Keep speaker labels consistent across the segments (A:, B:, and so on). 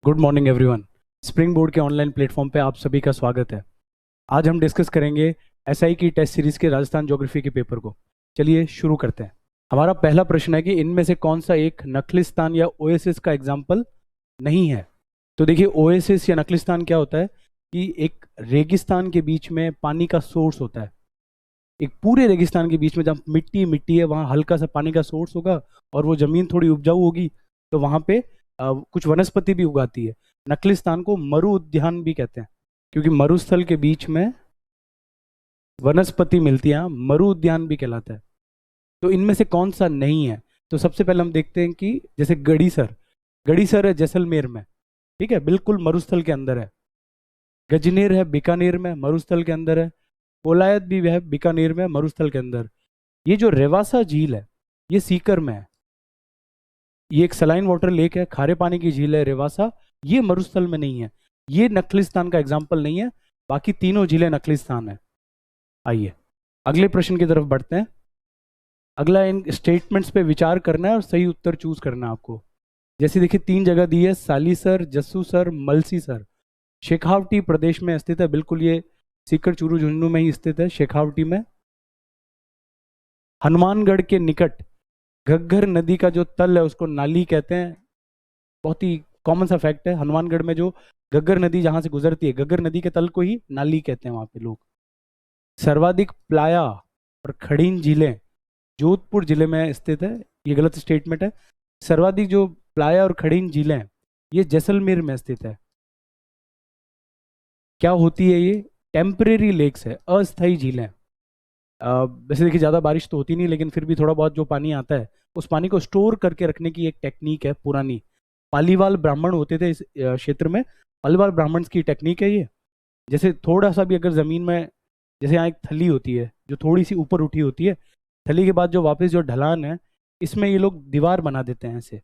A: Good morning everyone. Spring board के online platform पे आप सभी का स्वागत है। आज हम डिस्कस करेंगे एसआई की टेस्ट सीरीज के राजस्थान ज्योग्राफी के पेपर को। चलिए शुरू करते हैं। हमारा पहला प्रश्न है कि इनमें से कौन सा एक नखलिस्तान या ओएसिस का एग्जाम्पल नहीं है। तो देखिए, ओएसिस या नखलिस्तान क्या होता है कि एक रेगिस्तान के बीच में पानी का सोर्स होता है। एक पूरे रेगिस्तान के बीच में जहाँ मिट्टी मिट्टी है, वहाँ हल्का सा पानी का सोर्स होगा और वो जमीन थोड़ी उपजाऊ होगी, तो वहाँ पे कुछ वनस्पति भी उगाती है। नखलिस्तान को मरु उद्यान भी कहते हैं क्योंकि मरुस्थल के बीच में वनस्पति मिलती है, मरु उद्यान भी कहलाता है। तो इनमें से कौन सा नहीं है? तो सबसे पहले हम देखते हैं कि जैसे गढ़ीसर है जैसलमेर में, ठीक है, बिल्कुल मरुस्थल के अंदर है। गजनेर है बीकानेर में, मरुस्थल के अंदर है। कोलायत भी है बीकानेर में, मरुस्थल के अंदर। ये जो रेवासा झील है ये सीकर में है। ये एक सलाइन वाटर लेक है, खारे पानी की झील है रेवासा, ये मरुस्थल में नहीं है। ये नखलिस्तान का एग्जाम्पल नहीं है, बाकी तीनों झीलें नखलिस्तान है। आइए अगले प्रश्न की तरफ बढ़ते हैं। अगला इन स्टेटमेंट्स पे विचार करना है और सही उत्तर चूज करना है आपको। जैसे देखिए, 3 जगह दी है, सालीसर, जस्सूसर, मलसीसर। शेखावटी प्रदेश में स्थित है, बिल्कुल ये सीकर चूरू झुंझुनू में ही स्थित है, शेखावटी में। हनुमानगढ़ के निकट घग्गर नदी का जो तल है उसको नाली कहते हैं। बहुत ही कॉमन सा फैक्ट है, हनुमानगढ़ में जो घग्गर नदी जहां से गुजरती है, घग्गर नदी के तल को ही नाली कहते हैं वहां पे लोग। सर्वाधिक प्लाया और खड़ीन झीलें जोधपुर जिले में स्थित है, ये गलत स्टेटमेंट है। सर्वाधिक जो प्लाया और खड़ीन झीलें ये जैसलमेर में स्थित है। क्या होती है ये? टेम्परेरी लेक्स है, अस्थायी झीलें। वैसे देखिए, ज़्यादा बारिश तो होती नहीं, लेकिन फिर भी थोड़ा बहुत जो पानी आता है उस पानी को स्टोर करके रखने की एक टेक्निक है पुरानी। पालीवाल ब्राह्मण होते थे इस क्षेत्र में, पालीवाल ब्राह्मण की टेक्निक है ये। जैसे थोड़ा सा भी अगर ज़मीन में, जैसे यहाँ एक थली होती है जो थोड़ी सी ऊपर उठी होती है, थली के बाद जो वापस जो ढलान है, इसमें ये लोग दीवार बना देते हैं ऐसे।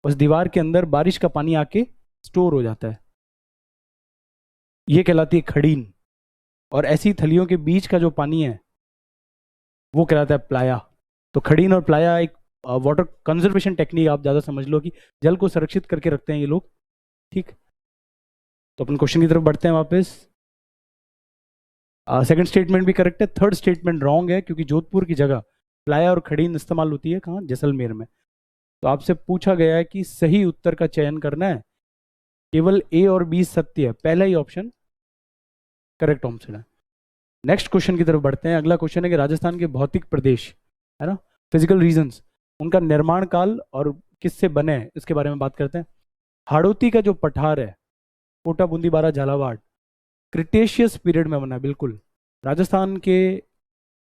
A: उस दीवार के अंदर बारिश का पानी आके स्टोर हो जाता है, ये कहलाती है खड़ीन। और ऐसी थलियों के बीच का जो पानी है वो कहलाता है प्लाया। तो खड़ीन और प्लाया एक वाटर कंजर्वेशन टेक्निक आप ज़्यादा समझ लो कि जल को संरक्षित करके रखते हैं ये लोग, ठीक। तो अपन क्वेश्चन की तरफ बढ़ते हैं वापस। सेकंड स्टेटमेंट भी करेक्ट है, थर्ड स्टेटमेंट रॉन्ग है क्योंकि जोधपुर की जगह प्लाया और खड़ीन इस्तेमाल होती है कहाँ? जैसलमेर में। तो आपसे पूछा गया है कि सही उत्तर का चयन करना है, केवल ए और बी सत्य है, पहला ही ऑप्शन करेक्ट ऑप्शन है। नेक्स्ट क्वेश्चन की तरफ बढ़ते हैं। अगला क्वेश्चन है कि राजस्थान के भौतिक प्रदेश है ना, फिजिकल रीजन्स, उनका निर्माण काल और किससे बने हैं इसके बारे में बात करते हैं। हाड़ौती का जो पठार है, कोटा बूंदी बारा झालावाड़, क्रिटेशियस पीरियड में बना है। बिल्कुल राजस्थान के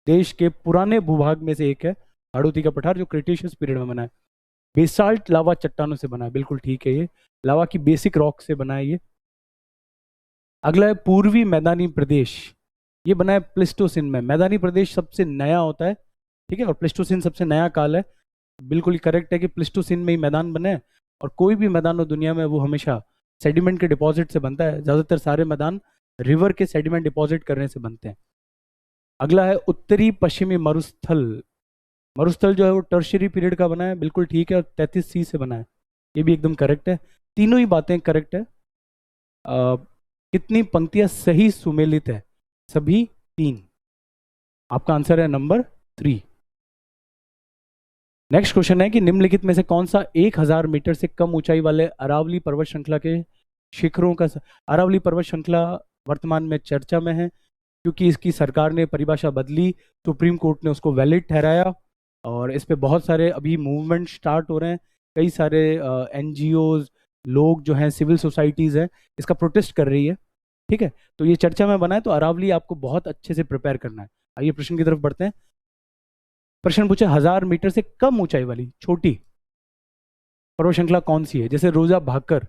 A: देश के पुराने भूभाग में से एक है हाड़ौती का पठार, जो क्रिटेशियस पीरियड में बना है। बेसाल्ट लावा चट्टानों से बना है, बिल्कुल ठीक है, ये लावा की बेसिक रॉक से बना है ये। अगला है पूर्वी मैदानी प्रदेश, ये बना है प्लेस्टोसिन में। मैदानी प्रदेश सबसे नया होता है, ठीक है, और प्लेस्टोसिन सबसे नया काल है। बिल्कुल करेक्ट है कि प्लेस्टोसिन में ही मैदान बने हैं, और कोई भी मैदान हो दुनिया में वो हमेशा सेडिमेंट के डिपॉजिट से बनता है। ज़्यादातर सारे मैदान रिवर के सेडिमेंट डिपॉजिट करने से बनते हैं। अगला है उत्तरी पश्चिमी मरुस्थल। मरुस्थल जो है वो टर्शियरी पीरियड का बना है, बिल्कुल ठीक है, और 33C से बना है, ये भी एकदम करेक्ट है। तीनों ही बातें करेक्ट है। कितनी पंक्तियां सही सुमेलित है? सभी 3। आपका आंसर है नंबर 3। नेक्स्ट क्वेश्चन है कि निम्नलिखित में से कौन सा 1000 मीटर से कम ऊंचाई वाले अरावली पर्वत श्रृंखला के शिखरों का अरावली पर्वत श्रृंखला वर्तमान में चर्चा में है क्योंकि इसकी सरकार ने परिभाषा बदली, सुप्रीम कोर्ट ने उसको वैलिड ठहराया, और इस पे बहुत सारे अभी मूवमेंट स्टार्ट हो रहे हैं। कई सारे NGOs, लोग जो हैं, सिविल सोसाइटीज़ हैं, इसका प्रोटेस्ट कर रही है, ठीक है। तो ये चर्चा में बना है, तो अरावली आपको बहुत अच्छे से प्रिपेयर करना है। आइए प्रश्न की तरफ बढ़ते हैं। प्रश्न पूछे 1000 मीटर से कम ऊंचाई वाली छोटी पर्वत श्रृंखला कौन सी है? जैसे रोजा भाकर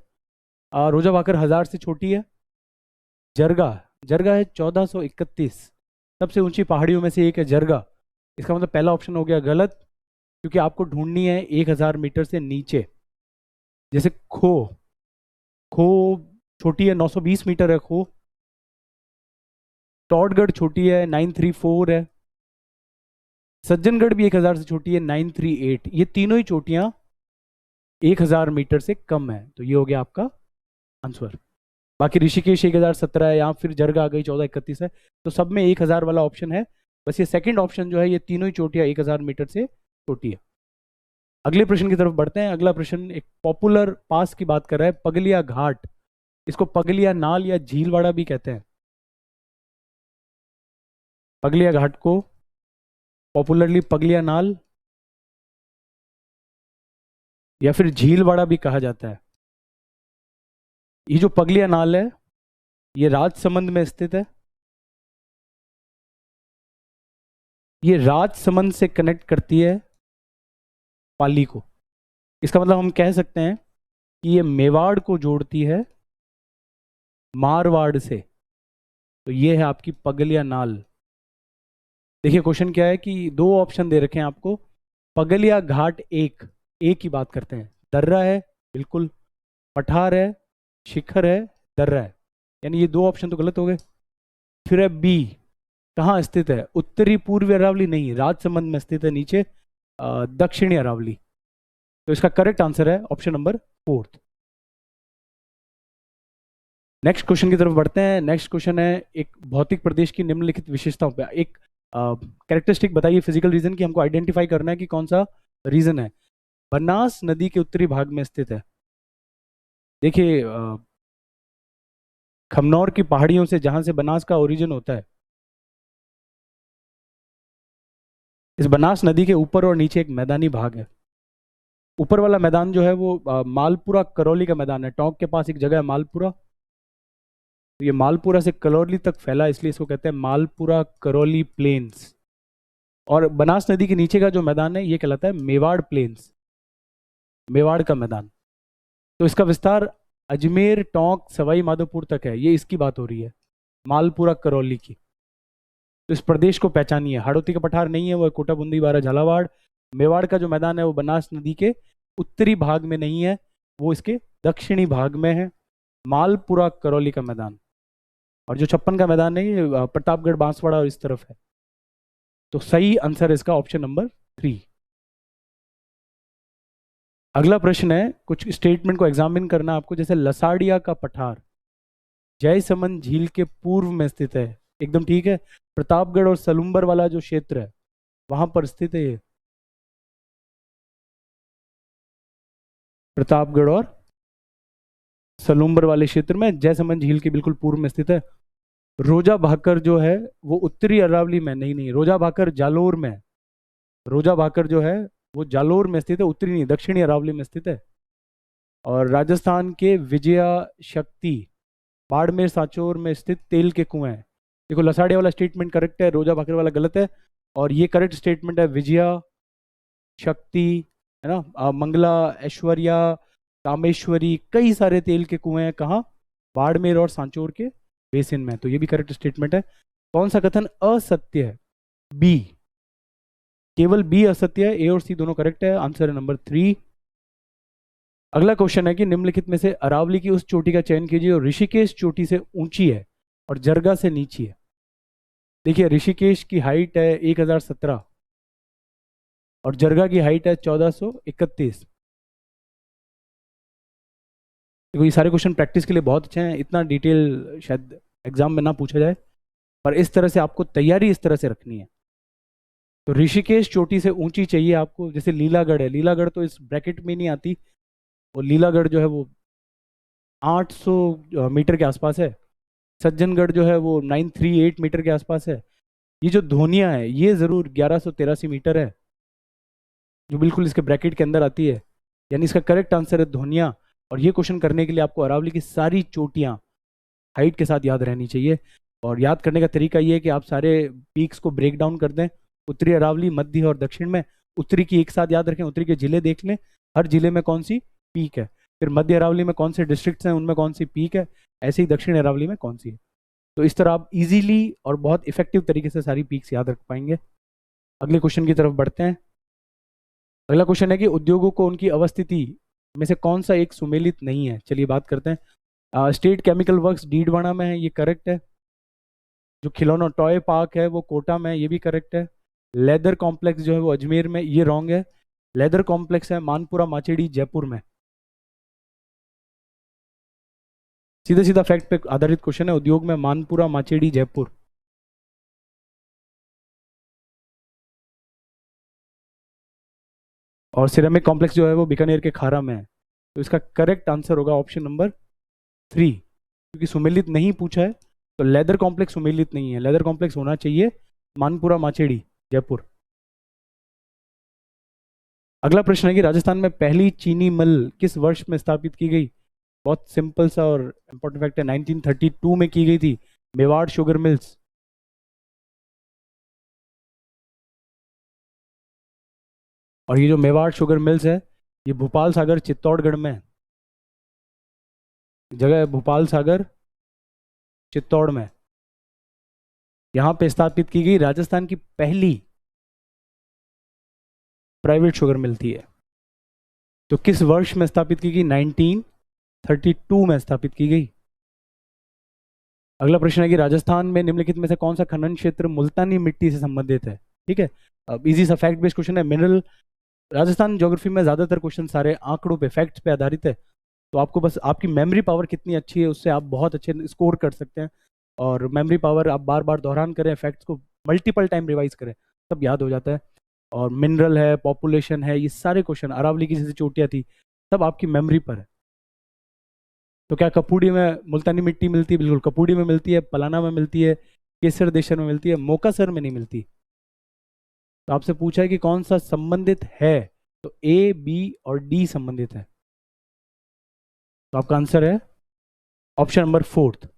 A: 1000 से छोटी है। जरगा है 1431, सबसे ऊंची पहाड़ियों में से एक है जरगा। इसका मतलब पहला ऑप्शन हो गया गलत, क्योंकि आपको ढूंढनी है 1000 मीटर से नीचे। जैसे खो छोटी है, 920 मीटर है खो। टॉडगढ़ छोटी है, 934 है। सज्जनगढ़ भी 1000 से छोटी है, 938। ये तीनों ही चोटियां 1000 मीटर से कम है, तो ये हो गया आपका आंसर। बाकी ऋषिकेश 1017 है, यहाँ फिर जरगा आ गई 1431 है, तो सब में 1000 वाला ऑप्शन है। बस ये सेकंड ऑप्शन जो है, ये तीनों ही चोटियाँ 1000 मीटर से छोटी है। अगले प्रश्न की तरफ बढ़ते हैं। अगला प्रश्न एक पॉपुलर पास की बात कर रहा है, पगलिया घाट। इसको पगलिया नाल या झीलवाड़ा भी कहते हैं। पगलिया घाट को पॉपुलरली पगलिया नाल या फिर झीलवाड़ा भी कहा जाता है। ये जो पगलिया नाल है, ये राजसमंद में स्थित है। ये राजसमंद से कनेक्ट करती है पाली को। इसका मतलब हम कह सकते हैं कि ये मेवाड़ को जोड़ती है मारवाड़ से। तो ये है आपकी पगलिया नाल। देखिए क्वेश्चन क्या है कि दो ऑप्शन दे रखे हैं आपको। पगलिया घाट एक की बात करते हैं, दर्रा है बिल्कुल, पठार है, शिखर है, दर्रा है, यानी ये दो ऑप्शन तो गलत हो गए। फिर है बी, कहाँ स्थित है? उत्तरी पूर्वी अरावली नहीं, राजसमंद में स्थित है, नीचे दक्षिणी अरावली। तो इसका करेक्ट आंसर है ऑप्शन नंबर 4। नेक्स्ट क्वेश्चन की तरफ बढ़ते हैं। नेक्स्ट क्वेश्चन है एक भौतिक प्रदेश की निम्नलिखित विशेषताओं पे एक कैरेक्टरिस्टिक बताइए फिजिकल रीजन की, हमको आइडेंटिफाई करना है कि कौन सा रीजन है। बनास नदी के उत्तरी भाग में स्थित है। देखिए खमनौर की पहाड़ियों से, जहां से बनास का ओरिजिन होता है, इस बनास नदी के ऊपर और नीचे एक मैदानी भाग है। ऊपर वाला मैदान जो है वो मालपुरा करौली का मैदान है। टोंक के पास एक जगह है मालपुरा, तो ये मालपुरा से करौली तक फैला, इसलिए इसको कहते हैं मालपुरा करौली प्लेन्स। और बनास नदी के नीचे का जो मैदान है ये कहलाता है मेवाड़ प्लेन्स, मेवाड़ का मैदान। तो इसका विस्तार अजमेर, टोंक, सवाई माधोपुर तक है। ये इसकी बात हो रही है, मालपुरा करौली की। तो इस प्रदेश को पहचानिए। हाड़ौती का पठार नहीं है, वो कोटा बूंदी बारा झालावाड़। मेवाड़ का जो मैदान है वो बनास नदी के उत्तरी भाग में नहीं है, वो इसके दक्षिणी भाग में है, मालपुरा करौली का मैदान। और जो 56 का मैदान है ये प्रतापगढ़, बांसवाड़ा और इस तरफ है। तो सही आंसर इसका ऑप्शन नंबर 3। अगला प्रश्न है, कुछ स्टेटमेंट को एग्जामिन करना आपको। जैसे लसाड़िया का पठार जयसमंद झील के पूर्व में स्थित है, एकदम ठीक है। प्रतापगढ़ और सलुम्बर वाला जो क्षेत्र है वहां पर स्थित है ये, प्रतापगढ़ और सलुम्बर वाले क्षेत्र में जयसमंद झील के बिल्कुल पूर्व में स्थित है। रोजा भाकर जो है वो उत्तरी अरावली में नहीं, रोजा भाकर जालोर में है। रोजा भाकर जो है वो जालोर में स्थित है, उत्तरी नहीं, दक्षिणी अरावली में स्थित है। और राजस्थान के विजया शक्ति बाड़मेर सांचौर में स्थित तेल के कुएं हैं। देखो लसाड़िया वाला स्टेटमेंट करेक्ट है, रोजा भाकर वाला गलत है। और ये करेक्ट स्टेटमेंट है विजया शक्ति, है ना, मंगला, ऐश्वर्या, कामेश्वरी, कई सारे तेल के कुएं हैं कहाँ? बाड़मेर और सांचौर के बेसिन में। तो ये भी करेक्ट स्टेटमेंट है। कौन सा कथन असत्य है? बी, केवल बी असत्य है, ए और सी दोनों करेक्ट है। आंसर है नंबर 3। अगला क्वेश्चन है कि निम्नलिखित में से अरावली की उस चोटी का चयन कीजिए और ऋषिकेश चोटी से ऊंची है और जरगा से नीची है। देखिए ऋषिकेश की हाइट है 1017 और जरगा की हाइट है 1431। देखो ये सारे क्वेश्चन प्रैक्टिस के लिए बहुत अच्छे हैं, इतना डिटेल शायद एग्जाम में ना पूछा जाए, पर इस तरह से आपको तैयारी इस तरह से रखनी है। तो ऋषिकेश चोटी से ऊंची चाहिए आपको। जैसे लीलागढ़ है, लीलागढ़ तो इस ब्रैकेट में नहीं आती, और लीलागढ़ जो है वो 800 मीटर के आसपास है। सज्जनगढ़ जो है वो 938 मीटर के आसपास है। ये जो धोनिया है ये ज़रूर 1183 मीटर है, जो बिल्कुल इसके ब्रैकेट के अंदर आती है, यानी इसका करेक्ट आंसर है धोनिया। और ये क्वेश्चन करने के लिए आपको अरावली की सारी चोटियाँ हाइट के साथ याद रहनी चाहिए। और याद करने का तरीका ये है कि आप सारे पीक्स को ब्रेक डाउन कर दें, उत्तरी अरावली, मध्य और दक्षिण में। उत्तरी की एक साथ याद रखें, उत्तरी के जिले देख लें, हर जिले में कौन सी पीक है। फिर मध्य अरावली में कौन से डिस्ट्रिक्ट्स हैं, उनमें कौन सी पीक है, ऐसे ही दक्षिण अरावली में कौन सी है। तो इस तरह आप इजीली और बहुत इफेक्टिव तरीके से सारी पीक्स याद रख पाएंगे। अगले क्वेश्चन की तरफ बढ़ते हैं। अगला क्वेश्चन है कि उद्योगों को उनकी अवस्थिति में से कौन सा एक सुमेलित नहीं है। चलिए बात करते हैं। स्टेट केमिकल वर्क्स डीडवाना में है, ये करेक्ट है। जो खिलौना टॉय पार्क है वो कोटा में है, ये भी करेक्ट है। लेदर कॉम्प्लेक्स जो है वो अजमेर में, ये रॉन्ग है। लेदर कॉम्प्लेक्स है मानपुरा माचेड़ी जयपुर में, सीधा सीधा फैक्ट पे आधारित क्वेश्चन है। उद्योग में मानपुरा, माचेड़ी, जयपुर। और सिरेमिक कॉम्प्लेक्स जो है वो बीकानेर के खारा में है। तो इसका करेक्ट आंसर होगा ऑप्शन नंबर 3, क्योंकि सुमेलित नहीं पूछा है तो लेदर कॉम्प्लेक्स सुमेलित नहीं है, लेदर कॉम्प्लेक्स होना चाहिए मानपुरा, माचेड़ी, जयपुर। अगला प्रश्न है कि राजस्थान में पहली चीनी मिल किस वर्ष में स्थापित की गई? बहुत सिंपल सा और इंपॉर्टेंट फैक्ट है, 1932 में की गई थी, मेवाड़ शुगर मिल्स। और ये जो मेवाड़ शुगर मिल्स है ये भोपाल सागर चित्तौड़गढ़ में है। जगह है भोपाल सागर चित्तौड़ में, यहां पे स्थापित की गई राजस्थान की पहली प्राइवेट शुगर मिल थी है। तो किस वर्ष में स्थापित की गई? 1932 में स्थापित की गई। अगला प्रश्न है कि राजस्थान में निम्नलिखित में से कौन सा खनन क्षेत्र मुल्तानी मिट्टी से संबंधित है? ठीक है, अब इजी सा फैक्ट बेस्ड क्वेश्चन है। मिनरल, राजस्थान ज्योग्राफी में ज्यादातर क्वेश्चन सारे आंकड़ों पे, फैक्ट्स पे आधारित है। तो आपको बस आपकी मेमोरी पावर कितनी अच्छी है उससे आप बहुत अच्छे स्कोर कर सकते हैं। और मेमोरी पावर आप बार बार दोहरान करें, फैक्ट्स को मल्टीपल टाइम रिवाइज करें, तब याद हो जाता है। और मिनरल है, पॉपुलेशन है, ये सारे क्वेश्चन, अरावली की जैसे चोटियाँ थी, सब आपकी मेमोरी पर है। तो क्या कपूड़ी में मुल्तानी मिट्टी मिलती है? बिल्कुल, कपूड़ी में मिलती है, पलाना में मिलती है, केसर देशर में मिलती है, मोकासर में नहीं मिलती। तो आपसे पूछा है कि कौन सा संबंधित है, तो ए, बी और डी संबंधित है। तो आपका आंसर है ऑप्शन नंबर 4।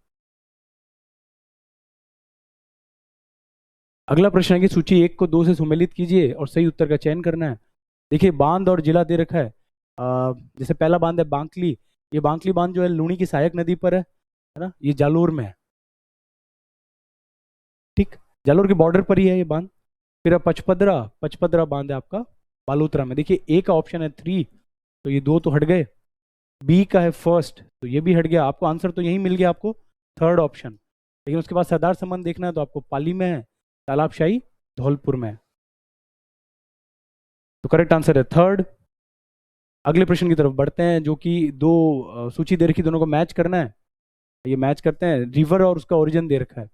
A: अगला प्रश्न है कि सूची 1 को 2 से सुमेलित कीजिए और सही उत्तर का चयन करना है। देखिए, बांध और जिला दे रखा है। जैसे पहला बांध है बांकली, ये बांकली बांध जो है लूणी की सहायक नदी पर है ना, ये जालोर में है। ठीक, जालोर के बॉर्डर पर ही है ये बांध। फिर पचपदरा, पचपदरा बांध है आपका बालोतरा में। देखिए, ए का ऑप्शन है 3, तो ये 2 तो हट गए। बी का है फर्स्ट, तो ये भी हट गया। आपको आंसर तो यही मिल गया आपको, थर्ड ऑप्शन। लेकिन उसके बाद सरदार संबंध देखना है तो आपको पाली में है, तालाबशाही धौलपुर में है। तो करेक्ट आंसर है थर्ड। अगले प्रश्न की तरफ बढ़ते हैं, जो कि दो सूची दे रखी, दोनों को मैच करना है। ये मैच करते हैं। रिवर और उसका ओरिजिन दे रखा है।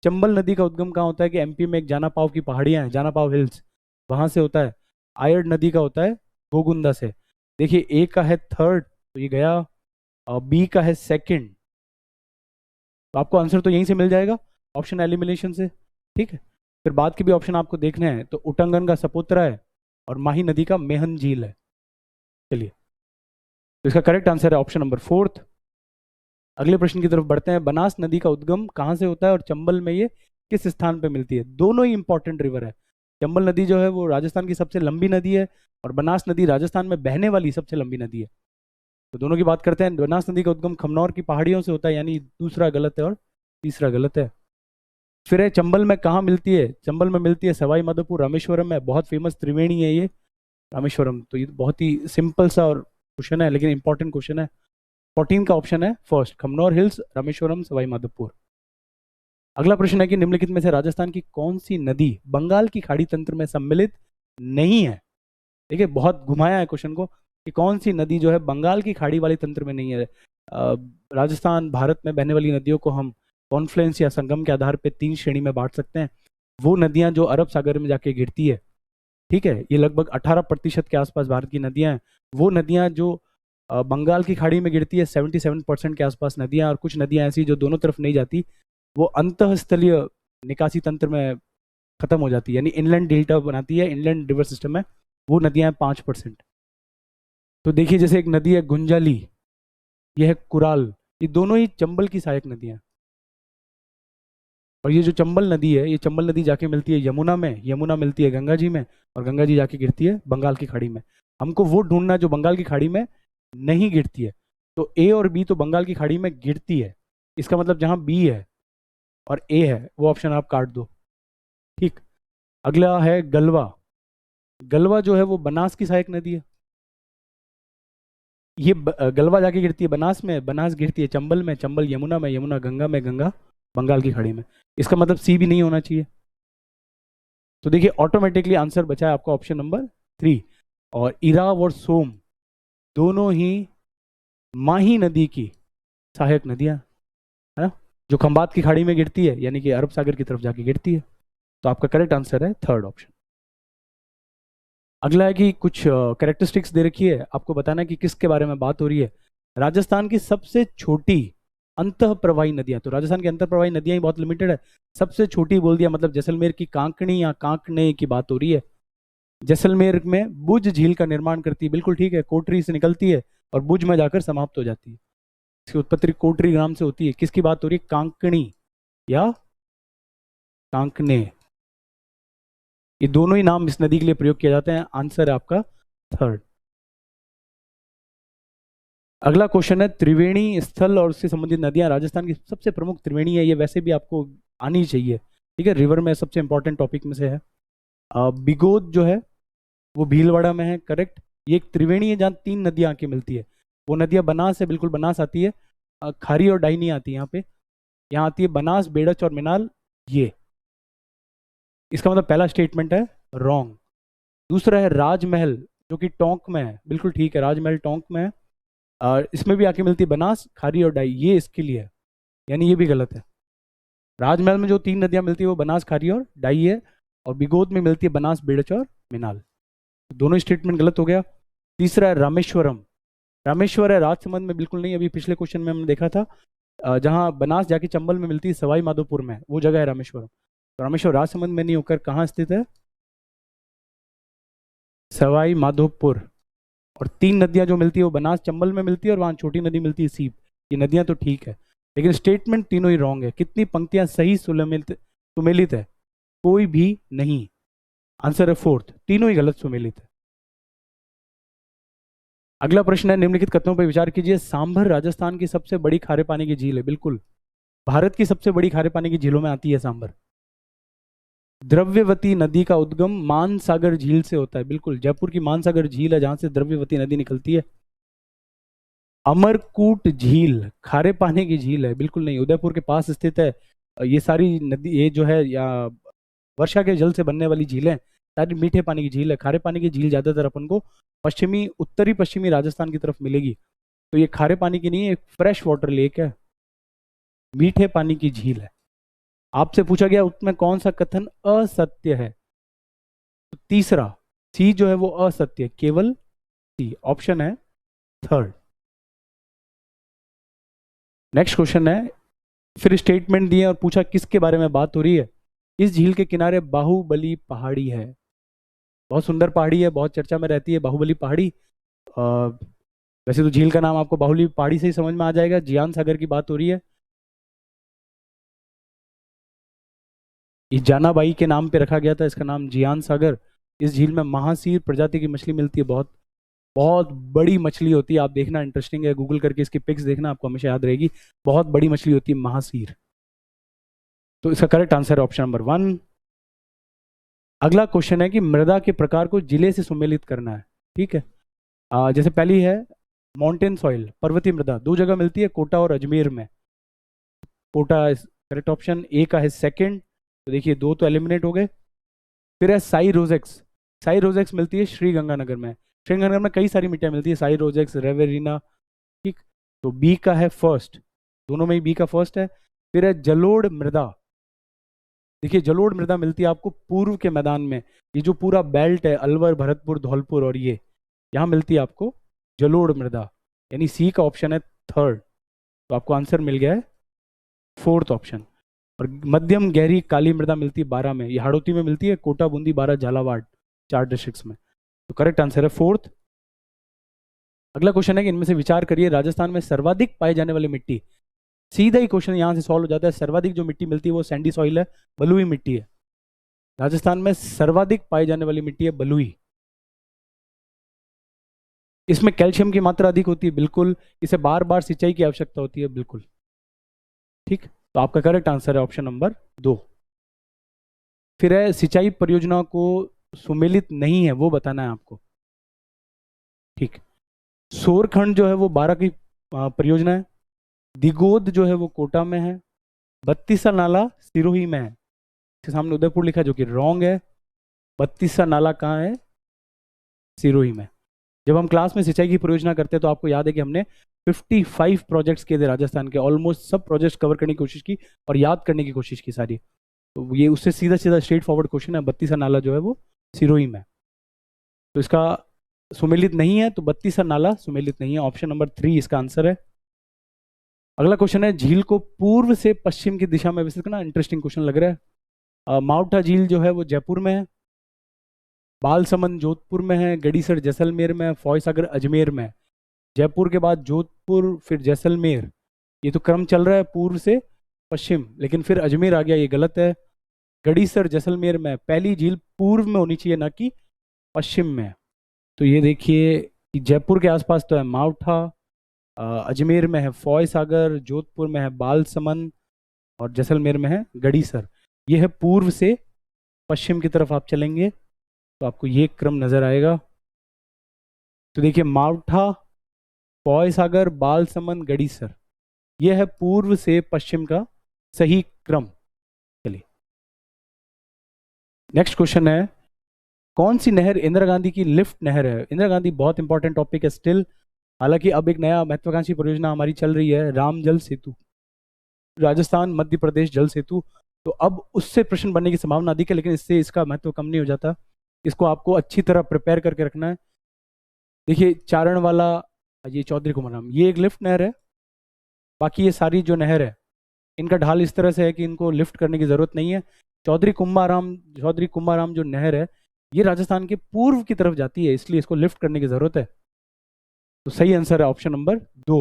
A: चंबल नदी का उद्गम कहाँ होता है? कि एमपी में एक जाना पाव की पहाड़ियां हैं, जाना पाव हिल्स, वहां से होता है। आयड नदी का होता है गोगुंदा से। देखिए, ए का है थर्ड, तो ये गया, और बी का है सेकंड, तो आपको आंसर तो यहीं से मिल जाएगा, ऑप्शन एलिमिनेशन से। ठीक है, फिर बाद के भी ऑप्शन आपको देखने हैं। तो उटंगन का सपुत्रा है और माही नदी का मेहन झील है। चलिए, तो इसका करेक्ट आंसर है ऑप्शन नंबर 4। अगले प्रश्न की तरफ बढ़ते हैं। बनास नदी का उद्गम कहाँ से होता है और चंबल में ये किस स्थान पे मिलती है? दोनों ही इंपॉर्टेंट रिवर है। चंबल नदी जो है वो राजस्थान की सबसे लंबी नदी है, और बनास नदी राजस्थान में बहने वाली सबसे लंबी नदी है। तो दोनों की बात करते हैं। बनास नदी का उद्गम खमनौर की पहाड़ियों से होता है, यानी दूसरा गलत है और तीसरा गलत है। फिर है चंबल में कहाँ मिलती है? चंबल में मिलती है सवाई माधोपुर, रामेश्वरम में। बहुत फेमस त्रिवेणी है ये रामेश्वरम। तो ये बहुत ही सिंपल सा और क्वेश्चन है, लेकिन इंपॉर्टेंट क्वेश्चन है। 14 का ऑप्शन है फर्स्ट, खमनौर हिल्स, रामेश्वरम, सवाई माधोपुर। अगला प्रश्न है कि निम्नलिखित में से राजस्थान की कौन सी नदी बंगाल की खाड़ी तंत्र में सम्मिलित नहीं है? देखिए, बहुत घुमाया है क्वेश्चन को कि कौन सी नदी जो है बंगाल की खाड़ी वाली तंत्र में नहीं है। राजस्थान भारत में बहने वाली नदियों को हम कॉन्फ्लुएंस या संगम के आधार पर 3 श्रेणी में बांट सकते हैं। वो नदियां जो अरब सागर में जाके गिरती है, ठीक है, ये लगभग 18% के आसपास भारत की नदियां हैं। वो नदियां जो बंगाल की खाड़ी में गिरती है, 77% के आसपास नदियां, और कुछ नदियां ऐसी जो दोनों तरफ नहीं जाती, वो अंतःस्थलीय निकासी तंत्र में खत्म हो जाती है, यानी इनलैंड डेल्टा बनाती है, इनलैंड रिवर सिस्टम में। वो नदियां 5%। तो देखिए, जैसे एक नदी है गुंजाली, ये है कुराल, ये दोनों ही चंबल की सहायक नदियां। और ये जो चंबल नदी है, ये चंबल नदी जाके मिलती है यमुना में, यमुना मिलती है गंगा जी में, और गंगा जी जाके गिरती है बंगाल की खाड़ी में। हमको वो ढूंढना जो बंगाल की खाड़ी में नहीं गिरती है। तो ए और बी तो बंगाल की खाड़ी में गिरती है, इसका मतलब जहां बी है और ए है वो ऑप्शन आप काट दो। ठीक, अगला है गलवा। गलवा जो है वो बनास की सहायक नदी है। ये गलवा जाके गिरती है बनास में, बनास गिरती है चंबल में, चंबल यमुना में, यमुना गंगा में, गंगा बंगाल की खाड़ी में। इसका मतलब सी भी नहीं होना चाहिए। तो देखिए, ऑटोमेटिकली आंसर बचा है आपका ऑप्शन नंबर 3। और इराव और सोम दोनों ही माही नदी की सहायक नदियाँ, है ना, जो खंबात की खाड़ी में गिरती है, यानी कि अरब सागर की तरफ जाके गिरती है। तो आपका करेक्ट आंसर है थर्ड ऑप्शन। अगला है कि कुछ कैरेक्टरिस्टिक्स दे रखी है, आपको बताना है कि किसके बारे में बात हो रही है। राजस्थान की सबसे छोटी अंतः प्रवाही नदियां, तो राजस्थान की अंतः प्रवाही नदियां ही बहुत लिमिटेड है। सबसे छोटी बोल दिया, मतलब जैसलमेर की कांकणी या कांकणे की बात हो रही है। जैसलमेर में बुज झील का निर्माण करती है, बिल्कुल ठीक है, कोटरी से निकलती है और बुज में जाकर समाप्त हो जाती है। इसकी उत्पत्ति कोटरी ग्राम से होती है। किसकी बात हो रही है, कांकणी या कांकने, ये दोनों ही नाम इस नदी के लिए प्रयोग किए जाते हैं। आंसर है आपका थर्ड। अगला क्वेश्चन है, त्रिवेणी स्थल और उससे संबंधित नदियां, राजस्थान की सबसे प्रमुख त्रिवेणी है, ये वैसे भी आपको आनी चाहिए, ठीक है, रिवर में सबसे इंपॉर्टेंट टॉपिक में से है। बिगोद जो है वो भीलवाड़ा में है, करेक्ट। ये एक त्रिवेणी है जहाँ तीन नदियां आके मिलती है। वो नदियां बनास है, बिल्कुल बनास आती है, खारी और डाई नहीं आती यहाँ पे। यहाँ आती है बनास, बेड़च और मिनाल, ये इसका मतलब पहला स्टेटमेंट है रॉन्ग। दूसरा है राजमहल, जो कि टोंक में है, बिल्कुल ठीक है, राजमहल टोंक में है। इसमें भी आके मिलती है बनास, खारी और डाई, ये इसके लिए है, यानी ये भी गलत है। राजमहल में जो तीन नदियां मिलती है वो बनास, खारी और डाई है, और बिगोद में मिलती है बनास, बेड़च और मिनाल। तो दोनों स्टेटमेंट गलत हो गया। तीसरा है रामेश्वरम, रामेश्वर है राजसमंद में, बिल्कुल नहीं, अभी पिछले क्वेश्चन में हमने देखा था जहाँ बनास जाके चंबल में मिलती है, सवाई माधोपुर में, वो जगह है रामेश्वरम। तो रामेश्वर राजसमंद में नहीं होकर कहाँ स्थित है, सवाई माधोपुर। और तीन नदियां जो मिलती है वो बनास चंबल में मिलती है, और वहाँ छोटी नदी मिलती है सीप। ये नदियां तो ठीक है, लेकिन स्टेटमेंट तीनों ही रॉन्ग है। कितनी पंक्तियां सही सुमेलित है, कोई भी नहीं। आंसर है फोर्थ, तीनों ही गलत सुमेलित है। अगला प्रश्न है, निम्नलिखित कथनों पर विचार कीजिए। सांभर राजस्थान की सबसे बड़ी खारे पानी की झील है, बिल्कुल, भारत की सबसे बड़ी खारे पानी की झीलों में आती है सांभर। द्रव्यवती नदी का उद्गम मानसागर झील से होता है, बिल्कुल, जयपुर की मानसागर झील है जहां से द्रव्यवती नदी निकलती है। अमरकूट झील खारे पानी की झील है, बिल्कुल नहीं, उदयपुर के पास स्थित है। ये सारी नदी, ये जो है या वर्षा के जल से बनने वाली झीलें सारी मीठे पानी की झील है। खारे पानी की झील ज्यादातर अपन को उत्तरी पश्चिमी राजस्थान की तरफ मिलेगी। तो ये खारे पानी की नहीं है, एक फ्रेश वाटर लेक है, मीठे पानी की झील है। आपसे पूछा गया उसमें कौन सा कथन असत्य है, तो तीसरा सी जो है वो असत्य है, केवल सी, ऑप्शन है थर्ड। नेक्स्ट क्वेश्चन है, फिर स्टेटमेंट दिए और पूछा किसके बारे में बात हो रही है। इस झील के किनारे बाहुबली पहाड़ी है, बहुत सुंदर पहाड़ी है, बहुत चर्चा में रहती है बाहुबली पहाड़ी। वैसे तो झील का नाम आपको बाहुबली पहाड़ी से ही समझ में आ जाएगा। जियान सागर की बात हो रही है, ये जानाबाई के नाम पे रखा गया था इसका नाम जियान सागर। इस झील में महासीर प्रजाति की मछली मिलती है, बहुत बहुत बड़ी मछली होती है, आप देखना, इंटरेस्टिंग है, गूगल करके इसकी पिक्स देखना, आपको हमेशा याद रहेगी, बहुत बड़ी मछली होती है महासीर। तो इसका करेक्ट आंसर है ऑप्शन नंबर 1। अगला क्वेश्चन है कि मृदा के प्रकार को जिले से सुमेलित करना है, ठीक है। जैसे पहली है माउंटेन सॉइल, पर्वतीय मृदा, दो जगह मिलती है, कोटा और अजमेर में। कोटा करेक्ट ऑप्शन, ए का है सेकंड, तो देखिए दो तो एलिमिनेट हो गए। फिर है साई रोजेक्स, साई रोजेक्स मिलती है श्रीगंगानगर में। श्रीगंगानगर में कई सारी मिट्टियां मिलती है, साई रोजेक्स, रेवेरिना, ठीक। तो बी का है फर्स्ट, दोनों में ही बी का फर्स्ट है। फिर है जलोढ़ मृदा, देखिए जलोढ़ मृदा मिलती है आपको पूर्व के मैदान में, ये जो पूरा बेल्ट है अलवर, भरतपुर, धौलपुर और ये यहाँ मिलती है आपको जलोढ़ मृदा, यानी सी का ऑप्शन है थर्ड। तो आपको आंसर मिल गया है फोर्थ ऑप्शन। और मध्यम गहरी काली मृदा मिलती है 12 में, ये हाड़ौती में मिलती है, कोटा, बूंदी, बारा, झालावाड़, 4 डिस्ट्रिक्ट्स में। तो करेक्ट आंसर है फोर्थ। अगला क्वेश्चन है कि इनमें से विचार करिए, राजस्थान में सर्वाधिक पाई जाने वाली मिट्टी। सीधा ही क्वेश्चन यहां से सॉल्व हो जाता है, सर्वाधिक जो मिट्टी मिलती है वो सैंडी सॉइल है, बलुई मिट्टी है। राजस्थान में सर्वाधिक पाई जाने वाली मिट्टी है बलुई। इसमें कैल्शियम की मात्रा अधिक होती है, बिल्कुल, इसे बार बार सिंचाई की आवश्यकता होती है, बिल्कुल ठीक। तो आपका करेक्ट आंसर है ऑप्शन नंबर 2। फिर है सिंचाई परियोजना को सुमेलित नहीं है वो बताना है आपको, ठीक। सोरखंड जो है वो 12 की परियोजना है। दिगोद जो है वो कोटा में है। बत्तीसा नाला सिरोही में है, इसके सामने उदयपुर लिखा है जो कि रॉन्ग है। बत्तीसा नाला कहाँ है, सिरोही में। जब हम क्लास में सिंचाई की परियोजना करते हैं तो आपको याद है कि हमने 55 प्रोजेक्ट्स किए थे राजस्थान के, ऑलमोस्ट सब प्रोजेक्ट्स कवर करने की कोशिश की और याद करने की कोशिश की सारी। तो ये उससे सीधा सीधा स्ट्रेट फॉरवर्ड क्वेश्चन है, बत्तीसा नाला जो है वो सिरोही में। तो इसका सुमेलित नहीं है, तो बत्तीसा नाला सुमेलित नहीं है, ऑप्शन नंबर 3 इसका आंसर है। अगला क्वेश्चन है, झील को पूर्व से पश्चिम की दिशा में विस्तृत करना। इंटरेस्टिंग क्वेश्चन लग रहा है। माउंटा झील जो है वो जयपुर में है, बालसमंद जोधपुर में है, गड़ीसर जैसलमेर में है, फॉयसागर अजमेर में है। जयपुर के बाद जोधपुर फिर जैसलमेर, ये तो क्रम चल रहा है पूर्व से पश्चिम, लेकिन फिर अजमेर आ गया, ये गलत है। गड़ीसर जैसलमेर में पहली झील पूर्व में होनी चाहिए, ना कि पश्चिम में। तो ये देखिए कि जयपुर के आसपास तो है मावठा, अजमेर में है फॉयसागर, जोधपुर में है बालसमंद और जैसलमेर में है गड़ीसर। ये है पूर्व से पश्चिम की तरफ आप चलेंगे तो आपको ये क्रम नजर आएगा। तो देखिए मावठा, फॉयसागर, बालसमंद, गड़ीसर, ये है पूर्व से पश्चिम का सही क्रम। चलिए नेक्स्ट क्वेश्चन है, कौन सी नहर इंदिरा गांधी की लिफ्ट नहर है? इंदिरा गांधी बहुत इंपॉर्टेंट टॉपिक है स्टिल, हालांकि अब एक नया महत्वाकांक्षी परियोजना हमारी चल रही है, राम जल सेतु, राजस्थान मध्य प्रदेश जल सेतु। तो अब उससे प्रश्न बनने की संभावना अधिक है, लेकिन इससे इसका महत्व कम नहीं हो जाता। इसको आपको अच्छी तरह प्रिपेयर करके रखना है। देखिए चारण वाला, ये चौधरी कुमाराम, ये एक लिफ्ट नहर है। बाकी ये सारी जो नहर है इनका ढाल इस तरह से है कि इनको लिफ्ट करने की जरूरत नहीं है। चौधरी कुमाराम जो नहर है ये राजस्थान के पूर्व की तरफ जाती है, इसलिए इसको लिफ्ट करने की जरूरत है। तो सही आंसर है ऑप्शन नंबर 2,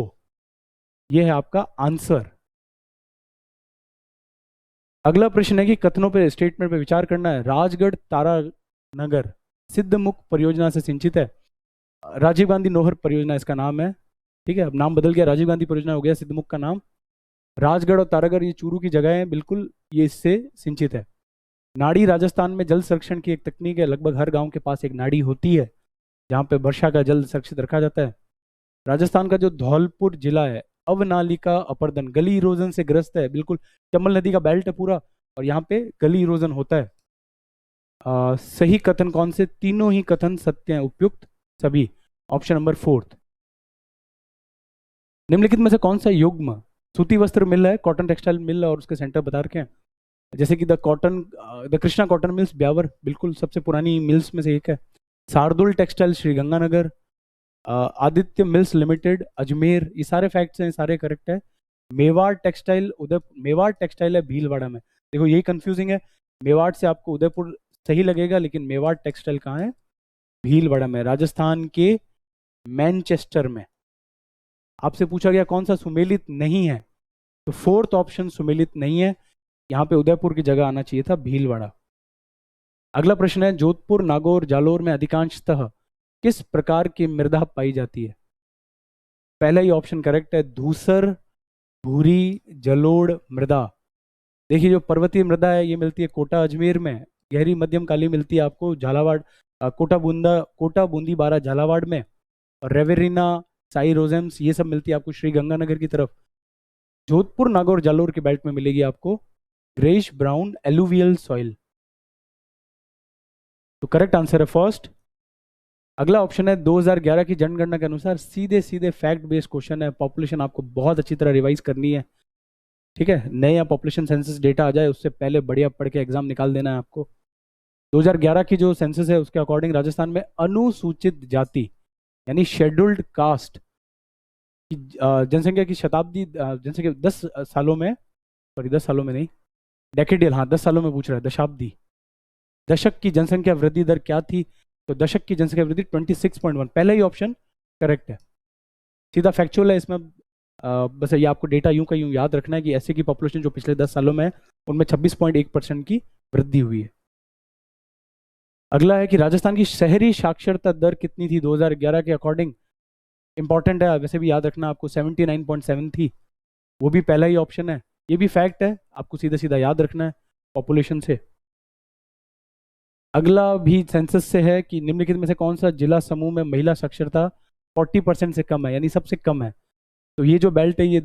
A: ये है आपका आंसर। अगला प्रश्न है कि कथनों पे स्टेटमेंट पे विचार करना है। राजगढ़ तारानगर सिद्धमुख परियोजना से सिंचित है। राजीव गांधी नोहर परियोजना इसका नाम है, ठीक है, अब नाम बदल गया, राजीव गांधी परियोजना हो गया सिद्धमुख का नाम। राजगढ़ और तारागढ़ ये चूरू की जगह है, बिल्कुल ये इससे सिंचित है। नाड़ी राजस्थान में जल संरक्षण की एक तकनीक है, लगभग हर गांव के पास एक नाड़ी होती है जहाँ पे वर्षा का जल संरक्षित रखा जाता है। राजस्थान का जो धौलपुर जिला है अवनालिका अपर्दन गली इरोजन से ग्रस्त है, बिल्कुल चंबल नदी का बेल्ट है पूरा और यहाँ पे गली इरोजन होता है। सही कथन कौन से? तीनों ही कथन सत्य हैं, उपयुक्त सभी, ऑप्शन नंबर 4। निम्नलिखित में से कौन सा युग्म सूती वस्त्र मिल है, कॉटन टेक्सटाइल मिल और उसके सेंटर बता रखे हैं? जैसे कि the Krishna cotton mills Beawar, बिल्कुल सबसे पुरानी मिल्स में से एक है। Shardul textile Sriganganagar, Aditya mills limited Ajmer, ये सारे फैक्ट्स हैं, सारे करेक्ट है। मेवाड़ टेक्सटाइल मेवाड़ टेक्सटाइल है भीलवाड़ा में। देखो यही कंफ्यूजिंग है, मेवाड़ से आपको उदयपुर सही लगेगा, लेकिन मेवाड़ टेक्सटाइल कहाँ है? भीलवाड़ा में, राजस्थान के मैनचेस्टर में। आपसे पूछा गया कौन सा सुमेलित नहीं है, तो 4th ऑप्शन सुमेलित नहीं है, यहाँ पे उदयपुर की जगह आना चाहिए था भीलवाड़ा। अगला प्रश्न है, जोधपुर, नागौर, जालोर में अधिकांशतः किस प्रकार की मृदा पाई जाती है? पहला ही ऑप्शन करेक्ट है, धूसर, भूरी, जलोढ़ मृदा। देखिए जो पर्वतीय मृदा है ये मिलती है कोटा अजमेर में, गहरी मध्यम काली मिलती है आपको झालावाड़, कोटा बूंदी बारा झालावाड़ में, और रेवेरिना, साई रोजेम्स ये सब मिलती है आपको श्री गंगानगर की तरफ। जोधपुर, नागौर, जालोर के बेल्ट में मिलेगी आपको ग्रेश ब्राउन एलुवियल सॉइल। तो करेक्ट आंसर है फर्स्ट। अगला ऑप्शन है 2011 की जनगणना के अनुसार, सीधे सीधे फैक्ट बेस्ड क्वेश्चन है, पॉपुलेशन आपको बहुत अच्छी तरह रिवाइज करनी है, ठीक है, नया पॉपुलेशन सेंसस डेटा आ जाए उससे पहले बढ़िया पढ़ के एग्जाम निकाल देना है आपको। 2011 की जो सेंसस है उसके अकॉर्डिंग राजस्थान में अनुसूचित जाति यानी शेड्यूल्ड कास्ट की जनसंख्या की जनसंख्या 10 सालों में, सॉरी 10 सालों में नहीं, डेकेडियल, हाँ 10 सालों में पूछ रहा है, दशाब्दी, दशक की जनसंख्या वृद्धि दर क्या थी? तो दशक की जनसंख्या वृद्धि 26.1, पहला ही ऑप्शन करेक्ट है, सीधा फैक्चुअल है इसमें। बस ये आपको डेटा यूं का यूं याद रखना है कि ऐसे की पॉपुलेशन जो पिछले 10 सालों में है उनमें 26.1% की वृद्धि हुई है। अगला है कि राजस्थान की शहरी साक्षरता दर कितनी थी 2011 के अकॉर्डिंग? इंपॉर्टेंट है, वैसे भी याद रखना आपको, 79.7 थी, वो भी पहला ही ऑप्शन है, ये भी फैक्ट है, आपको सीधा सीधा याद रखना है पॉपुलेशन से। अगला भी सेंसस से है कि निम्नलिखित में से कौन सा जिला समूह में महिला साक्षरता 40% से कम है, यानी सबसे कम है? तो ये जो बेल्ट है ये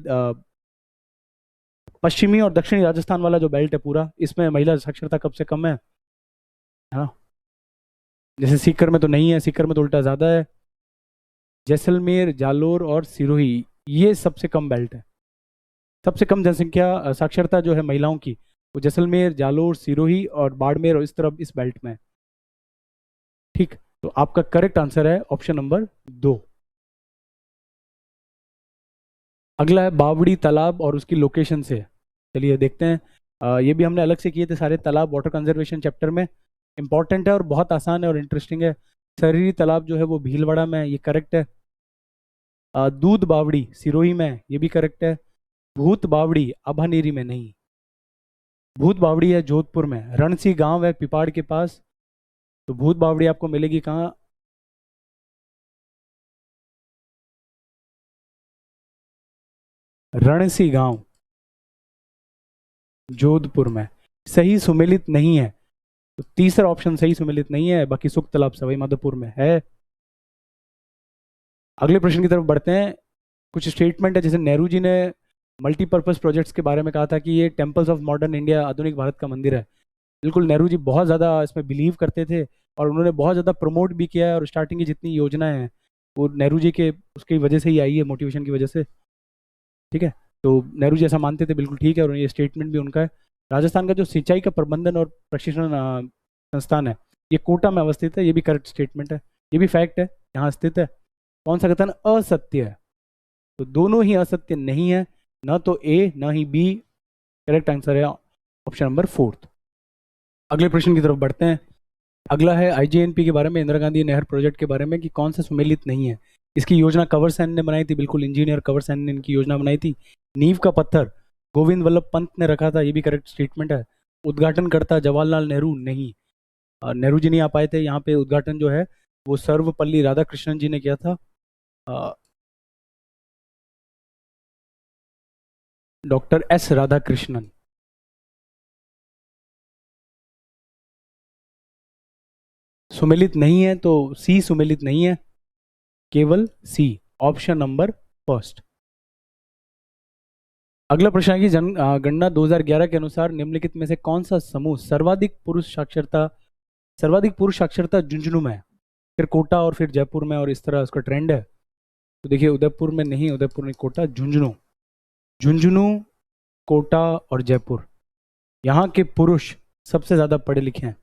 A: पश्चिमी और दक्षिणी राजस्थान वाला जो बेल्ट है पूरा, इसमें महिला साक्षरता कब से कम है? हाँ, जैसे सीकर में तो नहीं है, सीकर में तो उल्टा ज़्यादा है, जैसलमेर, जालोर और सिरोही, ये सबसे कम बेल्ट है। सबसे कम जनसंख्या साक्षरता जो है महिलाओं की, वो जैसलमेर, जालोर, सिरोही और बाड़मेर और इस तरफ इस बेल्ट में है। ठीक, तो आपका करेक्ट आंसर है ऑप्शन नंबर 2। अगला है बावड़ी तालाब और उसकी लोकेशन से। चलिए देखते हैं। ये भी हमने अलग से किए थे सारे तालाब वाटर कंजर्वेशन चैप्टर में। इंपॉर्टेंट है और बहुत आसान है और इंटरेस्टिंग है। सरीरी तालाब जो है वो भीलवाड़ा में है, ये करेक्ट है। दूध बावड़ी सिरोही में है, ये भी करेक्ट है। भूत बावड़ी अभानेरी में नहीं, भूत बावड़ी है जोधपुर में। रणसी गांव है पिपाड़ के पास, तो भूत बावड़ी आपको मिलेगी कहाँ? रणसी गांव, जोधपुर में। सही सुमेलित नहीं है, तो तीसरा ऑप्शन सही सुमेलित नहीं है। बाकी सुख तालाब सवाई माधोपुर में है। अगले प्रश्न की तरफ बढ़ते हैं। कुछ स्टेटमेंट है, जैसे नेहरू जी ने मल्टीपर्पज प्रोजेक्ट्स के बारे में कहा था कि ये टेम्पल्स ऑफ मॉडर्न इंडिया, आधुनिक भारत का मंदिर है। बिल्कुल, नेहरू जी बहुत ज़्यादा इसमें बिलीव करते थे और उन्होंने बहुत ज़्यादा प्रमोट भी किया है। और स्टार्टिंग की जितनी योजनाएं हैं वो नेहरू जी के उसकी वजह से ही आई है, मोटिवेशन की वजह से। ठीक है, तो नेहरू जी ऐसा मानते थे, बिल्कुल ठीक है, और ये स्टेटमेंट भी उनका है। राजस्थान का जो सिंचाई का प्रबंधन और प्रशिक्षण संस्थान है, ये कोटा में अवस्थित है, ये भी करेक्ट स्टेटमेंट है, ये भी फैक्ट है, यहाँ स्थित है। कौन सा कथन असत्य है? तो दोनों ही असत्य नहीं है, न तो ए न ही बी। करेक्ट आंसर है ऑप्शन नंबर 4। अगले प्रश्न की तरफ बढ़ते हैं। अगला है आईजीएनपी के बारे में, इंदिरा गांधी नहर प्रोजेक्ट के बारे में, कि कौन सा सुमेलित नहीं है। इसकी योजना कंवर सेन ने बनाई थी, बिल्कुल इंजीनियर कंवर सेन ने इनकी योजना बनाई थी। नींव का पत्थर गोविंद वल्लभ पंत ने रखा था, ये भी करेक्ट स्टेटमेंट है। उद्घाटन करता जवाहरलाल नेहरू नहीं, नेहरू जी नहीं आ पाए थे यहाँ पे। उद्घाटन जो है वो सर्वपल्ली राधाकृष्णन जी ने किया था, डॉक्टर एस राधाकृष्णन। सुमेलित नहीं है, तो सी सुमेलित नहीं है, केवल सी, ऑप्शन नंबर फर्स्ट। अगला प्रश्न है कि जनगणना 2011 के अनुसार निम्नलिखित में से कौन सा समूह सर्वाधिक पुरुष साक्षरता झुंझुनू में है? फिर कोटा और फिर जयपुर में, और इस तरह उसका ट्रेंड है। तो देखिए, उदयपुर में नहीं, उदयपुर नहीं, कोटा, झुंझुनू। झुंझुनू, कोटा और जयपुर, यहाँ के पुरुष सबसे ज्यादा पढ़े लिखे हैं।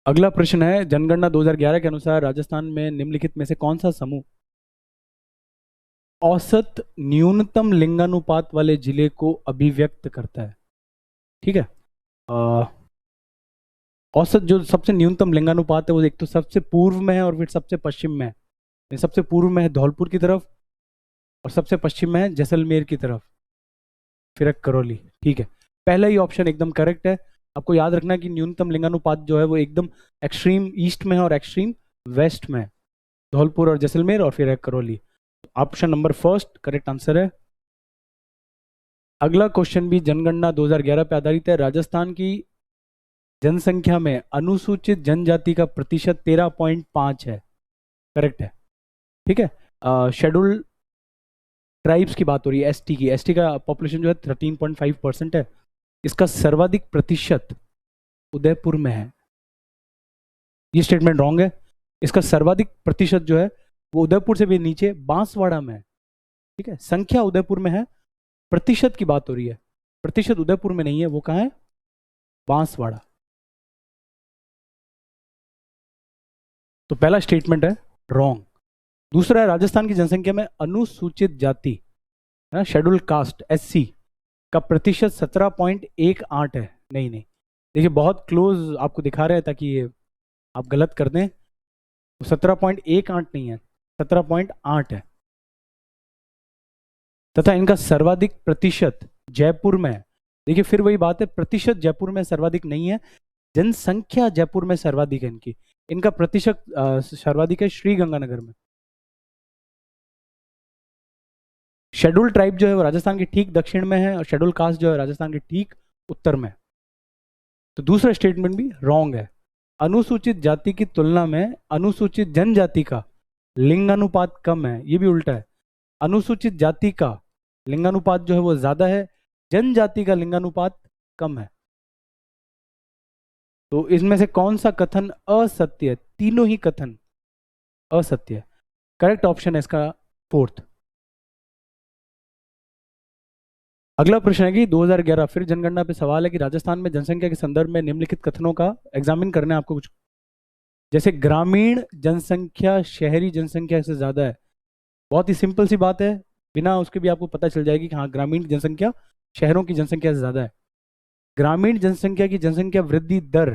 A: अगला प्रश्न है, जनगणना 2011 के अनुसार राजस्थान में निम्नलिखित में से कौन सा समूह औसत न्यूनतम लिंगानुपात वाले जिले को अभिव्यक्त करता है? ठीक है, औसत जो सबसे न्यूनतम लिंगानुपात है वो एक तो सबसे पूर्व में है और फिर सबसे पश्चिम में है। सबसे पूर्व में है धौलपुर की तरफ, और सबसे पश्चिम में है जैसलमेर की तरफ, फिर है करौली। ठीक है, पहला ही ऑप्शन एकदम करेक्ट है। आपको याद रखना कि न्यूनतम लिंगानुपात जो है वो एकदम एक्सट्रीम ईस्ट में है और एक्सट्रीम वेस्ट में है, धौलपुर और जैसलमेर, और फिर है Karauli. Option number first correct answer है। अगला क्वेश्चन भी जनगणना 2011 पे आधारित है। राजस्थान की जनसंख्या में अनुसूचित जनजाति का प्रतिशत 13.5 है, करेक्ट है। ठीक है, शेड्यूल ट्राइब्स की बात हो रही है, एसटी की। एसटी का पॉपुलेशन जो है 13.5% है। इसका सर्वाधिक प्रतिशत उदयपुर में है, ये स्टेटमेंट रॉन्ग है। इसका सर्वाधिक प्रतिशत जो है वो उदयपुर से भी नीचे बांसवाड़ा में है। ठीक है, संख्या उदयपुर में है, प्रतिशत की बात हो रही है, प्रतिशत उदयपुर में नहीं है, वो कहाँ है? बांसवाड़ा। तो पहला स्टेटमेंट है रॉन्ग। दूसरा है, राजस्थान की जनसंख्या में अनुसूचित जाति है ना, शेड्यूल कास्ट एससी का प्रतिशत 17.18 है। नहीं नहीं, देखिए बहुत क्लोज आपको दिखा रहे हैं ताकि ये आप गलत कर दें। 17.18 नहीं है, 17.8 है। तथा इनका सर्वाधिक प्रतिशत जयपुर में है। देखिए फिर वही बात है, प्रतिशत जयपुर में सर्वाधिक नहीं है, जनसंख्या जयपुर में सर्वाधिक है इनकी। इनका प्रतिशत सर्वाधिक है श्रीगंगानगर में। शेड्यूल ट्राइब जो है वो राजस्थान के ठीक दक्षिण में है, और शेड्यूल कास्ट जो है राजस्थान के ठीक उत्तर में। तो दूसरा स्टेटमेंट भी रॉन्ग है। अनुसूचित जाति की तुलना में अनुसूचित जनजाति का लिंगानुपात कम है, ये भी उल्टा है। अनुसूचित जाति का लिंगानुपात जो है वो ज्यादा है, जनजाति का लिंगानुपात कम है। तो इसमें से कौन सा कथन असत्य है? तीनों ही कथन असत्य है। करेक्ट ऑप्शन है इसका फोर्थ। अगला प्रश्न है कि 2011 फिर जनगणना पे सवाल है कि राजस्थान में जनसंख्या के संदर्भ में निम्नलिखित कथनों का एग्जामिन करना है आपको कुछ। जैसे ग्रामीण जनसंख्या शहरी जनसंख्या से ज्यादा है, बहुत ही सिंपल सी बात है, बिना उसके भी आपको पता चल जाएगी कि हाँ ग्रामीण जनसंख्या शहरों की जनसंख्या से ज्यादा है। ग्रामीण जनसंख्या की जनसंख्या वृद्धि दर,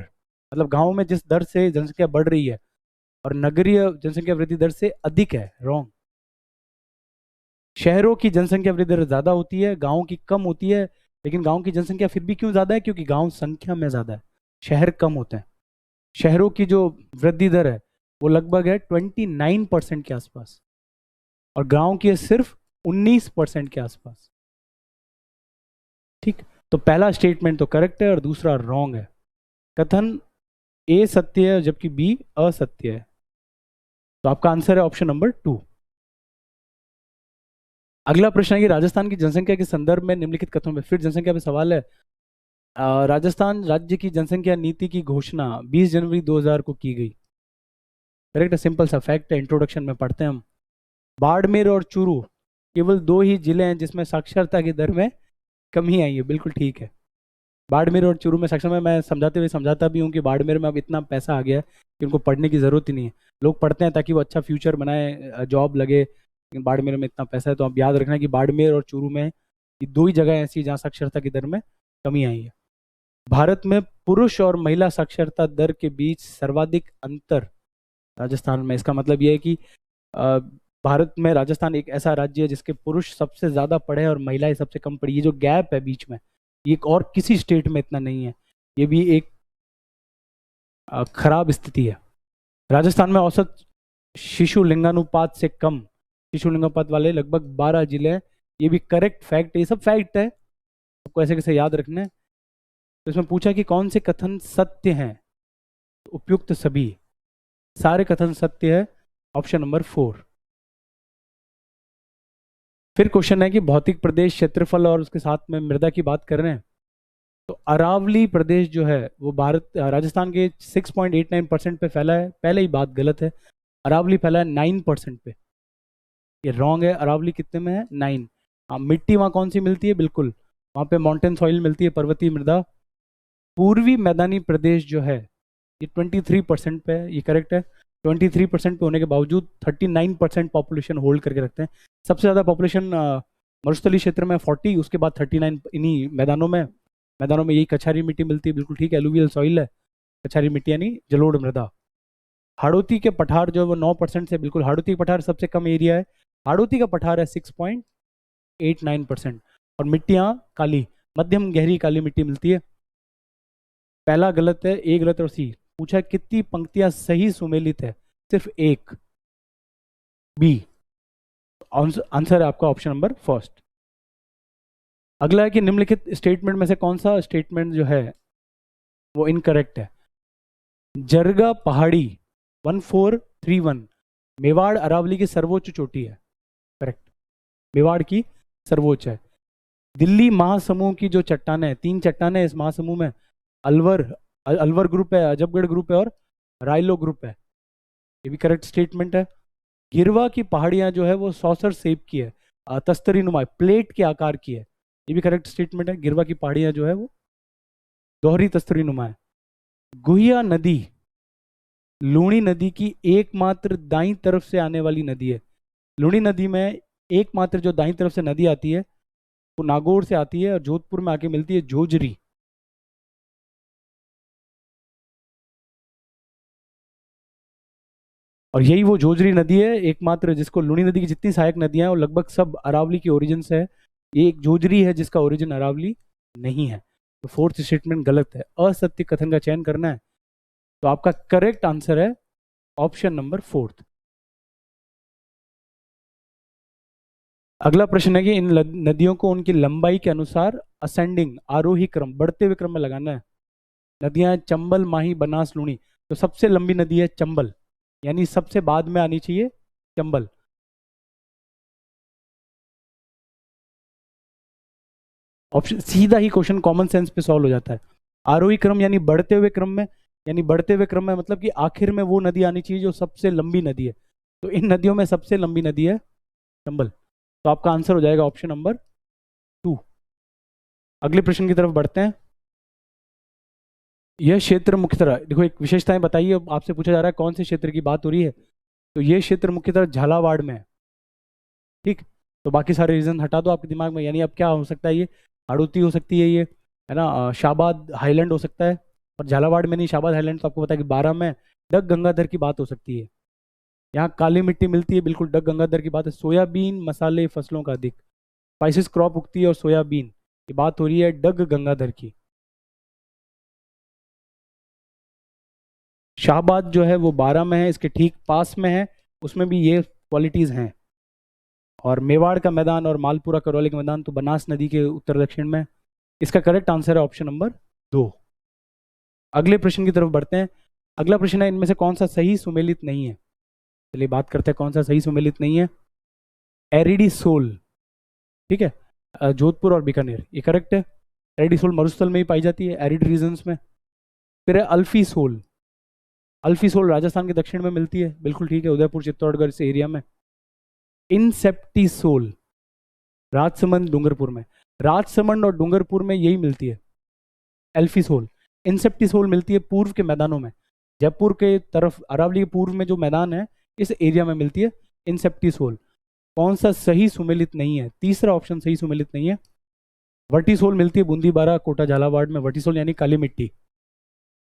A: मतलब गांव में जिस दर से जनसंख्या बढ़ रही है, और नगरीय जनसंख्या वृद्धि दर से अधिक है, रॉन्ग। शहरों की जनसंख्या वृद्धि दर ज्यादा होती है, गांव की कम होती है। लेकिन गांव की जनसंख्या फिर भी क्यों ज्यादा है? क्योंकि गांव संख्या में ज्यादा है, शहर कम होते हैं। शहरों की जो वृद्धि दर है वो लगभग है 29% के आसपास, और गांव की है सिर्फ 19% के आसपास। ठीक, तो पहला स्टेटमेंट तो करेक्ट है और दूसरा रॉन्ग है। कथन ए सत्य है जबकि बी असत्य है। तो आपका आंसर है ऑप्शन नंबर 2। अगला प्रश्न है कि राजस्थान की जनसंख्या के संदर्भ में निम्नलिखित कथनों में, फिर जनसंख्या पे सवाल है। राजस्थान राज्य की जनसंख्या नीति की घोषणा 20 जनवरी 2000 को की गई। करेक्ट है, सिंपल सा फैक्ट है, इंट्रोडक्शन में पढ़ते हैं हम। बाड़मेर और चूरू केवल दो ही जिले हैं जिसमें साक्षरता की दर में कमी आई है, बिल्कुल ठीक है। बाड़मेर और चूरू में साक्षरता में, मैं समझाते हुए समझाता भी हूँ कि बाड़मेर में अब इतना पैसा आ गया है कि उनको पढ़ने की जरूरत ही नहीं है। लोग पढ़ते हैं ताकि वो अच्छा फ्यूचर बनाए, जॉब लगे, लेकिन बाड़मेर में इतना पैसा है। तो आप याद रखना कि बाड़मेर और चूरू में ये दो ही जगह ऐसी जहाँ साक्षरता की दर में कमी आई है। भारत में पुरुष और महिला साक्षरता दर के बीच सर्वाधिक अंतर राजस्थान में। इसका मतलब यह है कि अ, भारत में राजस्थान एक ऐसा राज्य है जिसके पुरुष सबसे ज्यादा पढ़े और महिलाएं सबसे कम पढ़ी। ये जो गैप है बीच में, ये और किसी स्टेट में इतना नहीं है। ये भी एक खराब स्थिति है। राजस्थान में औसत शिशु लिंगानुपात से कम शिशु लिंगानुपात वाले लगभग 12 जिले हैं। ये भी करेक्ट फैक्ट है, ये सब फैक्ट है, आपको ऐसे कैसे याद रखना है। तो इसमें पूछा कि कौन से कथन सत्य हैं? उपयुक्त सभी, सारे कथन सत्य है, ऑप्शन नंबर 4। फिर क्वेश्चन है कि भौतिक प्रदेश, क्षेत्रफल और उसके साथ में मृदा की बात कर रहे हैं। तो अरावली प्रदेश जो है वो भारत राजस्थान के 6.89% पे फैला है। पहले ही बात गलत है, अरावली फैला है 9% पे, ये रॉन्ग है। अरावली कितने में है? 9। हाँ, मिट्टी वहाँ कौन सी मिलती है? बिल्कुल, वहाँ पे माउंटेन सॉइल मिलती है, पर्वतीय मृदा। पूर्वी मैदानी प्रदेश जो है ये 23% पे है, ये करेक्ट है। 23% पे होने के बावजूद 39% पॉपुलेशन होल्ड करके रखते हैं। सबसे ज़्यादा पॉपुलेशन मरुस्थलीय क्षेत्र में 40, उसके बाद 39 इन्हीं मैदानों में। मैदानों में यही कछारी मिट्टी मिलती है, बिल्कुल ठीक है, एलुवियल सॉइल है कछारी मिट्टी, यानी जलोढ़ मृदा। हाड़ौती के पठार जो है वो 9% से, बिल्कुल हाड़ौती का पठार सबसे कम एरिया है, हाड़ौती का पठार है 6.89%। और मिट्टियाँ काली, मध्यम गहरी काली मिट्टी मिलती है। पहला गलत है, ए गलत है और सी। पूछा है कितनी पंक्तियां सही सुमेलित है? सिर्फ एक, बी। आंसर है आपका ऑप्शन नंबर फर्स्ट। अगला है कि निम्नलिखित स्टेटमेंट में से कौन सा स्टेटमेंट जो है वो इनकरेक्ट है? जरगा पहाड़ी 1431 मेवाड़ अरावली की सर्वोच्च चोटी है, करेक्ट, मेवाड़ की सर्वोच्च है। दिल्ली महासमूह की जो चट्टानें हैं, 3 चट्टानें हैं इस महासमूह में, अलवर अलवर ग्रुप है, अजबगढ़ ग्रुप है और रायलो ग्रुप है, ये भी करेक्ट स्टेटमेंट है। गिरवा की पहाड़ियां जो है वो सॉसर शेप की है, तस्तरी नुमा प्लेट के आकार की है, ये भी करेक्ट स्टेटमेंट है। गिरवा की पहाड़ियां जो है वो दोहरी तस्तरी नुमा है। गुहिया नदी लूणी नदी की एकमात्र दाईं तरफ से आने वाली नदी है। लूणी नदी में एकमात्र जो दाईं तरफ से नदी आती है वो नागौर से आती है और जोधपुर में आके मिलती है जोजरी। और यही वो जोजरी नदी है एकमात्र जिसको, लूणी नदी की जितनी सहायक नदियां हैं वो लगभग सब अरावली की ओरिजिन से है, ये एक जोजरी है जिसका ओरिजिन अरावली नहीं है। तो फोर्थ स्टेटमेंट गलत है, असत्य कथन का चयन करना है। तो आपका करेक्ट आंसर है ऑप्शन नंबर 4। अगला प्रश्न है कि इन नदियों को उनकी लंबाई के अनुसार असेंडिंग आरोही क्रम, बढ़ते हुए क्रम में लगाना है। नदियां चंबल, माही, बनास, लूणी। तो सबसे लंबी नदी है चंबल, यानी सबसे बाद में आनी चाहिए चंबल। ऑप्शन सीधा ही क्वेश्चन कॉमन सेंस पे सॉल्व हो जाता है। आरोही क्रम यानी बढ़ते हुए क्रम में, यानी बढ़ते हुए क्रम में मतलब कि आखिर में वो नदी आनी चाहिए जो सबसे लंबी नदी है। तो इन नदियों में सबसे लंबी नदी है चंबल। तो आपका आंसर हो जाएगा ऑप्शन नंबर 2। अगले प्रश्न की तरफ बढ़ते हैं। यह क्षेत्र मुख्यतः, देखो एक विशेषताएं बताइए, अब आपसे पूछा जा रहा है कौन से क्षेत्र की बात हो रही है। तो ये क्षेत्र मुख्यतः झालावाड़ में है। ठीक, तो बाकी सारे रीजन हटा दो आपके दिमाग में। यानी अब क्या हो सकता है, ये हाड़ौती हो सकती है, ये है ना, शाहबाद हाईलैंड हो सकता है। और झालावाड़ में नहीं, शाहबाद हाईलैंड तो आपको पता है कि 12 में। डग गंगाधर की बात हो सकती है। यहाँ काली मिट्टी मिलती है, बिल्कुल डग गंगाधर की बात है। सोयाबीन मसाले फसलों का अधिक, स्पाइसेस क्रॉप उगती है और सोयाबीन की बात हो रही है डग गंगाधर की। शाहबाद जो है वो 12 में है, इसके ठीक पास में है, उसमें भी ये क्वालिटीज हैं। और मेवाड़ का मैदान और मालपुरा करौली का मैदान तो बनास नदी के उत्तर दक्षिण में है। इसका करेक्ट आंसर है ऑप्शन नंबर 2। अगले प्रश्न की तरफ बढ़ते हैं। अगला प्रश्न है, इनमें से कौन सा सही सुमेलित नहीं है। चलिए बात करते हैं कौन सा सही सुमेलित नहीं है। एरिडीसोल, ठीक है, जोधपुर और बीकानेर, ये करेक्ट है। एरिडीसोल मरुस्थल में ही पाई जाती है, एरिड रीजन्स में। फिर है अल्फीसोल। अल्फीसोल राजस्थान के दक्षिण में मिलती है, बिल्कुल ठीक है, उदयपुर चित्तौड़गढ़ इस एरिया में। इंसेप्टिसोल राजसमंद डूंगरपुर में, राजसमंद और डूंगरपुर में यही मिलती है एल्फिसोल। इंसेप्टिसोल मिलती है पूर्व के मैदानों में, जयपुर के तरफ अरावली के पूर्व में जो मैदान है इस एरिया में मिलती है इंसेप्टिसोल। कौन सा सही सुमेलित नहीं है, तीसरा ऑप्शन सही सुमेलित नहीं है। वर्टिसोल मिलती है बूंदी बारा कोटा झालावाड़ में, वर्टिसोल यानी काली मिट्टी।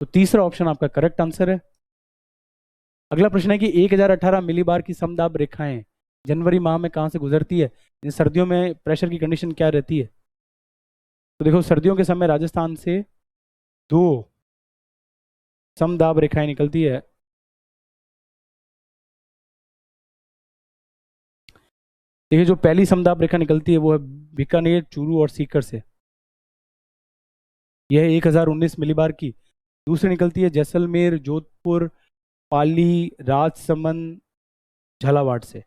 A: तो तीसरा ऑप्शन आपका करेक्ट आंसर है। अगला प्रश्न है कि 1018 मिलीबार की समदाब रेखाएं जनवरी माह में कहाँ से गुजरती है। इन सर्दियों में प्रेशर की कंडीशन क्या रहती है। तो देखो सर्दियों के समय राजस्थान से 2 समदाब रेखाएं निकलती है। देखिए जो पहली समदाब रेखा निकलती है वो है बीकानेर, चूरू और सीकर से, यह है 1019 मिलीबार की। दूसरी निकलती है जैसलमेर, जोधपुर, पाली, राजसमंद, झालावाड़ से।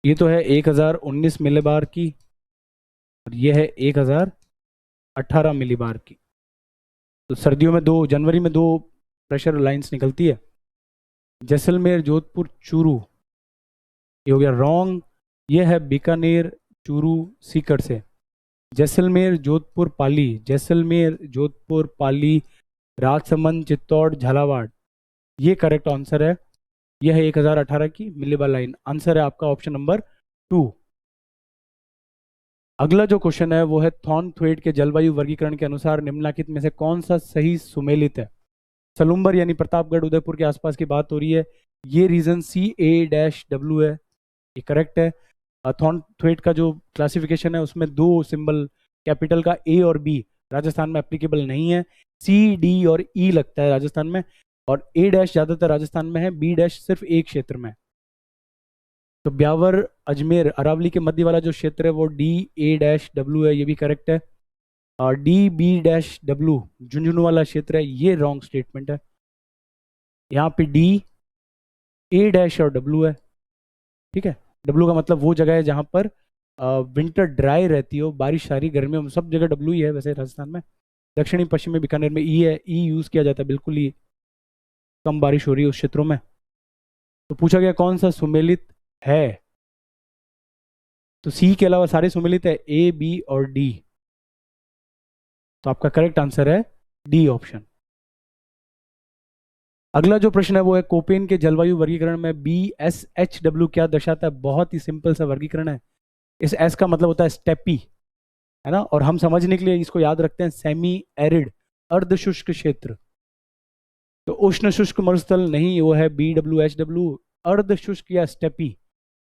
A: ये तो है 1019 मिलीबार की और ये है 1018 मिलीबार की। तो सर्दियों में 2, जनवरी में 2 प्रेशर लाइंस निकलती है, जैसलमेर, जोधपुर, चूरू। ये हो गया रॉन्ग, ये है बीकानेर, चूरू, सीकर से। जैसलमेर, जोधपुर, पाली, जैसलमेर, जोधपुर, पाली, राजसमंद, चित्तौड़, झालावाड़, ये करेक्ट आंसर है। यह है 1018 की मिलीबार लाइन। आंसर है आपका ऑप्शन नंबर 2। अगला जो क्वेश्चन है वो है थॉर्नथ्वेट के जलवायु वर्गीकरण के अनुसार निम्नलिखित में से कौन सा सही सुमेलित है। सलूम्बर यानी प्रतापगढ़ उदयपुर के आसपास की बात हो रही है, ये रीजन CA-W है, ये करेक्ट है। थॉर्नथ्वेट का जो क्लासिफिकेशन है उसमें 2 सिंबल कैपिटल का A और B राजस्थान में एप्लीकेबल नहीं है, C, D और E लगता है राजस्थान में, और A- ज्यादातर राजस्थान में है, B- सिर्फ एक क्षेत्र में है। तो ब्यावर, अजमेर, अरावली के मध्य वाला जो क्षेत्र है वो DA-W है, ये भी करेक्ट है। और DB-W झुंझुनू वाला क्षेत्र है, ये रॉन्ग स्टेटमेंट है। यहाँ पे DA- और W है, ठीक है। W का मतलब वो जगह है जहाँ पर विंटर ड्राई रहती हो, बारिश सारी, गर्मियों में सब जगह W ही है वैसे राजस्थान में। दक्षिणी पश्चिमी बीकानेर में E है, E यूज़ किया जाता है, बिल्कुल ही कम बारिश हो रही है उस क्षेत्रों में। तो पूछा गया कौन सा सुमेलित है, तो C के अलावा सारे सुमेलित है, A, B और D। तो आपका करेक्ट आंसर है D ऑप्शन। अगला जो प्रश्न है वो है कोपेन के जलवायु वर्गीकरण में BSHW क्या दर्शाता है। बहुत ही सिंपल सा वर्गीकरण है। इस S का मतलब होता है स्टेपी, है ना, और हम समझने के लिए इसको याद रखते हैं सेमी एरिड, अर्ध शुष्क क्षेत्र। तो उष्ण शुष्क मरुस्थल नहीं, वो है BWHW, अर्ध शुष्क या स्टेपी।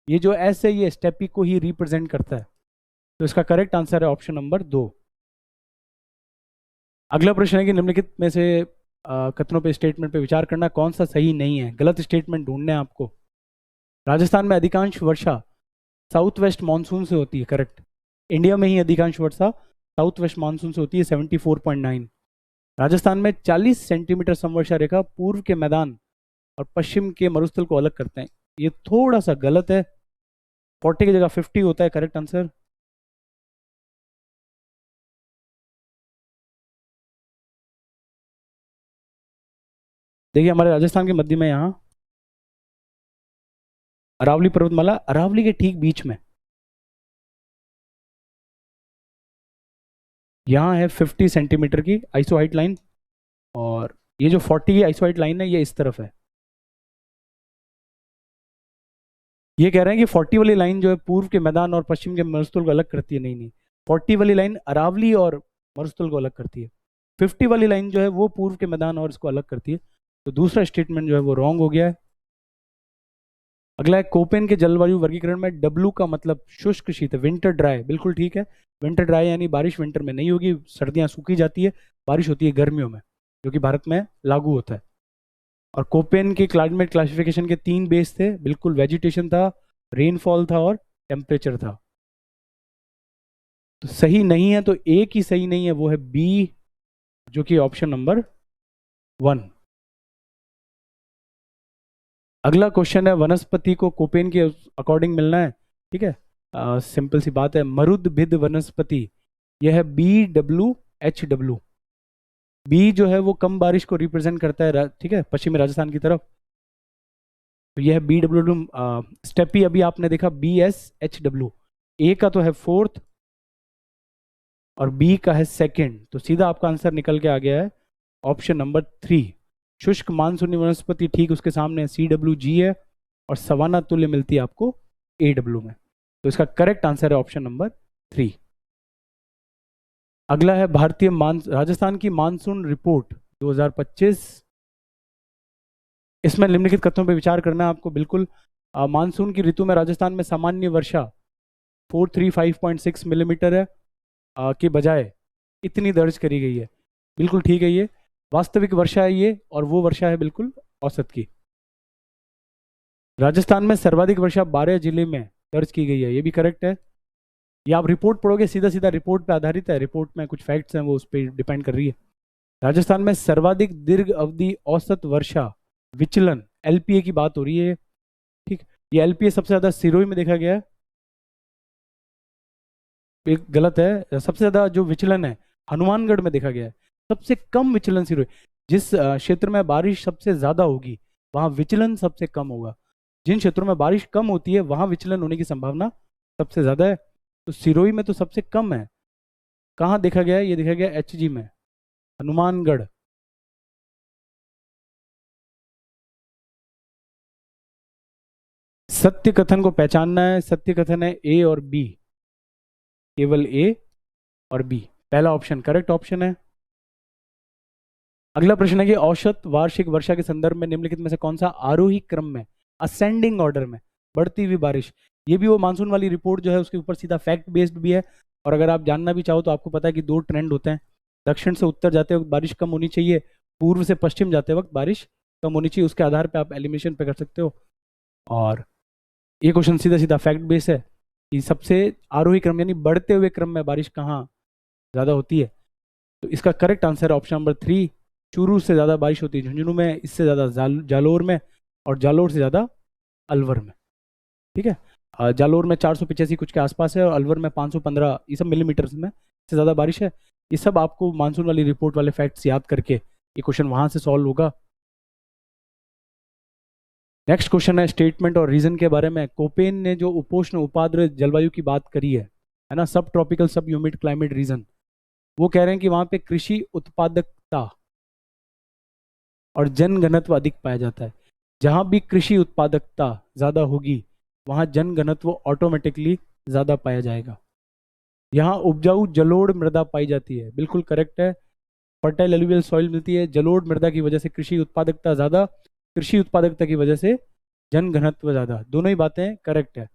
A: ये जो S है ये स्टेपी को ही रिप्रेजेंट करता है। तो इसका करेक्ट आंसर है ऑप्शन नंबर 2। अगला प्रश्न है कि निम्नलिखित में से कथनों पे, स्टेटमेंट पे विचार करना, कौन सा सही नहीं है। गलत स्टेटमेंट ढूंढना है आपको। राजस्थान में अधिकांश वर्षा साउथ वेस्ट मानसून से होती है, करेक्ट। इंडिया में ही अधिकांश वर्षा साउथ वेस्ट मानसून से होती है, 74.9। राजस्थान में 40 सेंटीमीटर समवर्षा रेखा पूर्व के मैदान और पश्चिम के मरुस्थल को अलग करते हैं, ये थोड़ा सा गलत है। 40 की जगह 50 होता है करेक्ट आंसर। देखिए हमारे राजस्थान के मध्य में यहाँ अरावली पर्वतमाला, अरावली के ठीक बीच में यहाँ है 50 सेंटीमीटर की आइसो हाइट लाइन, और ये जो 40 की आइसो हाइट लाइन है ये इस तरफ है। ये कह रहे हैं कि 40 वाली लाइन जो है पूर्व के मैदान और पश्चिम के मरुस्थल को अलग करती है। नहीं नहीं, 40 वाली लाइन अरावली और मरुस्थल को अलग करती है। 50 वाली लाइन जो है वो पूर्व के मैदान और इसको अलग करती है। तो दूसरा स्टेटमेंट जो है वो रॉन्ग हो गया है। अगला है कोपेन के जलवायु वर्गीकरण में डब्लू का मतलब शुष्क शीत है, विंटर ड्राई, बिल्कुल ठीक है। विंटर ड्राई यानी बारिश विंटर में नहीं होगी, सर्दियां सूखी जाती है, बारिश होती है गर्मियों में, जो कि भारत में लागू होता है। और कोपेन के क्लाइमेट क्लासिफिकेशन के 3 बेस थे, बिल्कुल, वेजिटेशन था, रेनफॉल था और टेम्परेचर था। तो सही नहीं है, तो एक ही सही नहीं है, वो है बी, जो कि ऑप्शन नंबर 1। अगला क्वेश्चन है वनस्पति को कोपेन के अकॉर्डिंग मिलना है, ठीक है। सिंपल सी बात है, मरुदभिद वनस्पति, यह है BWHW। बी जो है वो कम बारिश को रिप्रेजेंट करता है, ठीक है, पश्चिमी राजस्थान की तरफ। तो यह BWW। स्टेपी अभी आपने देखा BSHW। ए का तो है 4th और बी का है 2nd, तो सीधा आपका आंसर निकल के आ गया है ऑप्शन नंबर 3। शुष्क मानसूनी वनस्पति ठीक उसके सामने CWG है, और सवाना तुल्य मिलती है आपको AW में। तो इसका करेक्ट आंसर है ऑप्शन नंबर 3। अगला है भारतीय राजस्थान की मानसून रिपोर्ट 2025। इसमें निम्नलिखित कथनों पर विचार करना है आपको, बिल्कुल। मानसून की ऋतु में राजस्थान में सामान्य वर्षा 435.6 मिलीमीटर है के बजाय इतनी दर्ज करी गई है, बिल्कुल ठीक है। ये वास्तविक वर्षा है ये, और वो वर्षा है बिल्कुल औसत की। राजस्थान में सर्वाधिक वर्षा 12 जिले में दर्ज की गई है, ये भी करेक्ट है। ये आप रिपोर्ट पढ़ोगे, सीधा सीधा रिपोर्ट पे आधारित है, रिपोर्ट में कुछ फैक्ट्स हैं वो उस पर डिपेंड कर रही है। राजस्थान में सर्वाधिक दीर्घ अवधि औसत वर्षा विचलन LPA की बात हो रही है, ठीक। ये LPA सबसे ज्यादा सिरोही में देखा गया है, एक गलत है। सबसे ज्यादा जो विचलन है हनुमानगढ़ में देखा गया है, सबसे कम विचलन सिरोही। जिस क्षेत्र में बारिश सबसे ज्यादा होगी वहां विचलन सबसे कम होगा। जिन क्षेत्रों में बारिश कम होती है वहां विचलन होने की संभावना सबसे ज्यादा है। तो सिरोही में तो सबसे कम है। कहाँ देखा गया है? ये देखा गया HG में, हनुमानगढ़। सत्य कथन को पहचानना है, सत्य कथन है A और B, केवल A और B। पहला ऑप्शन करेक्ट ऑप्शन है। अगला प्रश्न है कि औसत वार्षिक वर्षा के संदर्भ में निम्नलिखित में से कौन सा आरोही क्रम में, असेंडिंग ऑर्डर में, बढ़ती हुई बारिश। ये भी वो मानसून वाली रिपोर्ट जो है उसके ऊपर सीधा फैक्ट बेस्ड भी है। और अगर आप जानना भी चाहो तो आपको पता है कि 2 ट्रेंड होते हैं, दक्षिण से उत्तर जाते वक्त बारिश कम होनी चाहिए, पूर्व से पश्चिम जाते वक्त बारिश कम होनी चाहिए। उसके आधार पर आप एलिमिनेशन पे कर सकते हो। और ये क्वेश्चन सीधा सीधा फैक्ट बेस है कि सबसे आरोही क्रम यानी बढ़ते हुए क्रम में बारिश कहाँ ज़्यादा होती है। तो इसका करेक्ट आंसर है ऑप्शन नंबर 3। चूरू से ज़्यादा बारिश होती है झुंझुनू में, इससे ज़्यादा जालोर में, और जालोर से ज़्यादा अलवर में, ठीक है। जालोर में 485 कुछ के आसपास है, और अलवर में 515, ये सब मिलीमीटर में से ज़्यादा बारिश है। ये सब आपको मानसून वाली रिपोर्ट वाले फैक्ट्स याद करके ये क्वेश्चन वहाँ से सॉल्व होगा। नेक्स्ट क्वेश्चन है स्टेटमेंट और रीजन के बारे में। कोपेन ने जो उपोष्ण उपाद्र जलवायु की बात करी है ना, सब ट्रॉपिकल सब ह्यूमिड क्लाइमेट रीजन, वो कह रहे हैं कि वहां पे कृषि उत्पादकता और जनघनत्व अधिक पाया जाता है। जहां भी कृषि उत्पादकता ज्यादा होगी वहां जनघनत्व ऑटोमेटिकली ज्यादा पाया जाएगा। यहाँ उपजाऊ जलोढ़ मृदा पाई जाती है, बिल्कुल करेक्ट है। फर्टाइल एलुवियल सॉइल मिलती है, जलोढ़ मृदा की वजह से कृषि उत्पादकता ज्यादा, कृषि उत्पादकता की वजह से जन घनत्व ज्यादा, दोनों ही बातें करेक्ट है।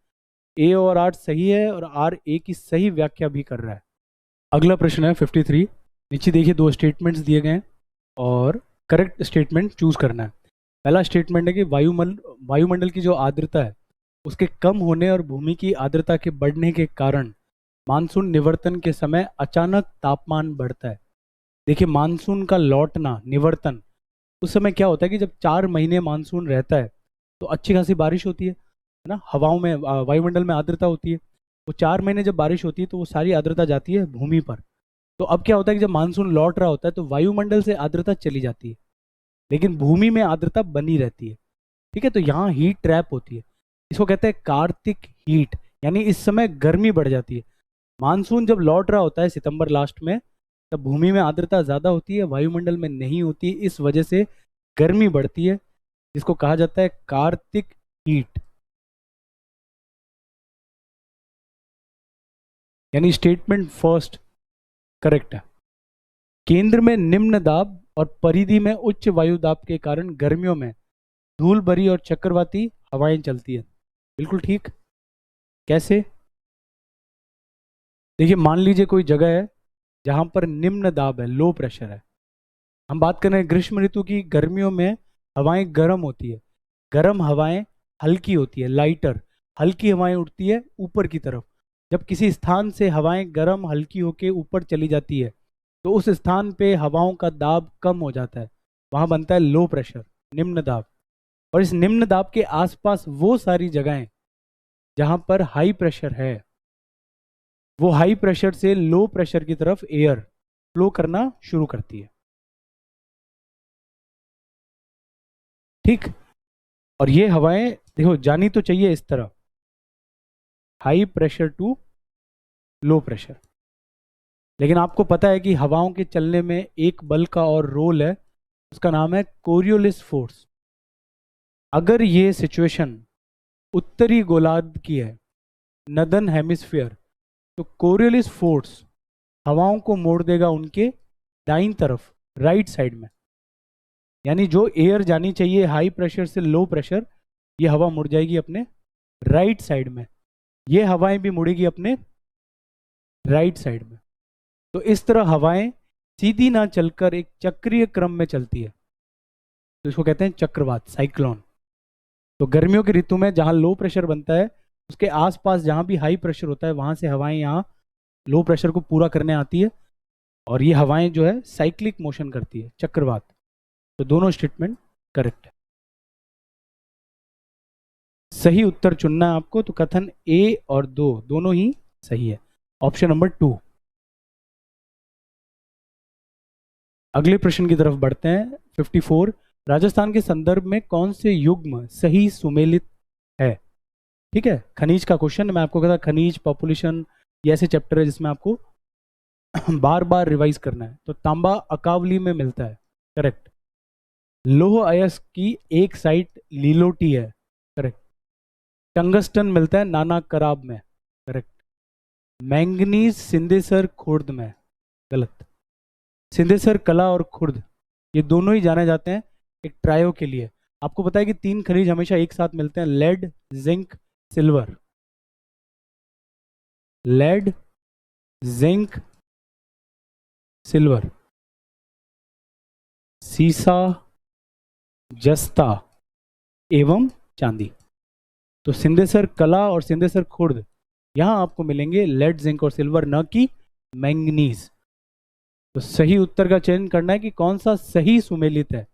A: A और R सही है, और R A की सही व्याख्या भी कर रहा है। अगला प्रश्न है 53। नीचे देखिए 2 स्टेटमेंट्स दिए गए हैं और करेक्ट स्टेटमेंट चूज करना है। पहला स्टेटमेंट है कि वायुमंडल की जो आर्द्रता है उसके कम होने और भूमि की आर्द्रता के बढ़ने के कारण मानसून निवर्तन के समय अचानक तापमान बढ़ता है। देखिए मानसून का लौटना, निवर्तन, उस समय क्या होता है कि जब 4 महीने मानसून रहता है तो अच्छी खासी बारिश होती है ना, हवाओं में, वायुमंडल में आर्द्रता होती है। वो 4 महीने जब बारिश होती है तो वो सारी आर्द्रता जाती है भूमि पर। तो अब क्या होता है कि जब मानसून लौट रहा होता है तो वायुमंडल से आर्द्रता चली जाती है, लेकिन भूमि में आर्द्रता बनी रहती है। ठीक है, तो यहाँ हीट ट्रैप होती है। इसको कहते हैं कार्तिक हीट, यानी इस समय गर्मी बढ़ जाती है। मानसून जब लौट रहा होता है सितंबर लास्ट में, तब भूमि में आर्द्रता ज़्यादा होती है, वायुमंडल में नहीं होती, इस वजह से गर्मी बढ़ती है, जिसको कहा जाता है कार्तिक हीट। यानी स्टेटमेंट फर्स्ट करेक्ट है। केंद्र में निम्न दाब और परिधि में उच्च वायु दाब के कारण गर्मियों में धूल भरी और चक्रवाती हवाएं चलती है। बिल्कुल ठीक। कैसे? देखिए, मान लीजिए कोई जगह है जहां पर निम्न दाब है, लो प्रेशर है। हम बात कर रहे हैं ग्रीष्म ऋतु की, गर्मियों में हवाएं गर्म होती है, गर्म हवाएं हल्की होती है, लाइटर, हल्की हवाएं उड़ती है ऊपर की तरफ। जब किसी स्थान से हवाएं गर्म हल्की होके ऊपर चली जाती है, तो उस स्थान पे हवाओं का दाब कम हो जाता है, वहां बनता है लो प्रेशर, निम्न दाब। और इस निम्न दाब के आसपास वो सारी जगहें जहां पर हाई प्रेशर है, वो हाई प्रेशर से लो प्रेशर की तरफ एयर फ्लो करना शुरू करती है। ठीक। और ये हवाएं देखो जानी तो चाहिए इस तरह, high pressure to low pressure. लेकिन आपको पता है कि हवाओं के चलने में एक बल का और रोल है, उसका नाम है कोरियोलिस फोर्स। अगर ये सिचुएशन उत्तरी गोलार्ध की है, नदर्न हेमिस्फीयर, तो कोरियोलिस फोर्स हवाओं को मोड़ देगा उनके दाईं तरफ, राइट साइड में। यानी जो एयर जानी चाहिए हाई प्रेशर से लो प्रेशर, ये हवा मुड़ जाएगी अपने राइट साइड में, ये हवाएं भी मुड़ेगी अपने राइट साइड में। तो इस तरह हवाएं सीधी ना चलकर एक चक्रीय क्रम में चलती है, तो इसको कहते हैं चक्रवात, साइक्लोन। तो गर्मियों की ऋतु में जहां लो प्रेशर बनता है, उसके आसपास जहां भी हाई प्रेशर होता है, वहां से हवाएं यहाँ लो प्रेशर को पूरा करने आती है, और ये हवाएं जो है साइक्लिक मोशन करती है, चक्रवात। तो दोनों स्टेटमेंट करेक्ट है। सही उत्तर चुनना है आपको, तो कथन ए और दो दोनों ही सही है, ऑप्शन नंबर 2। अगले प्रश्न की तरफ बढ़ते हैं। 54, राजस्थान के संदर्भ में कौन से युग्म सही सुमेलित है? ठीक है, खनिज का क्वेश्चन। मैं आपको कहता खनिज, पॉपुलेशन, ये ऐसे चैप्टर है जिसमें आपको बार बार रिवाइज करना है। तो तांबा अकावली में मिलता है, करेक्ट। लोह अयस्क की एक साइट लीलोटी है, करेक्ट। टंगस्टन मिलता है नाना कराब में, करेक्ट। मैंगनीज सिंदेसर खुर्द में, गलत। सिंदेसर कला और खुर्द ये दोनों ही जाने जाते हैं एक ट्रायो के लिए। आपको पता है कि 3 खनिज हमेशा एक साथ मिलते हैं, lead, zinc, silver. Lead, zinc, silver, सीसा, जस्ता एवं चांदी। तो सिंदेसर कला और सिंदेसर खुर्द, यहां आपको मिलेंगे लेड, जिंक और सिल्वर, न कि मैंगनीज। तो सही उत्तर का चयन करना है कि कौन सा सही सुमेलित है।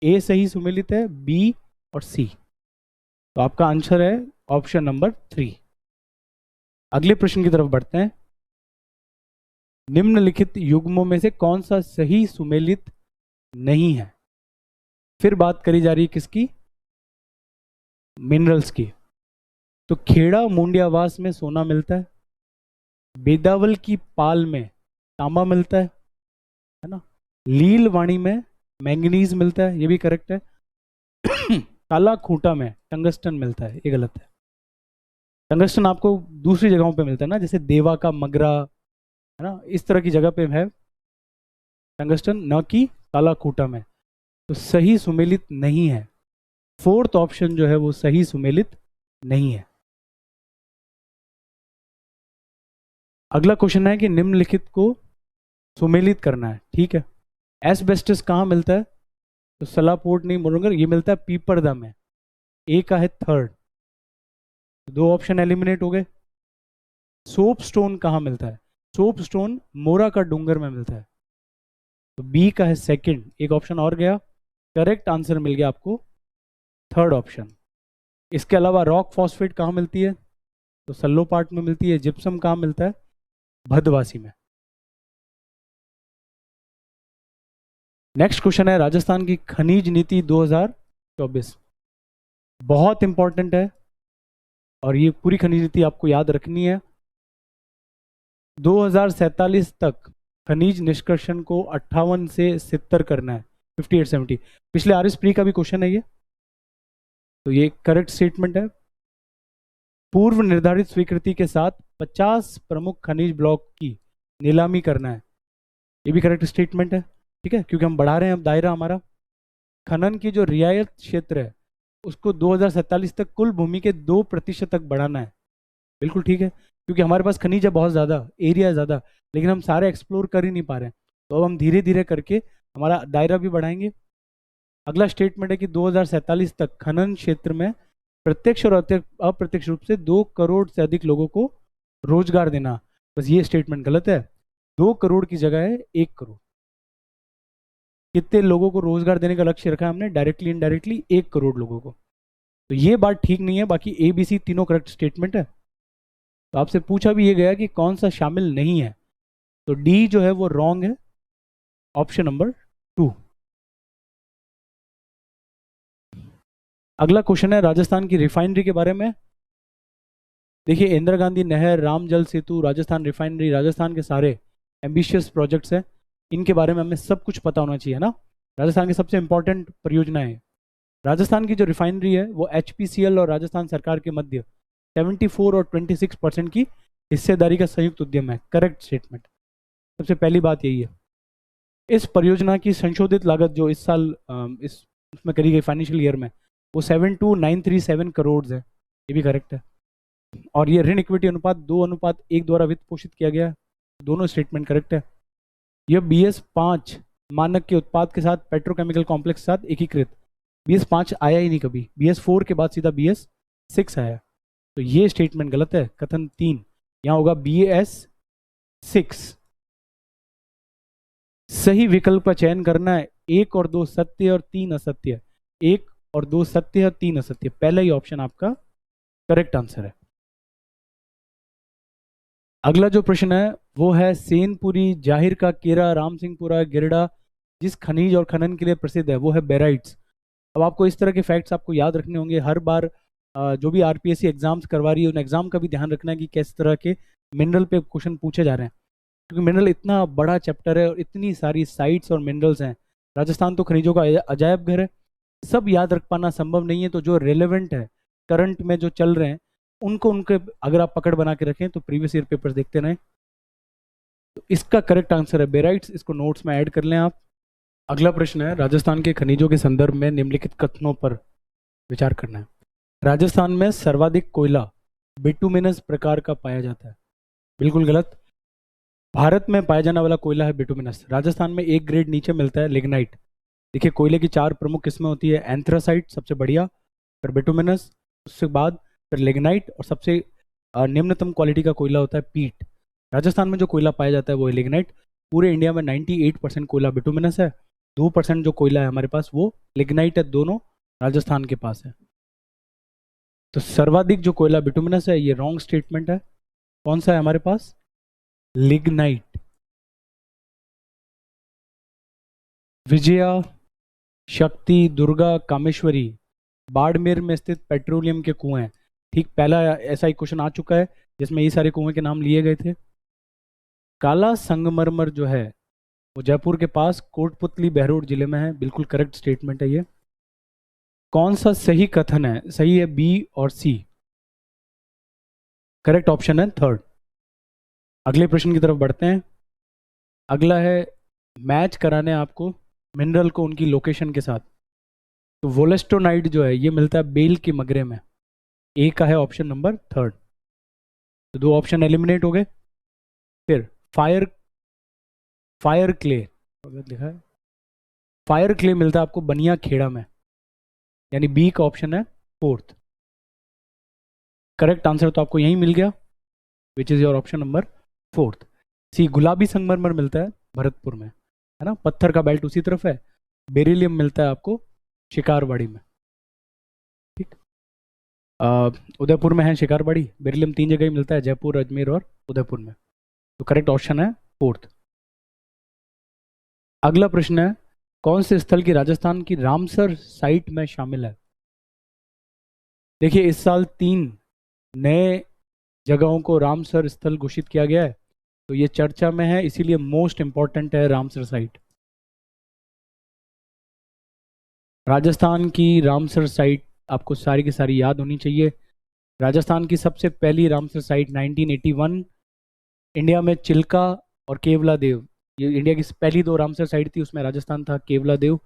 A: ए सही सुमेलित है, बी और सी। तो आपका आंसर है ऑप्शन नंबर 3। अगले प्रश्न की तरफ बढ़ते हैं। निम्नलिखित युग्मों में से कौन सा सही सुमेलित नहीं है? फिर बात करी जा रही है किसकी? मिनरल्स की। तो खेड़ा मुंडियावास में सोना मिलता है, बेदावल की पाल में तांबा मिलता है ना, लील वाणी में मैंगनीज मिलता है, ये भी करेक्ट है। काला खूंटा में टंगस्टन मिलता है, ये गलत है। टंगस्टन आपको दूसरी जगहों पे मिलता है ना, जैसे देवा का मगरा, है ना, इस तरह की जगह पे है टंगस्टन, न कि काला खूंटा में। तो सही सुमेलित नहीं है, फोर्थ ऑप्शन जो है वो सही सुमेलित नहीं है। अगला क्वेश्चन है कि निम्नलिखित को सुमेलित करना है, ठीक है। एस्बेस्टस कहाँ मिलता है? तो सलापोर्ट नहीं बोलूंगा, ये मिलता है पीपरदा में, ए का है थर्ड। दो ऑप्शन एलिमिनेट हो गए। सोप स्टोन कहाँ मिलता है? सोप स्टोन मोरा का डूंगर में मिलता है, तो बी का है सेकंड, एक ऑप्शन और गया। करेक्ट आंसर मिल गया आपको थर्ड ऑप्शन। इसके अलावा रॉक फॉस्फेट कहाँ मिलती है? तो सल्लो पार्ट में मिलती है। जिप्सम कहाँ मिलता है? भदवासी में। नेक्स्ट क्वेश्चन है राजस्थान की खनिज नीति 2024, बहुत इंपॉर्टेंट है और ये पूरी खनिज नीति आपको याद रखनी है। 2047 तक खनिज निष्कर्षण को 58 से 70 करना है, 58-70। पिछले आरएस प्री का भी क्वेश्चन है ये, तो ये करेक्ट स्टेटमेंट है। पूर्व निर्धारित स्वीकृति के साथ 50 प्रमुख खनिज ब्लॉक की नीलामी करना है, ये भी करेक्ट स्टेटमेंट है। ठीक है, क्योंकि हम बढ़ा रहे हैं अब दायरा हमारा। खनन की जो रियायत क्षेत्र है उसको 2047 तक कुल भूमि के 2% तक बढ़ाना है, बिल्कुल ठीक है, क्योंकि हमारे पास खनिज है बहुत ज़्यादा, एरिया है ज़्यादा, लेकिन हम सारे एक्सप्लोर कर ही नहीं पा रहे हैं। तो अब हम धीरे धीरे करके हमारा दायरा भी बढ़ाएंगे। अगला स्टेटमेंट है कि 2047 तक खनन क्षेत्र में प्रत्यक्ष और अप्रत्यक्ष रूप से 2 करोड़ से अधिक लोगों को रोजगार देना। बस ये स्टेटमेंट गलत है, 2 करोड़ की जगह है 1 करोड़। कितने लोगों को रोजगार देने का लक्ष्य रखा है हमने, डायरेक्टली इनडायरेक्टली 1 करोड़ लोगों को। तो ये बात ठीक नहीं है, बाकी ए बी सी तीनों करेक्ट स्टेटमेंट है। तो आपसे पूछा भी ये गया कि कौन सा शामिल नहीं है, तो डी जो है वो रॉन्ग है, ऑप्शन नंबर 2। अगला क्वेश्चन है राजस्थान की रिफाइनरी के बारे में। देखिए, इंदिरा गांधी नहर, राम जल सेतु, राजस्थान रिफाइनरी, राजस्थान के सारे एम्बिशियस प्रोजेक्ट्स हैं, इनके बारे में हमें सब कुछ पता होना चाहिए ना। राजस्थान की सबसे इंपॉर्टेंट परियोजना है। राजस्थान की जो रिफाइनरी है वो HPCL और राजस्थान सरकार के मध्य 74 और 26% की हिस्सेदारी का संयुक्त उद्यम है, करेक्ट स्टेटमेंट। सबसे पहली बात यही है। इस परियोजना की संशोधित लागत जो इस साल इसमें करी गई फाइनेंशियल ईयर में, वो 72937 करोड़ है, ये भी करेक्ट है। और ये ऋण इक्विटी अनुपात 2:1 द्वारा वित्त पोषित किया गया है, दोनों स्टेटमेंट करेक्ट है। यह BS5 मानक के उत्पाद के साथ पेट्रोकेमिकल कॉम्प्लेक्स के साथ एकीकृत, BS5 आया ही नहीं कभी, BS4 के बाद सीधा BS6 आया, तो ये स्टेटमेंट गलत है। कथन 3 यहाँ होगा BS6। सही विकल्प का चयन करना है, 1 और 2 सत्य और 3 असत्य, 1 और 2 सत्य और 3 असत्य, पहला ही ऑप्शन आपका करेक्ट आंसर है। अगला जो प्रश्न है वो है सेनपुरी, जाहिर का केरा, राम सिंहपुरा, गिरडा जिस खनिज और खनन के लिए प्रसिद्ध है वो है बेराइट्स। अब आपको इस तरह के फैक्ट्स आपको याद रखने होंगे। हर बार जो भी RPSC एग्जाम्स करवा रही है उन एग्जाम का भी ध्यान रखना है कि किस तरह के मिनरल पे क्वेश्चन पूछे जा रहे हैं, क्योंकि मिनरल इतना बड़ा चैप्टर है और इतनी सारी साइट्स और मिनरल्स हैं। राजस्थान तो खनिजों का अजायब घर है, सब याद रख पाना संभव नहीं है। तो जो रेलेवेंट है, करंट में जो चल रहे हैं, उनके अगर आप पकड़ बना के रखें तो प्रीवियस ईयर पेपर्स देखते रहें। तो इसका करेक्ट आंसर है बेराइट्स, इसको नोट्स में ऐड कर लें आप। अगला प्रश्न है राजस्थान के खनिजों के संदर्भ में निम्नलिखित कथनों पर विचार करना है। राजस्थान में सर्वाधिक कोयला बिटुमिनस प्रकार का पाया जाता है, बिल्कुल गलत। भारत में पाया जाने वाला कोयला है बिटुमिनस। राजस्थान में एक ग्रेड नीचे मिलता है लिग्नाइट। देखिए, कोयले की 4 प्रमुख किस्में होती है, एंथ्रासाइट सबसे बढ़िया, फिर बिटुमिनस, उसके बाद फिर लिग्नाइट, और सबसे निम्नतम क्वालिटी का कोयला होता है पीट। राजस्थान में जो कोयला पाया जाता है वो है लिग्नाइट। पूरे इंडिया में 98% कोयला बिटुमिनस है, 2% जो कोयला है हमारे पास वो लिग्नाइट है, दोनों राजस्थान के पास है। तो सर्वाधिक जो कोयला बिटुमिनस है, ये रॉन्ग स्टेटमेंट है। कौन सा है हमारे पास? लिग्नाइट। विजया, शक्ति, दुर्गा, कामेश्वरी बाड़मेर में स्थित पेट्रोलियम के कुएं हैं। ठीक, पहला ऐसा ही क्वेश्चन आ चुका है जिसमें ये सारे कुएं के नाम लिए गए थे। काला संगमरमर जो है वो जयपुर के पास कोटपुतली बहरोड जिले में है, बिल्कुल करेक्ट स्टेटमेंट है ये। कौन सा सही कथन है? सही है बी और सी, करेक्ट ऑप्शन है थर्ड। अगले प्रश्न की तरफ बढ़ते हैं। अगला है मैच कराने आपको मिनरल को उनकी लोकेशन के साथ। तो वोलेस्टोनाइट जो है ये मिलता है बेल के मगरे में, ए का है ऑप्शन नंबर थर्ड। तो 2 ऑप्शन एलिमिनेट हो गए। फिर फायर क्ले लिखा है, फायर क्ले मिलता है आपको बनिया खेड़ा में, यानी बी का ऑप्शन है फोर्थ। करेक्ट आंसर तो आपको यही मिल गया, which is your option number fourth. C, गुलाबी संगमरमर मिलता है भरतपुर में, है ना, पत्थर का बेल्ट उसी तरफ है। बेरिलियम मिलता है आपको शिकारवाड़ी में। ठीक, उदयपुर में है शिकारवाड़ी, बेरिलियम 3 जगह ही मिलता है, जयपुर, अजमेर और उदयपुर में। तो करेक्ट ऑप्शन है फोर्थ। अगला प्रश्न है कौन से स्थल की राजस्थान की रामसर साइट में शामिल है? देखिए, इस साल 3 नए जगहों को रामसर स्थल घोषित किया गया है, तो ये चर्चा में है, इसीलिए मोस्ट इंपॉर्टेंट है रामसर साइट। राजस्थान की रामसर साइट आपको सारी की सारी याद होनी चाहिए। राजस्थान की सबसे पहली रामसर साइट 1981, इंडिया में चिल्का और केवला देव, ये इंडिया की पहली 2 रामसर साइट थी, उसमें राजस्थान था केवला देव।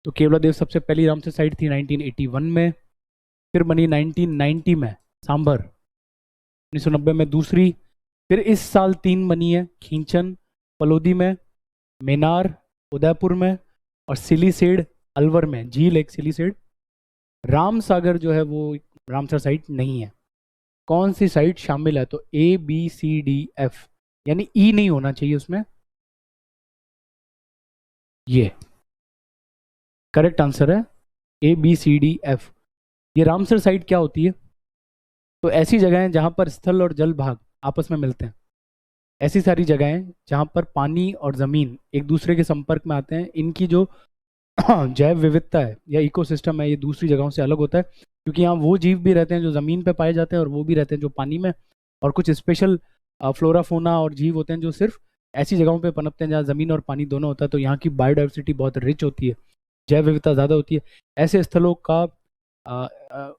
A: तो केवला देव सबसे पहली रामसर साइट थी 1981 में। फिर बनी 1990 में सांभर, 1990 में दूसरी। फिर इस साल 3 बनी है, खींचन पलोदी में, मेनार उदयपुर में, और सिलीसेड अलवर में, झील एक सिलीसेड। राम सागर जो है वो रामसर साइट नहीं है। कौन सी साइट शामिल है? तो ABCDF, यानी ई नहीं होना चाहिए उसमें। ये करेक्ट आंसर है, ABCDF। ये रामसर साइट क्या होती है? तो ऐसी जगहें जहां पर स्थल और जल भाग आपस में मिलते हैं, ऐसी सारी जगहें जहां पर पानी और जमीन एक दूसरे के संपर्क में आते हैं, इनकी जो जैव विविधता है या इकोसिस्टम है, ये दूसरी जगहों से अलग होता है, क्योंकि यहाँ वो जीव भी रहते हैं जो ज़मीन पे पाए जाते हैं और वो भी रहते हैं जो पानी में, और कुछ स्पेशल फ्लोरा फोना और जीव होते हैं जो सिर्फ ऐसी जगहों पे पनपते हैं जहाँ ज़मीन और पानी दोनों होता है। तो यहाँ की बायोडाइवर्सिटी बहुत रिच होती है, जैव विविधता ज़्यादा होती है। ऐसे स्थलों का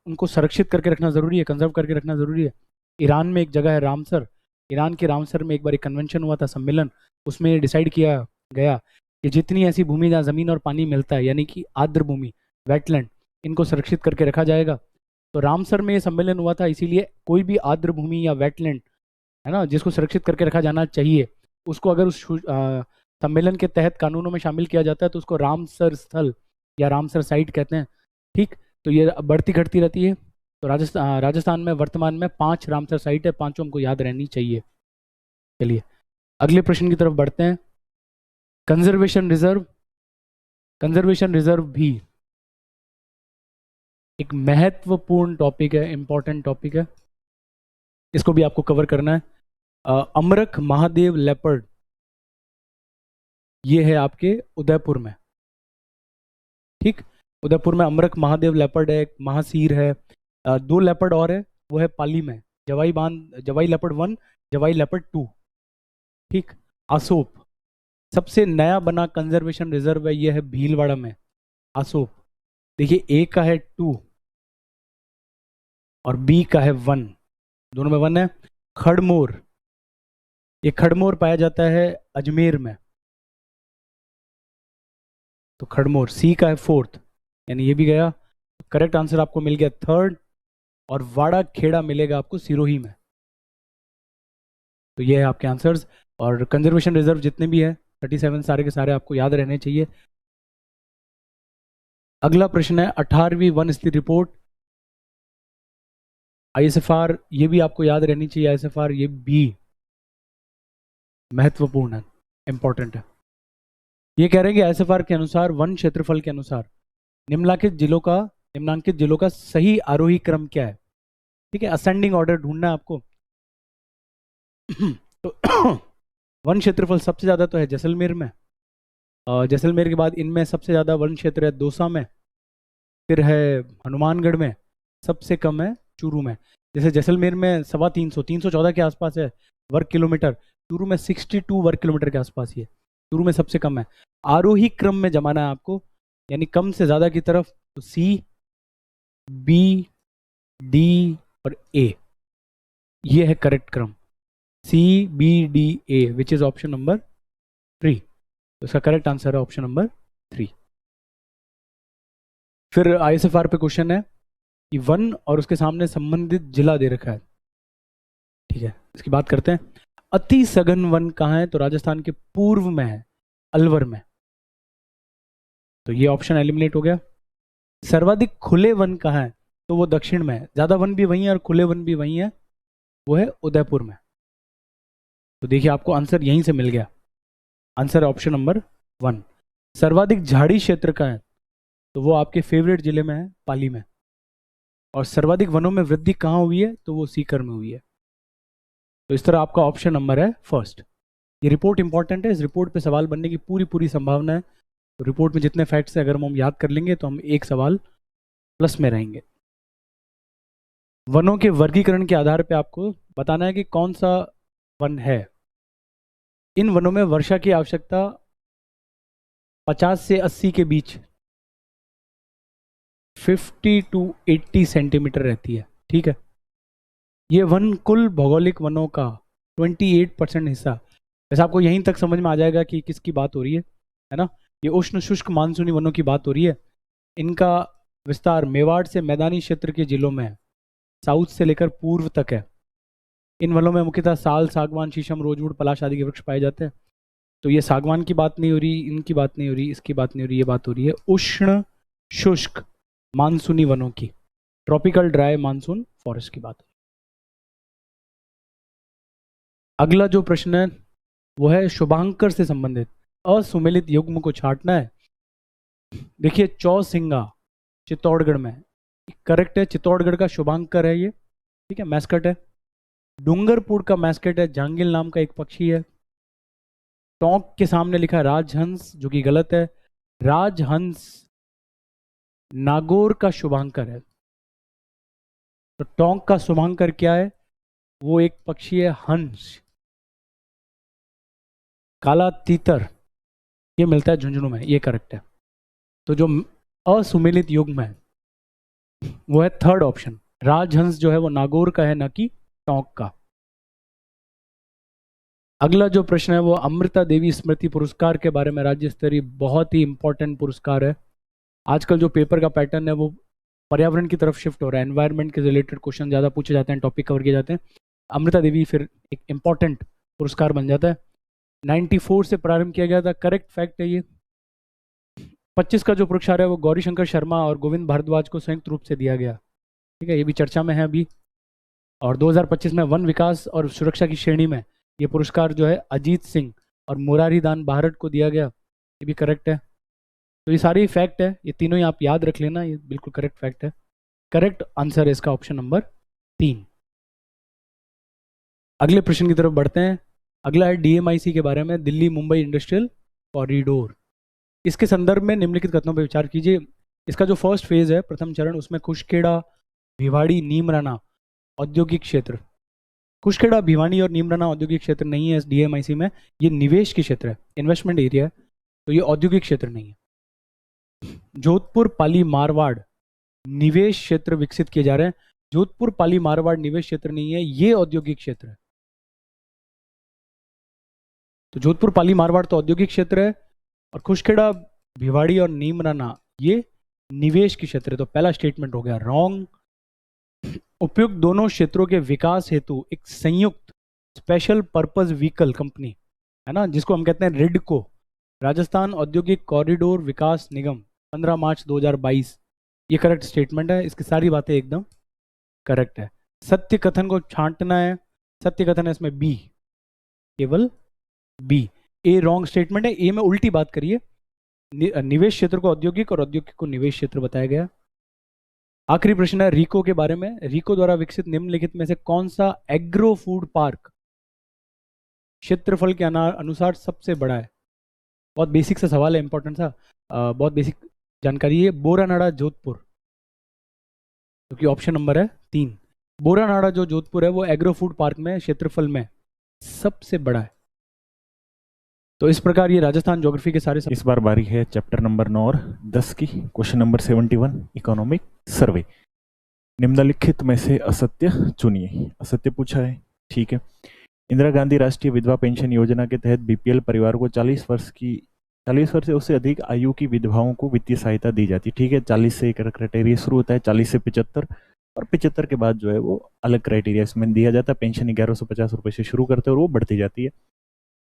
A: उनको संरक्षित करके रखना ज़रूरी है, कंजर्व करके रखना ज़रूरी है। ईरान में एक जगह है रामसर, ईरान के रामसर में एक बार एक कन्वेंशन हुआ था, सम्मेलन, उसमें डिसाइड किया गया कि जितनी ऐसी भूमि जहाँ ज़मीन और पानी मिलता है, यानी कि आर्द्र भूमि, वेटलैंड, इनको सुरक्षित करके रखा जाएगा। तो रामसर में ये सम्मेलन हुआ था, इसीलिए कोई भी आर्द्र भूमि या वेटलैंड है ना जिसको सुरक्षित करके रखा जाना चाहिए, उसको अगर उस सम्मेलन के तहत कानूनों में शामिल किया जाता है तो उसको रामसर स्थल या रामसर साइट कहते हैं। ठीक, तो ये बढ़ती घटती रहती है। तो राजस्थान में वर्तमान में 5 रामसर साइट है, 5 हमको याद रहनी चाहिए। चलिए अगले प्रश्न की तरफ बढ़ते हैं। कंजर्वेशन रिजर्व, कंजर्वेशन रिजर्व भी एक महत्वपूर्ण टॉपिक है, इंपॉर्टेंट टॉपिक है, इसको भी आपको कवर करना है। अमरख महादेव लेपर्ड, ये है आपके उदयपुर में। ठीक, उदयपुर में अमरख महादेव लेपर्ड है, एक महासीर है। 2 लेपर्ड और है, वो है पाली में, जवाई लेपर्ड 1, जवाई लेपर्ड 2। ठीक, आसोप सबसे नया बना कंजर्वेशन रिजर्व है, ये है भीलवाड़ा में, आसोप। देखिए, ए का है 2 और बी का है 1, दोनों में 1 है। खड़मोर, ये खड़मोर पाया जाता है अजमेर में, तो खड़मोर सी का है 4th, यानी ये भी गया। करेक्ट आंसर आपको मिल गया 3rd, और वाड़ा खेड़ा मिलेगा आपको सिरोही में। तो ये है आपके आंसर्स। और कंजर्वेशन रिजर्व जितने भी है 37 सारे के सारे आपको याद रहने चाहिए। अगला प्रश्न है 18वीं वन स्थिति रिपोर्ट, ISFR, ये भी आपको याद रहनी चाहिए। ISFR ये भी महत्वपूर्ण है, इंपॉर्टेंट है। ये कह रहे हैं कि ISFR के अनुसार वन क्षेत्रफल के अनुसार निम्नांकित जिलों का सही आरोही क्रम क्या है? ठीक है, असेंडिंग ऑर्डर ढूंढना है आपको। तो वन क्षेत्रफल सबसे ज्यादा तो है जैसलमेर में, जैसलमेर के बाद इनमें सबसे ज्यादा वन क्षेत्र है दौसा में, फिर है हनुमानगढ़ में, सबसे कम है चूरू में। जैसे जैसलमेर में 314 के आसपास है वर्ग किलोमीटर, चूरू में 62 वर्ग किलोमीटर के आसपास ही है, चूरू में सबसे कम है। आरोही क्रम में जमाना है आपको, यानी कम से ज्यादा की तरफ, तो C, B, D और A, ये है करेक्ट क्रम, CBDA, which is option number 3। तो इसका करेक्ट आंसर है ऑप्शन नंबर 3। फिर ISFR पे क्वेश्चन है कि वन और उसके सामने संबंधित जिला दे रखा है। ठीक है, इसकी बात करते हैं। अति सघन वन कहाँ है? तो राजस्थान के पूर्व में है, अलवर में, तो ये ऑप्शन एलिमिनेट हो गया। सर्वाधिक खुले वन कहाँ है? तो वो दक्षिण में है, ज्यादा वन भी वही है और खुले वन भी वही है, वो है उदयपुर में। तो देखिए आपको आंसर यहीं से मिल गया, आंसर ऑप्शन नंबर 1। सर्वाधिक झाड़ी क्षेत्र का है, तो वो आपके फेवरेट जिले में है, पाली में। और सर्वाधिक वनों में वृद्धि कहाँ हुई है? तो वो सीकर में हुई है। तो इस तरह आपका ऑप्शन नंबर है फर्स्ट। ये रिपोर्ट इंपॉर्टेंट है, इस रिपोर्ट पे सवाल बनने की पूरी पूरी संभावना है। तो रिपोर्ट में जितने फैक्ट्स हैं अगर हम याद कर लेंगे तो हम एक सवाल प्लस में रहेंगे। वनों के वर्गीकरण के आधार पे आपको बताना है कि कौन सा वन है। इन वनों में वर्षा की आवश्यकता 50 से 80 के बीच 50 टू 80 सेंटीमीटर रहती है। ठीक है, ये वन कुल भौगोलिक वनों का 28% हिस्सा। वैसे आपको यहीं तक समझ में आ जाएगा कि किसकी बात हो रही है ना। ये उष्ण शुष्क मानसूनी वनों की बात हो रही है। इनका विस्तार मेवाड़ से मैदानी क्षेत्र के जिलों में है, साउथ से लेकर पूर्व तक है। इन वनों में मुख्यतः साल, सागवान, शीशम, रोजवुड, पलाश आदि के वृक्ष पाए जाते हैं। तो ये सागवान की बात नहीं हो रही, इनकी बात नहीं हो रही, इसकी बात नहीं हो रही, ये बात हो रही है उष्ण शुष्क मानसूनी वनों की, ट्रॉपिकल ड्राई मानसून फॉरेस्ट की बात। अगला जो प्रश्न है वो है शुभांकर से संबंधित। असुमेलित युग्म को छांटना है। देखिए चौसिंगा चित्तौड़गढ़ में करेक्ट है, चित्तौड़गढ़ का शुभांकर है ये। ठीक है, मैस्कट है। डूंगरपुर का मैस्कट है जांगिल नाम का एक पक्षी है। टोंक के सामने लिखा है राजहंस, जो कि गलत है। राजहंस नागौर का शुभांकर है। तो टोंक का शुभांकर क्या है? वो एक पक्षी है हंस। काला तीतर ये मिलता है झुंझुनू में, ये करेक्ट है। तो जो असुमेलित युग्म है वो है थर्ड ऑप्शन। राजहंस जो है वो नागौर का है, न कि टोंक का। अगला जो प्रश्न है वो अमृता देवी स्मृति पुरस्कार के बारे में, राज्य स्तरीय बहुत ही इंपॉर्टेंट पुरस्कार है। आजकल जो पेपर का पैटर्न है वो पर्यावरण की तरफ शिफ्ट हो रहा है, एनवायरनमेंट के रिलेटेड क्वेश्चन ज़्यादा पूछे जाते हैं, टॉपिक कवर किए जाते हैं। अमृता देवी फिर एक इंपॉर्टेंट पुरस्कार बन जाता है। 94 से प्रारंभ किया गया था, करेक्ट फैक्ट है ये। 25 का जो पुरस्कार है वो गौरीशंकर शर्मा और गोविंद भारद्वाज को संयुक्त रूप से दिया गया। ठीक है, ये भी चर्चा में है अभी। और 2025 में वन विकास और सुरक्षा की श्रेणी में ये पुरस्कार जो है अजीत सिंह और मुरारी दान बाहरट को दिया गया, ये भी करेक्ट है। तो ये सारी फैक्ट है, ये तीनों ही आप याद रख लेना, ये बिल्कुल करेक्ट फैक्ट है। करेक्ट आंसर है इसका ऑप्शन नंबर 3। अगले प्रश्न की तरफ बढ़ते हैं। अगला है डीएमआईसी के बारे में, दिल्ली मुंबई इंडस्ट्रियल कॉरिडोर। इसके संदर्भ में निम्नलिखित कथनों पर विचार कीजिए। इसका जो फर्स्ट फेज है, प्रथम चरण, उसमें खुशखेड़ा, भिवाड़ी, नीमराना औद्योगिक क्षेत्र। खुशखेड़ा, भिवानी और नीमराना औद्योगिक क्षेत्र नहीं है इस डीएमआईसी में, ये निवेश की क्षेत्र है, इन्वेस्टमेंट एरिया है, तो ये औद्योगिक क्षेत्र नहीं है। जोधपुर, पाली, मारवाड़ निवेश क्षेत्र विकसित किए जा रहे हैं। जोधपुर, पाली, मारवाड़ निवेश क्षेत्र नहीं है, ये औद्योगिक क्षेत्र है। तो जोधपुर, पाली, मारवाड़ तो औद्योगिक क्षेत्र है, और खुशखेड़ा, भिवाड़ी और नीमराना ये निवेश की क्षेत्र है। तो पहला स्टेटमेंट हो गया रॉन्ग। उपयुक्त दोनों क्षेत्रों के विकास हेतु एक संयुक्त स्पेशल पर्पस व्हीकल कंपनी है ना, जिसको हम कहते हैं रिडको, राजस्थान औद्योगिक कॉरिडोर विकास निगम, 15 मार्च 2022, ये करेक्ट स्टेटमेंट है। इसकी सारी बातें एकदम करेक्ट है। सत्य कथन को छांटना है, सत्य कथन है इसमें बी, केवल बी। ए रॉन्ग स्टेटमेंट है, ए में उल्टी बात करिए। निवेश क्षेत्र को औद्योगिक और औद्योगिक को निवेश क्षेत्र बताया गया। आखिरी प्रश्न है रीको के बारे में। रीको द्वारा विकसित निम्नलिखित में से कौन सा एग्रो फूड पार्क क्षेत्रफल के अनुसार सबसे बड़ा है? बहुत बेसिक सा सवाल है, इंपॉर्टेंट सा, बहुत बेसिक जानकारी है। बोरानाड़ा जोधपुर, क्योंकि ऑप्शन नंबर है 3। बोरानाड़ा जो जोधपुर है वो एग्रो फूड पार्क में क्षेत्रफल में सबसे बड़ा है। तो इस प्रकार ये राजस्थान ज्योग्राफी के सारे
B: इस बार बारी है चैप्टर नंबर 9 और 10 की। Question number 71, economic survey. निम्नलिखित में से असत्य चुनिए। असत्य पूछा है, ठीक है। इंदिरा गांधी राष्ट्रीय विधवा पेंशन योजना के तहत बीपीएल परिवार को 40 वर्ष से उससे अधिक आयु की विधवाओं को वित्तीय सहायता दी जाती है, ठीक है। 40 से एक क्राइटेरिया शुरू होता है, 40 से 75, और 75 के बाद जो है वो अलग क्राइटेरिया इसमें दिया जाता है। पेंशन 1150 रुपये से शुरू करते हैं और वो बढ़ती जाती है।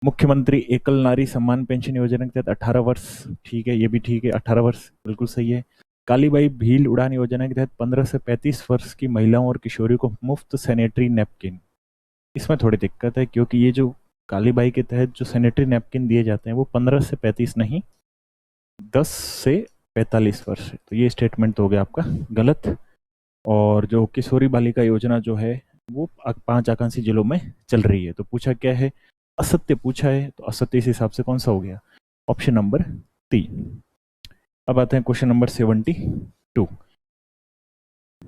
B: मुख्यमंत्री एकल नारी सम्मान पेंशन योजना के तहत 18 वर्ष, ठीक है, ये भी ठीक है, 18 वर्ष बिल्कुल सही है। कालीबाई भील उड़ान योजना के तहत 15 से 35 वर्ष की महिलाओं और किशोरियों को मुफ्त सैनिटरी नैपकिन। इसमें थोड़ी दिक्कत है, क्योंकि ये जो कालीबाई के तहत जो सैनिटरी नैपकिन दिए जाते हैं वो 15 से 35 नहीं, 10 से 45 वर्ष है। तो ये स्टेटमेंट तो हो गया आपका गलत। और जो किशोरी बालिका योजना जो है वो 5 आकांक्षी जिलों में चल रही है। तो पूछा क्या है? असत्य पूछा है, तो असत्य इस हिसाब से कौन सा हो गया? Option number 3। अब आते हैं क्वेश्चन नंबर 72।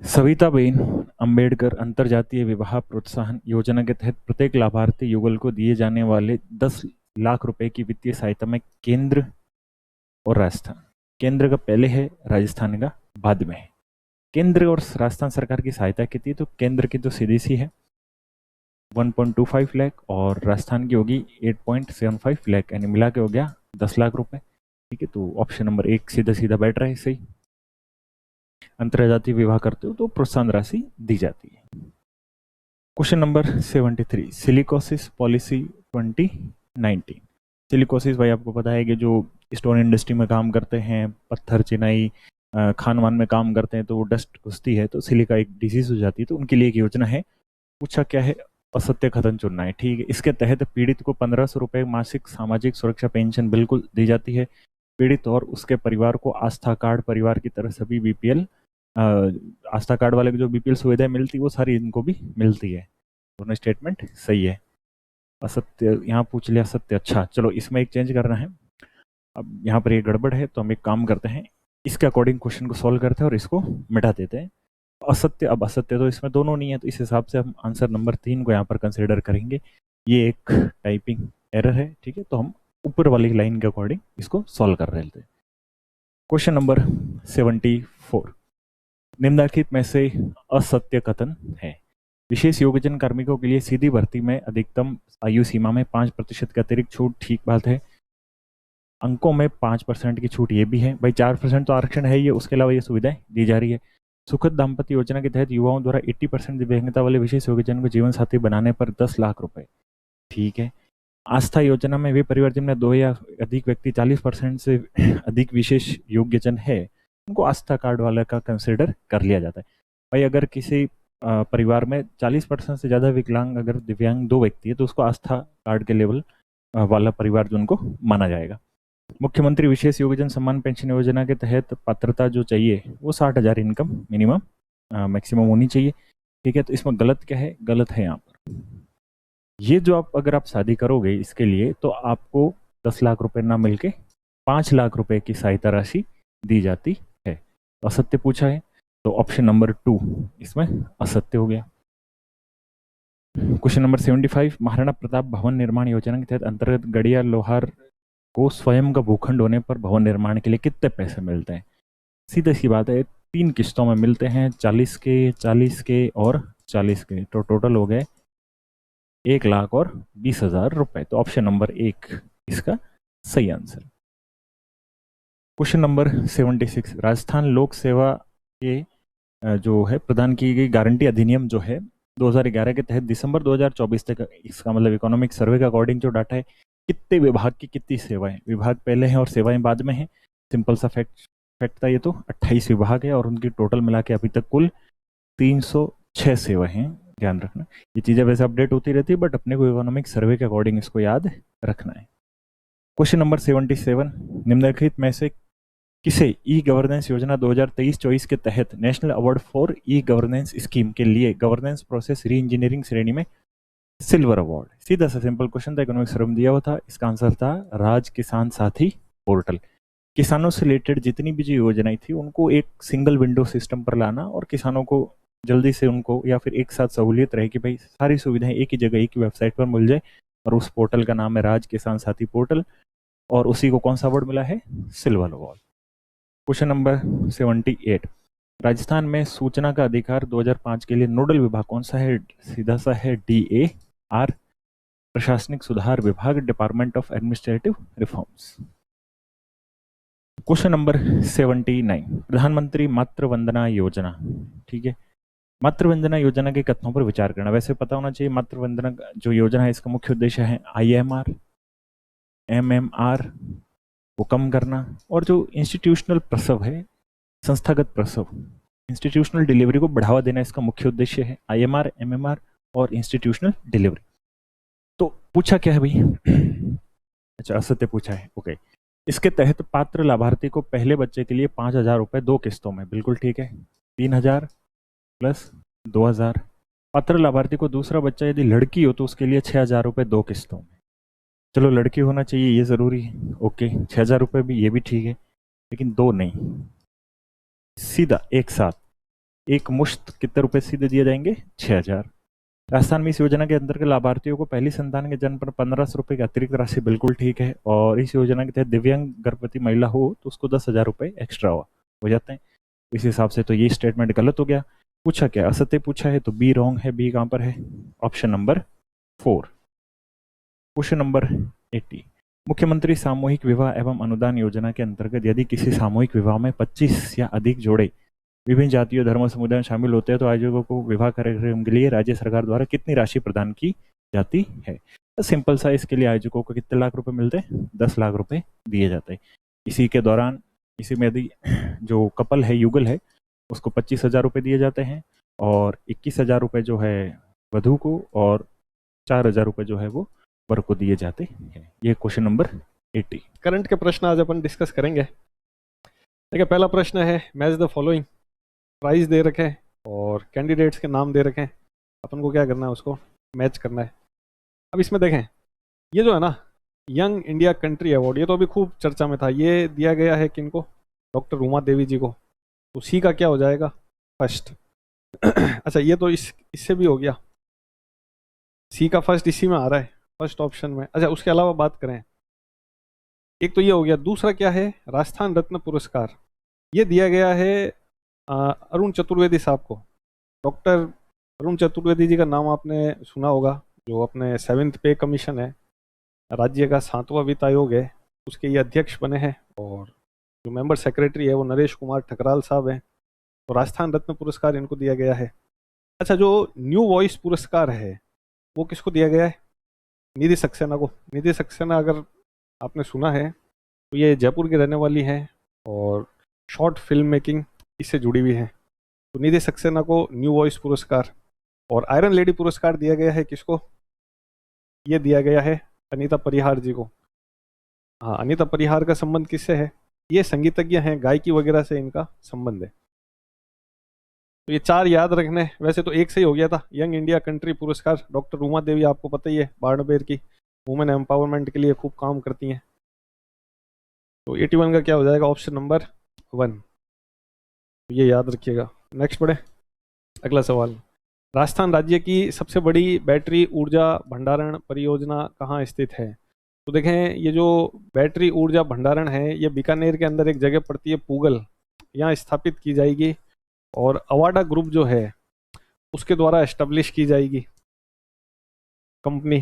B: सविताबेन अंबेडकर अंतरजातीय विवाह प्रोत्साहन योजना के तहत प्रत्येक लाभार्थी युगल को दिए जाने वाले 10 लाख रुपए की वित्तीय सहायता में केंद्र और राजस्थान, केंद्र का पहले है, राजस्थान का बाद में है। केंद्र और राजस्थान सरकार की सहायता कितनी, तो केंद्र की तो सीधी सी है 1.25 लाख और राजस्थान की होगी 8.75 लाख, यानी मिला के हो गया 10 लाख रुपए। ठीक है, तो ऑप्शन नंबर 1 सीधा सीधा बैठ रहा है सही। अंतरजातीय विवाह करते हो तो प्रोत्साहन राशि दी जाती है। Question number 73, silicosis policy 2019। Silicosis भाई आपको पता है कि जो स्टोन इंडस्ट्री में काम करते हैं, पत्थर चिनाई खान वान में काम करते हैं, तो वो डस्ट घुसती है तो सिलिका एक डिजीज हो जाती है, तो उनके लिए एक योजना है। पूछा क्या है, असत्य कथन चुनना है। ठीक है, इसके तहत पीड़ित को 1500 रुपये मासिक सामाजिक सुरक्षा पेंशन बिल्कुल दी जाती है। पीड़ित और उसके परिवार को आस्था कार्ड परिवार की तरह सभी बीपीएल आस्था कार्ड वाले को जो बीपीएल सुविधाएं मिलती है वो सारी इनको भी मिलती है। दोनों स्टेटमेंट सही है। असत्य यहाँ पूछ लिया, सत्य। अच्छा चलो, इसमें एक चेंज करना है। अब यहाँ पर ये गड़बड़ है तो हम एक काम करते हैं, इसके अकॉर्डिंग क्वेश्चन को सॉल्व करते हैं और इसको मिटा देते हैं। असत्य, अब असत्य तो इसमें दोनों नहीं है, तो इस हिसाब से हम आंसर नंबर 3 को यहाँ पर कंसिडर करेंगे। ये एक टाइपिंग एरर है। ठीक है, तो हम ऊपर वाली लाइन के अकॉर्डिंग इसको सॉल्व कर रहे थे। क्वेश्चन नंबर 74, निम्नलिखित में से असत्य कथन है। विशेष योग्यजन कार्मिकों के लिए सीधी भर्ती में अधिकतम आयु सीमा में 5% का अतिरिक्त छूट, ठीक बात है। अंकों में 5% की छूट, ये भी है भाई। 4% तो आरक्षण है ये, उसके अलावा ये सुविधाएं दी जा रही है। सुखद दाम्पत्य योजना के तहत युवाओं द्वारा 80% दिव्यांगता वाले विशेष योग्यजन को जीवन साथी बनाने पर 10 लाख रुपए, ठीक है। आस्था योजना में वे परिवार जिनमें 2 या अधिक व्यक्ति 40% से अधिक विशेष योग्यजन है, उनको आस्था कार्ड वाला का कंसिडर कर लिया जाता है। भाई अगर किसी परिवार में 40% से ज़्यादा विकलांग अगर दिव्यांग 2 व्यक्ति है तो उसको आस्था कार्ड के लेवल वाला परिवार जो उनको माना जाएगा। मुख्यमंत्री विशेष योग्यजन सम्मान पेंशन योजना के तहत पात्रता जो चाहिए वो 60,000 इनकम मिनिमम मैक्सिमम होनी चाहिए। ठीक है, तो इसमें गलत क्या है, गलत है यहाँ पर ये जो अगर आप शादी करोगे इसके लिए तो आपको 10 लाख रुपए ना मिलके 5 लाख रुपए की सहायता राशि दी जाती है। तो असत्य पूछा है, तो ऑप्शन नंबर 2 इसमें असत्य हो गया। क्वेश्चन नंबर 75, महाराणा प्रताप भवन निर्माण योजना के तहत अंतर्गत गड़िया लोहार को स्वयं का भूखंड होने पर भवन निर्माण के लिए कितने पैसे मिलते हैं? सीधी सी बात है, 3 किस्तों में मिलते हैं, 40 के, 40 के और 40 के, तो टोटल हो गए 1,20,000 रुपए। तो ऑप्शन नंबर 1 इसका सही आंसर। क्वेश्चन नंबर 76, राजस्थान लोक सेवा के जो है प्रदान की गई गारंटी अधिनियम जो है 2011 के तहत दिसंबर 2024 तक, इसका मतलब इकोनॉमिक सर्वे के अकॉर्डिंग जो डाटा है, कितने विभाग की कितनी सेवाएं, विभाग पहले हैं और सेवाएं बाद में हैं। सिंपल सा फैक्ट था ये तो, 28 विभाग है और उनकी टोटल मिला के अभी तक कुल 306 सेवाएं हैं। ध्यान रखना, ये चीज़ें वैसे अपडेट होती रहती है बट अपने को इकोनॉमिक सर्वे के अकॉर्डिंग इसको याद रखना है। क्वेश्चन नंबर 77, निम्नलिखित में से किसे ई गवर्नेंस योजना 2023-24 के तहत national award for e governance scheme के लिए गवर्नेंस प्रोसेस री इंजीनियरिंग श्रेणी में सिल्वर अवार्ड? सीधा सा सिंपल क्वेश्चन था, इकोनॉमिक सर्वे में दिया हुआ था। इसका आंसर था राज किसान साथी पोर्टल। किसानों से रिलेटेड जितनी भी जो योजनाएं थी उनको एक सिंगल विंडो सिस्टम पर लाना और किसानों को जल्दी से उनको या फिर एक साथ सहूलियत रहे कि भाई सारी सुविधाएं एक ही जगह एक ही वेबसाइट पर मिल जाए, और उस पोर्टल का नाम है राज किसान साथी पोर्टल, और उसी को कौन सा अवार्ड मिला है? Silver award. Question number 78, Rajasthan में सूचना का अधिकार 2005 के लिए नोडल विभाग कौन सा है? सीधा सा है DAR, प्रशासनिक सुधार विभाग, department of administrative reforms. Question number 79, प्रधानमंत्री मातृ वंदना योजना, ठीक है, मातृ वंदना योजना के कथनों पर विचार करना। वैसे पता होना चाहिए मातृ वंदना जो योजना है इसका मुख्य उद्देश्य है IMR MMR को कम करना, और जो इंस्टीट्यूशनल प्रसव है, संस्थागत प्रसव, इंस्टीट्यूशनल डिलीवरी को बढ़ावा देना इसका मुख्य उद्देश्य है। IMR MMR और इंस्टीट्यूशनल डिलीवरी। तो पूछा क्या है भाई? अच्छा, असत्य पूछा है, ओके। इसके तहत पात्र लाभार्थी को पहले बच्चे के लिए 5,000 रुपये 2 किस्तों में, बिल्कुल ठीक है, 3,000 प्लस 2,000। पात्र लाभार्थी को दूसरा बच्चा यदि लड़की हो तो उसके लिए 6,000 रुपये 2 किस्तों में। चलो लड़की होना चाहिए ये ज़रूरी है, ओके 6,000 रुपये भी, ये भी ठीक है, लेकिन दो नहीं, सीधा एक साथ एक मुश्त कितने रुपए सीधे दिए जाएंगे? 6,000। राजस्थान में इस योजना के अंतर्गत लाभार्थियों को पहली संतान के जन्म पर 1,500 रुपये की अतिरिक्त राशि बिल्कुल ठीक है, और इस योजना के तहत दिव्यांग गर्भवती महिला हो तो उसको 10,000 रुपये एक्स्ट्रा हो जाते हैं। इस हिसाब से तो ये स्टेटमेंट गलत हो गया। पूछा क्या? असत्य पूछा है, तो बी रॉन्ग है। बी कहाँ पर है? Option number 4। क्वेश्चन नंबर 80, मुख्यमंत्री सामूहिक विवाह एवं अनुदान योजना के अंतर्गत यदि किसी सामूहिक विवाह में 25 या अधिक जोड़े विभिन्न जातियों धर्म समुदाय में शामिल होते हैं तो आयोजकों को विवाह कार्यक्रम के लिए राज्य सरकार द्वारा कितनी राशि प्रदान की जाती है? तो सिंपल सा, इसके लिए आयोजकों को कितने लाख रुपए मिलते हैं? 10 लाख रुपए दिए जाते हैं। इसी के दौरान इसी में यदि जो कपल है, युगल है, उसको 25,000 रुपये दिए जाते हैं, और 21,000 रुपये जो है वधु को, और 4,000 रुपये जो है वो वर को दिए जाते हैं। ये क्वेश्चन नंबर 80।
C: करंट के प्रश्न आज अपन डिस्कस करेंगे। देखिए, पहला प्रश्न है मैच द फॉलोइंग। प्राइज दे रखे हैं और कैंडिडेट्स के नाम दे रखे हैं, अपन को क्या करना है, उसको मैच करना है। अब इसमें देखें, ये जो है ना यंग इंडिया कंट्री अवार्ड, ये तो अभी खूब चर्चा में था। ये दिया गया है किनको? डॉक्टर रूमा देवी जी को। तो सी का क्या हो जाएगा? फर्स्ट। अच्छा, ये तो इससे भी हो गया, सी का फर्स्ट इसी में आ रहा है, फर्स्ट ऑप्शन में। अच्छा, उसके अलावा बात करें, एक तो ये हो गया। दूसरा क्या है? राजस्थान रत्न पुरस्कार, ये दिया गया है अरुण चतुर्वेदी साहब को। डॉक्टर अरुण चतुर्वेदी जी का नाम आपने सुना होगा, जो अपने 7th पे कमीशन है, राज्य का 7वां वित्त आयोग है, उसके ये अध्यक्ष बने हैं, और जो मेंबर सेक्रेटरी है वो नरेश कुमार ठकराल साहब हैं। तो राजस्थान रत्न पुरस्कार इनको दिया गया है। अच्छा, जो न्यू वॉइस पुरस्कार है वो किसको दिया गया है? निधि सक्सेना को। निधि सक्सेना अगर आपने सुना है तो ये जयपुर की रहने वाली हैं और शॉर्ट फिल्म मेकिंग इससे जुड़ी हुई है। तो निधि सक्सेना को न्यू वॉइस पुरस्कार। और आयरन लेडी पुरस्कार दिया गया है किसको? ये दिया गया है अनीता परिहार जी को। हाँ, अनीता परिहार का संबंध किससे है? ये संगीतज्ञ हैं, गायकी वगैरह से इनका संबंध है। तो ये 4 याद रखने। वैसे तो एक से ही हो गया था, यंग इंडिया कंट्री पुरस्कार डॉक्टर रूमा देवी, आपको पता ही है, बाड़मेर की, वुमेन एम्पावरमेंट के लिए खूब काम करती हैं। तो 81 का क्या हो जाएगा? Option number 1। तो ये याद रखिएगा। नेक्स्ट बढ़े, अगला सवाल। राजस्थान राज्य की सबसे बड़ी बैटरी ऊर्जा भंडारण परियोजना कहाँ स्थित है? तो देखें, ये जो बैटरी ऊर्जा भंडारण है ये बीकानेर के अंदर एक जगह पड़ती है, पूगल, यहाँ स्थापित की जाएगी, और अवाडा ग्रुप जो है उसके द्वारा एस्टेब्लिश की जाएगी कंपनी।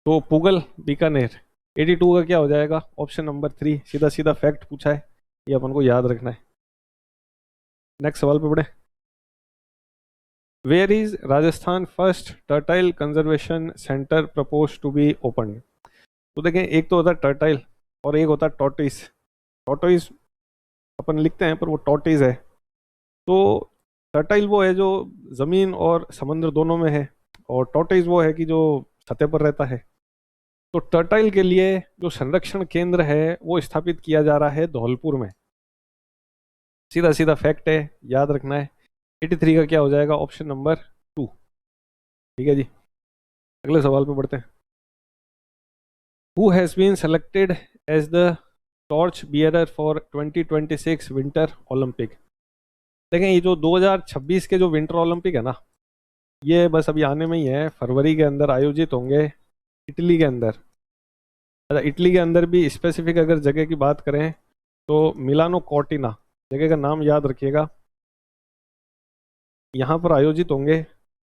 C: तो पूगल, बीकानेर। 82 का क्या हो जाएगा? Option number 3। सीधा सीधा फैक्ट पूछा है, ये अपन को याद रखना है। नेक्स्ट सवाल पे बढ़े। Where is Rajasthan first turtle conservation centre propose to be open? तो देखें, एक तो होता है टर्टाइल और एक होता है टॉर्टोइस। टॉर्टोइस अपन लिखते हैं पर वो टॉर्टोइस है। तो टर्टाइल वो है जो ज़मीन और समुद्र दोनों में है, और टॉर्टोइस वो है कि जो सतह पर रहता है। तो टर्टाइल के लिए जो संरक्षण केंद्र है वो स्थापित किया जा रहा है धौलपुर में। सीधा सीधा फैक्ट है, याद रखना है। 83 का क्या हो जाएगा? Option number 2। ठीक है जी, अगले सवाल पे बढ़ते हैं। Who has been selected as the torch bearer for 2026 winter Olympic? देखें, ये जो 2026 के जो विंटर ओलंपिक है ना, ये बस अभी आने में ही है, फरवरी के अंदर आयोजित होंगे इटली के अंदर। अच्छा, इटली के अंदर भी स्पेसिफिक अगर जगह की बात करें तो मिलानो कॉर्टिना जगह का नाम याद रखिएगा, यहाँ पर आयोजित होंगे।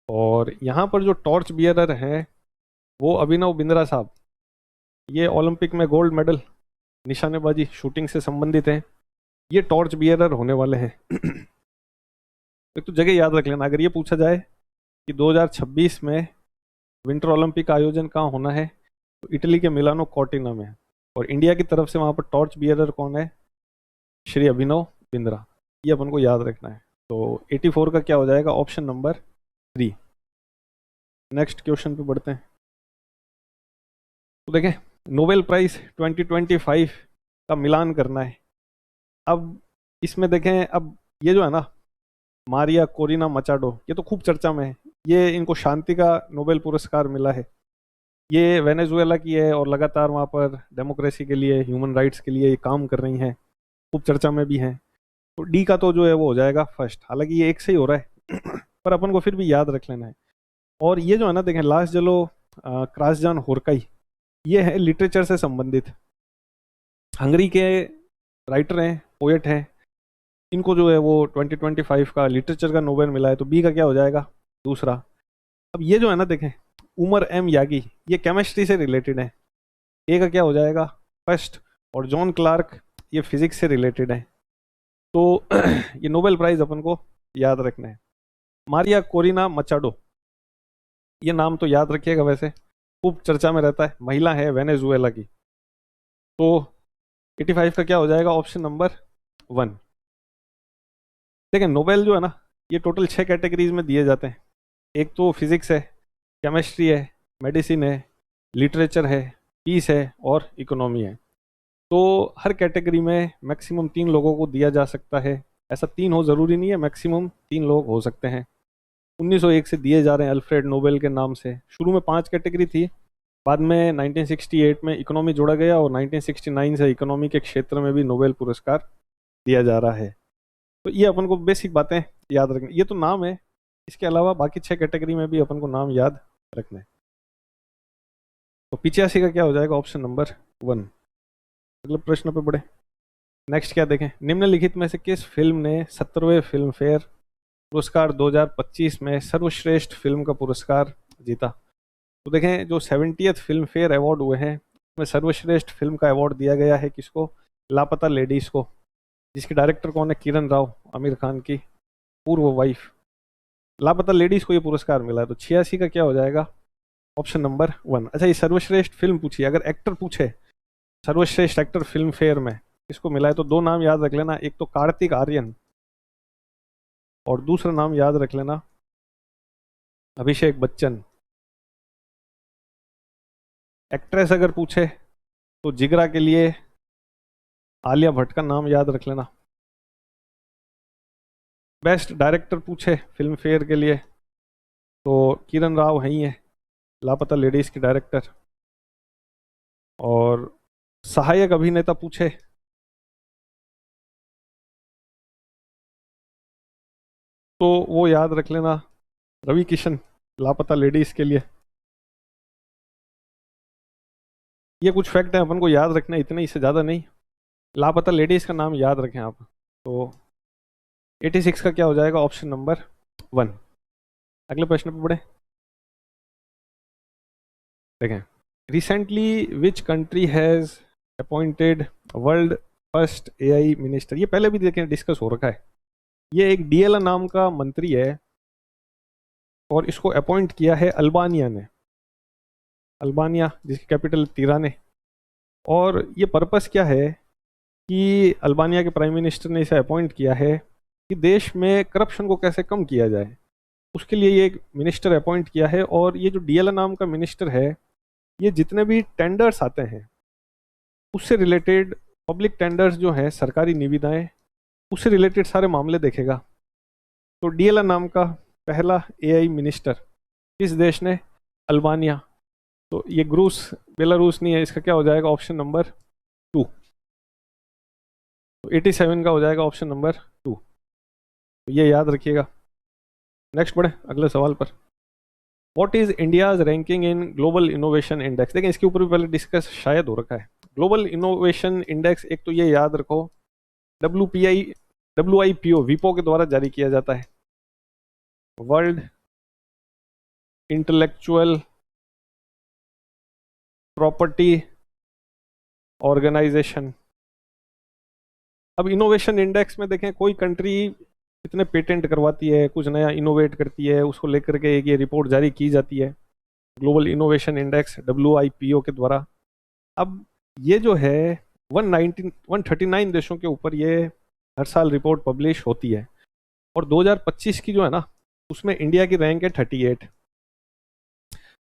C: और यहाँ पर जो टॉर्च बियरर हैं वो अभिनव बिंद्रा साहब, ये ओलंपिक में गोल्ड मेडल निशानेबाजी शूटिंग से संबंधित हैं, ये टॉर्च बियरर होने वाले हैं। एक तो जगह याद रख लेना, अगर ये पूछा जाए कि 2026 में विंटर ओलंपिक का आयोजन कहाँ होना है, तो इटली के मिलानो कॉर्टिना में है। और इंडिया की तरफ से वहाँ पर टॉर्च बियरर कौन है? श्री अभिनव बिंद्रा, ये अपन को याद रखना है। तो 84 का क्या हो जाएगा? Option number 3। नेक्स्ट क्वेश्चन पे बढ़ते हैं। तो देखें, नोबेल प्राइज 2025 का मिलान करना है। अब इसमें देखें, अब ये जो है ना मारिया कोरिना मचाडो, ये तो खूब चर्चा में है, ये इनको शांति का नोबेल पुरस्कार मिला है। ये वेनेजुएला की है और लगातार वहाँ पर डेमोक्रेसी के लिए, ह्यूमन राइट्स के लिए ये काम कर रही हैं, खूब चर्चा में भी हैं। तो डी का तो जो है वो हो जाएगा फर्स्ट, हालांकि ये एक से ही हो रहा है पर अपन को फिर भी याद रख लेना है। और ये जो है ना, देखें, लासजलो क्रासजान होरकाई, ये है लिटरेचर से संबंधित, हंगरी के राइटर हैं, पोएट हैं। इनको जो है वो 2025 का लिटरेचर का नोबेल मिला है। तो बी का क्या हो जाएगा, दूसरा। अब ये जो है ना, देखें, उमर एम यागी, ये केमिस्ट्री से रिलेटेड है। ए का क्या हो जाएगा, फर्स्ट। और जॉन क्लार्क, ये फिजिक्स से रिलेटेड है। तो ये नोबेल प्राइज अपन को याद रखना है। मारिया कोरिना मचाडो, ये नाम तो याद रखिएगा, वैसे खूब चर्चा में रहता है, महिला है वेनेजुएला की। तो 85 का क्या हो जाएगा, ऑप्शन नंबर 1। देखिए, नोबेल जो है ना, ये टोटल 6 कैटेगरीज में दिए जाते हैं। एक तो फिजिक्स है, केमिस्ट्री है, मेडिसिन है, लिटरेचर है, पीस है और इकोनॉमी है। तो हर कैटेगरी में मैक्सिमम 3 लोगों को दिया जा सकता है। ऐसा 3 हो ज़रूरी नहीं है, मैक्सिमम 3 लोग हो सकते हैं। 1901 से दिए जा रहे हैं अल्फ्रेड नोबेल के नाम से। शुरू में 5 कैटेगरी थी, बाद में 1968 में इकोनॉमी जोड़ा गया और 1969 से इकोनॉमी के क्षेत्र में भी नोबेल पुरस्कार दिया जा रहा है। तो ये अपन को बेसिक बातें याद रखनी। ये तो नाम है, इसके अलावा बाकी 6 कैटेगरी में भी अपन को नाम याद रखना है। तो 85 का क्या हो जाएगा, ऑप्शन नंबर 1। अगले प्रश्न पे बढ़े। नेक्स्ट क्या देखें, निम्नलिखित में से किस फिल्म ने 17वें फिल्म फेयर पुरस्कार 2025 में सर्वश्रेष्ठ फिल्म का पुरस्कार जीता। तो देखें, जो 70th फिल्म फेयर अवार्ड हुए हैं उसमें सर्वश्रेष्ठ फिल्म का अवार्ड दिया गया है किसको, लापता लेडीज़ को, जिसके डायरेक्टर कौन है, किरण राव, आमिर खान की पूर्व वाइफ। लापता लेडीज़ को ये पुरस्कार मिला है। तो 86 का क्या हो जाएगा, ऑप्शन नंबर 1। अच्छा, ये सर्वश्रेष्ठ फिल्म पूछी, अगर एक्टर पूछे सर्वश्रेष्ठ एक्टर फिल्म फेयर में किसको मिला है, तो 2 नाम याद रख लेना, एक तो कार्तिक आर्यन और दूसरा नाम याद रख लेना अभिषेक बच्चन। एक्ट्रेस अगर पूछे तो जिगरा के लिए आलिया भट्ट का नाम याद रख लेना। बेस्ट डायरेक्टर पूछे फिल्म फेयर के लिए तो किरण राव है ही है, लापता लेडीज की डायरेक्टर। और सहायक अभिनेता पूछे तो वो याद रख लेना रवि किशन, लापता लेडीज के लिए। ये कुछ फैक्ट है अपन को याद रखना, इतने, इससे ज़्यादा नहीं। लापता लेडीज का नाम याद रखें आप। तो 86 का क्या हो जाएगा, ऑप्शन नंबर 1। अगले प्रश्न पे बढ़े। देखें, recently which country has appointed world first AI minister. ये पहले भी देखें डिस्कस हो रखा है। ये एक डीएल नाम का मंत्री है और इसको अपॉइंट किया है अल्बानिया ने, अल्बानिया जिसकी कैपिटल तिराने। और ये पर्पस क्या है कि अल्बानिया के प्राइम मिनिस्टर ने इसे अपॉइंट किया है कि देश में करप्शन को कैसे कम किया जाए, उसके लिए ये एक मिनिस्टर अपॉइंट किया है। और ये जो डीएल नाम का मिनिस्टर है, ये जितने भी टेंडर्स आते हैं उससे रिलेटेड, पब्लिक टेंडर्स जो हैं, सरकारी निविदाएं, उससे रिलेटेड सारे मामले देखेगा। तो डीएल नाम का पहला एआई मिनिस्टर किस देश ने, अल्बानिया। तो ये ग्रूस, बेलारूस नहीं है, इसका क्या हो जाएगा, ऑप्शन नंबर 2। तो 87 का हो जाएगा ऑप्शन नंबर 2। तो ये याद रखिएगा। नेक्स्ट बढ़े अगले सवाल पर। What is India's ranking in global innovation index. देखिए, इसके ऊपर भी पहले डिस्कस शायद हो रखा है। ग्लोबल इनोवेशन इंडेक्स, एक तो ये याद रखो WIPO विपो के द्वारा जारी किया जाता है, वर्ल्ड इंटेलेक्चुअल प्रॉपर्टी ऑर्गेनाइजेशन। अब इनोवेशन इंडेक्स में देखें, कोई कंट्री कितने पेटेंट करवाती है, कुछ नया इनोवेट करती है, उसको लेकर के एक ये रिपोर्ट जारी की जाती है, ग्लोबल इनोवेशन इंडेक्स WIPO के द्वारा। अब ये जो है 139 देशों के ऊपर ये हर साल रिपोर्ट पब्लिश होती है। और 2025 की जो है ना, उसमें इंडिया की रैंक है 38।